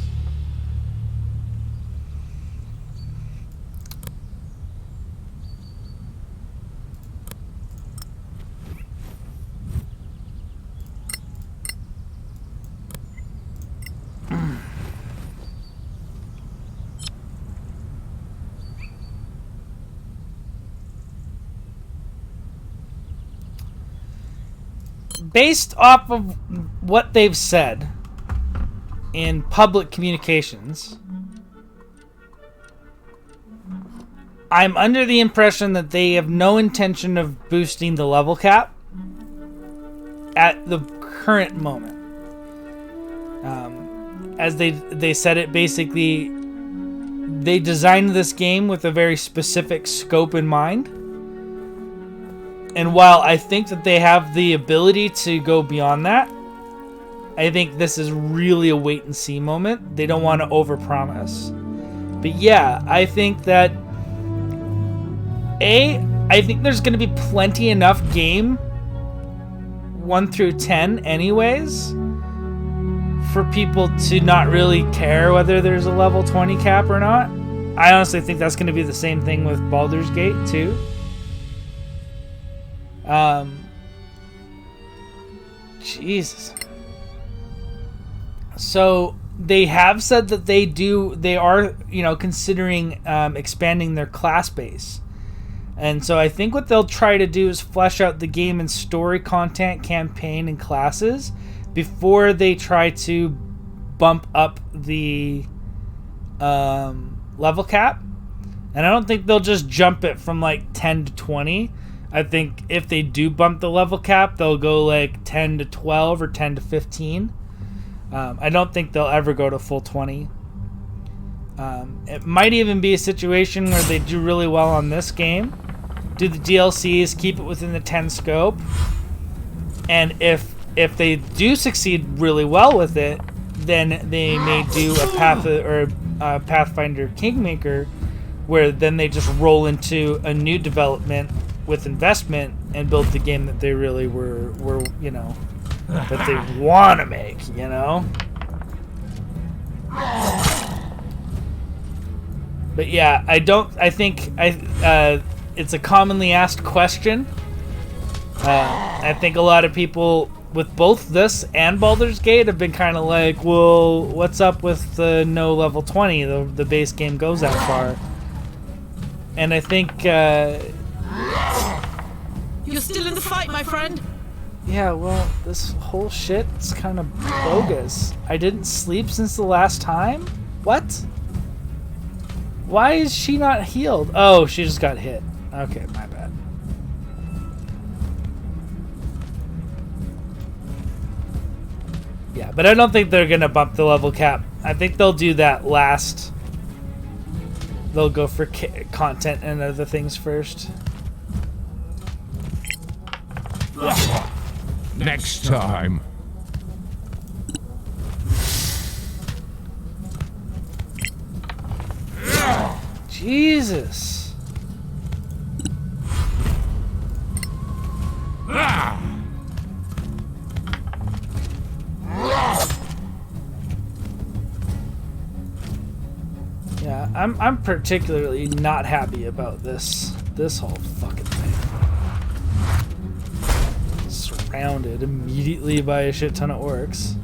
based off of what they've said in public communications, I'm under the impression that they have no intention of boosting the level cap at the current moment. As they said it, basically, they designed this game with a very specific scope in mind. And while I think that they have the ability to go beyond that, I think this is really a wait and see moment. They don't want to overpromise. But yeah, I think that I think there's going to be plenty enough game 1 through 10 anyways for people to not really care whether there's a level 20 cap or not. I honestly think that's going to be the same thing with Baldur's Gate too. Jesus. So they have said that they are, considering expanding their class base. And so I think what they'll try to do is flesh out the game in story content, campaign, and classes before they try to bump up the level cap. And I don't think they'll just jump it from like 10 to 20. I think if they do bump the level cap, they'll go like 10 to 12 or 10 to 15. I don't think they'll ever go to full 20. It might even be a situation where they do really well on this game, do the DLCs, keep it within the 10 scope, and if they do succeed really well with it, then they may do a Pathfinder Kingmaker, where then they just roll into a new development with investment and build the game that they really were that they want to make, But yeah, I think it's a commonly asked question. I think a lot of people with both this and Baldur's Gate have been kind of like, well, what's up with the no level 20? The base game goes that far. And I think... You're still in the fight, my friend. Yeah, well, this whole shit's kind of bogus. I didn't sleep since the last time? What? Why is she not healed? Oh, she just got hit. Okay, my bad. Yeah, but I don't think they're gonna bump the level cap. I think they'll do that last. They'll go for content and other things first. Next time. Jesus. Yeah, I'm particularly not happy about this whole fucking thing. Surrounded immediately by a shit ton of orcs.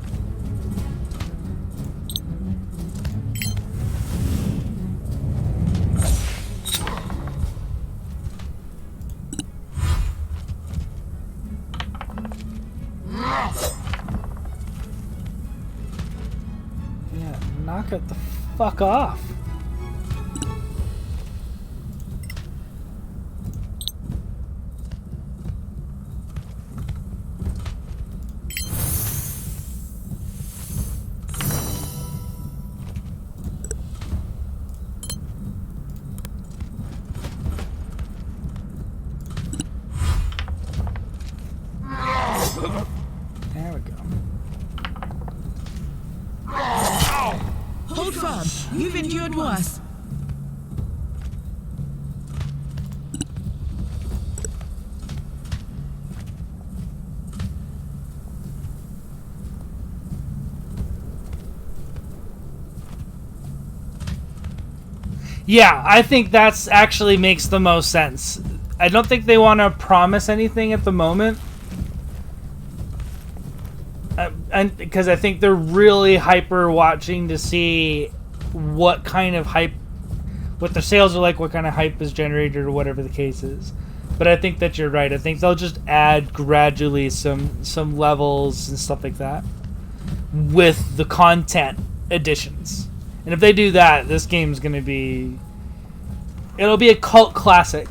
Yeah, knock it the fuck off. There we go. Hold firm. You've endured worse. Yeah, I think that's actually makes the most sense. I don't think they want to promise anything at the moment. And because I think they're really hyper watching to see what kind of hype, what their sales are like, what kind of hype is generated, or whatever the case is. But I think that you're right. I think they'll just add gradually some levels and stuff like that with the content additions. And if they do that, this game's gonna be... It'll be a cult classic.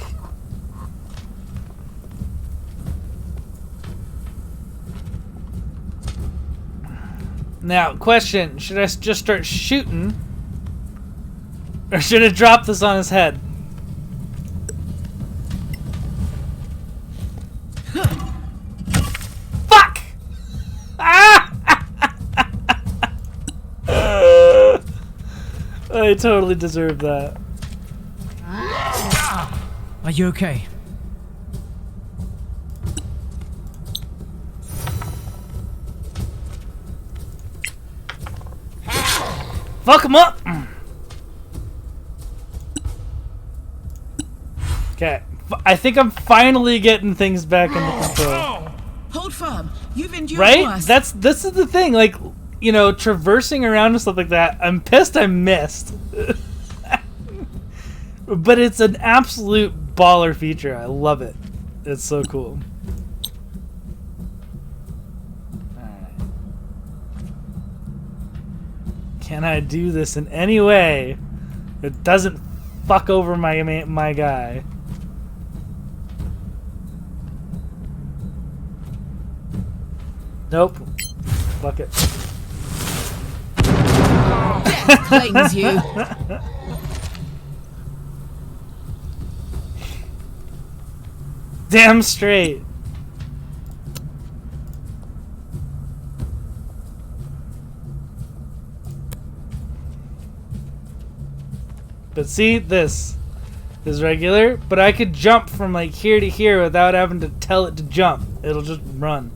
Now, question. Should I just start shooting? Or should I drop this on his head? Fuck! Ah! I totally deserve that. Are you okay? Fuck him up! Okay, I think I'm finally getting things back under control. Hold firm. You've endured Right? worse. This is the thing. Like, you know, traversing around and stuff like that. I'm pissed I missed. But it's an absolute baller feature. I love it. It's so cool. Alright. Can I do this in any way that doesn't fuck over my guy? Nope. Fuck it. Death claims you. Damn straight. But see, this is regular, but I could jump from like here to here without having to tell it to jump. It'll just run.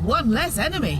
One less enemy.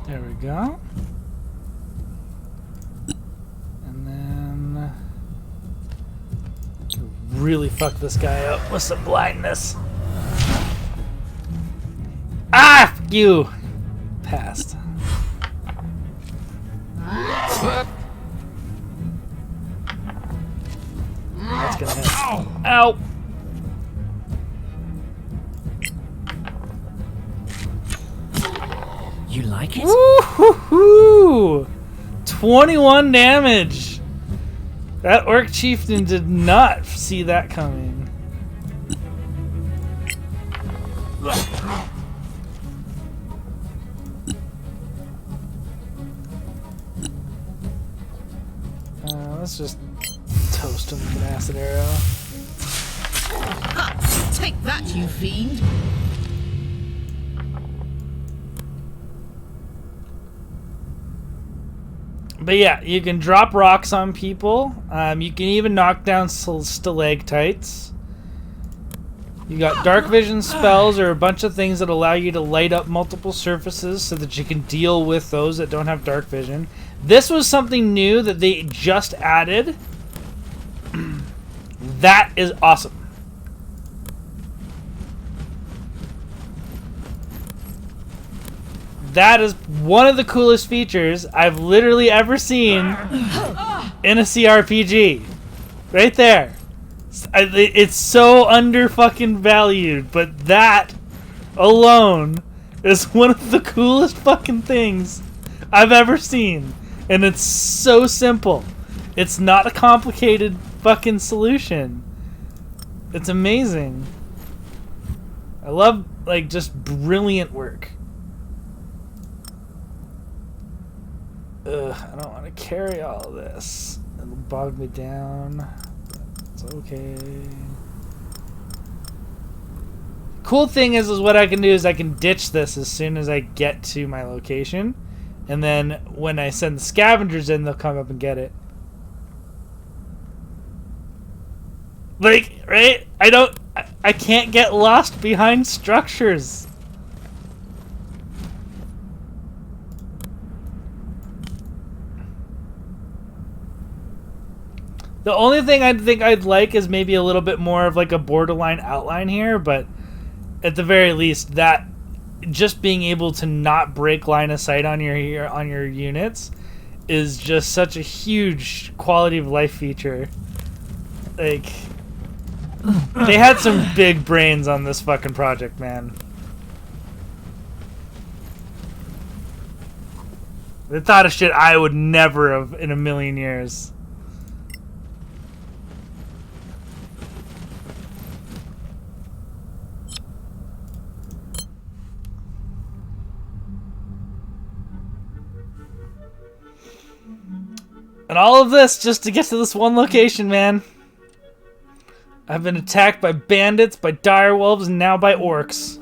There we go. And then really fuck this guy up with some blindness. Ah, fuck you. Passed. That's gonna hit. Ow. You like it? Woo-hoo-hoo! 21 damage! That Orc Chieftain did not see that coming. Let's just toast him with an acid arrow. Ha! Take that, you fiend! But yeah, you can drop rocks on people. You can even knock down stalactites. You got dark vision spells or a bunch of things that allow you to light up multiple surfaces so that you can deal with those that don't have dark vision. This was something new that they just added. That is awesome. That is one of the coolest features I've literally ever seen in a CRPG. Right there. It's so under fucking valued, but that alone is one of the coolest fucking things I've ever seen. And it's so simple. It's not a complicated fucking solution. It's amazing. I love, like, just brilliant work. Ugh, I don't want to carry all this. It'll bog me down. It's okay. Cool thing is what I can do is I can ditch this as soon as I get to my location. And then when I send the scavengers in, they'll come up and get it. Like, right? I can't get lost behind structures. The only thing I think I'd like is maybe a little bit more of like a borderline outline here, but at the very least, that just being able to not break line of sight on your units is just such a huge quality of life feature. Like, they had some big brains on this fucking project, man. They thought of shit I would never have in a million years. And all of this just to get to this one location, man. I've been attacked by bandits, by direwolves, and now by orcs.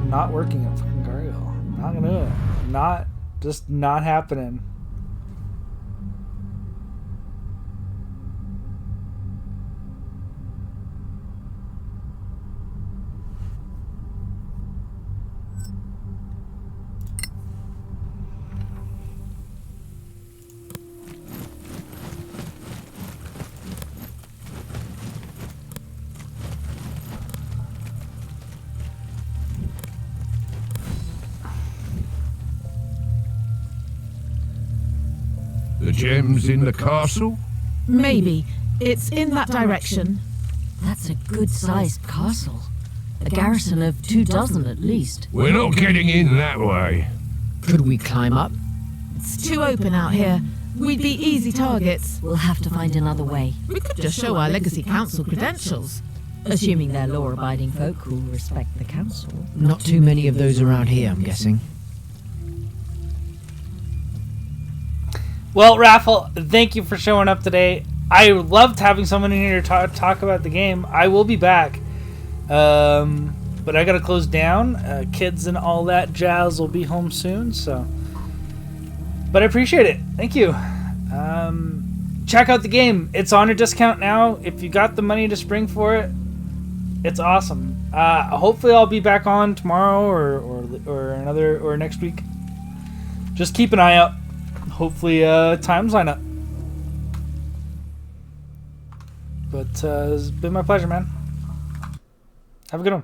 Not working at fucking Gargoyle. Not gonna do it. Just not happening. The gem's in the castle? Maybe. It's in that direction. That's a good-sized castle. A garrison of 24 at least. We're not getting in that way. Could we climb up? It's too open out here. We'd be easy targets. We'll have to find another way. We could just show our Legacy Council credentials. Assuming they're law-abiding folk who respect the council. Not too many of those around here, I'm guessing. Well, Raffle, thank you for showing up today. I loved having someone in here to talk about the game. I will be back. But I gotta close down. Kids and all that jazz will be home soon, so. But I appreciate it. Thank you. Check out the game. It's on a discount now. If you got the money to spring for it, it's awesome. Hopefully I'll be back on tomorrow or next week. Just keep an eye out. Hopefully times line up. But it's been my pleasure, man. Have a good one.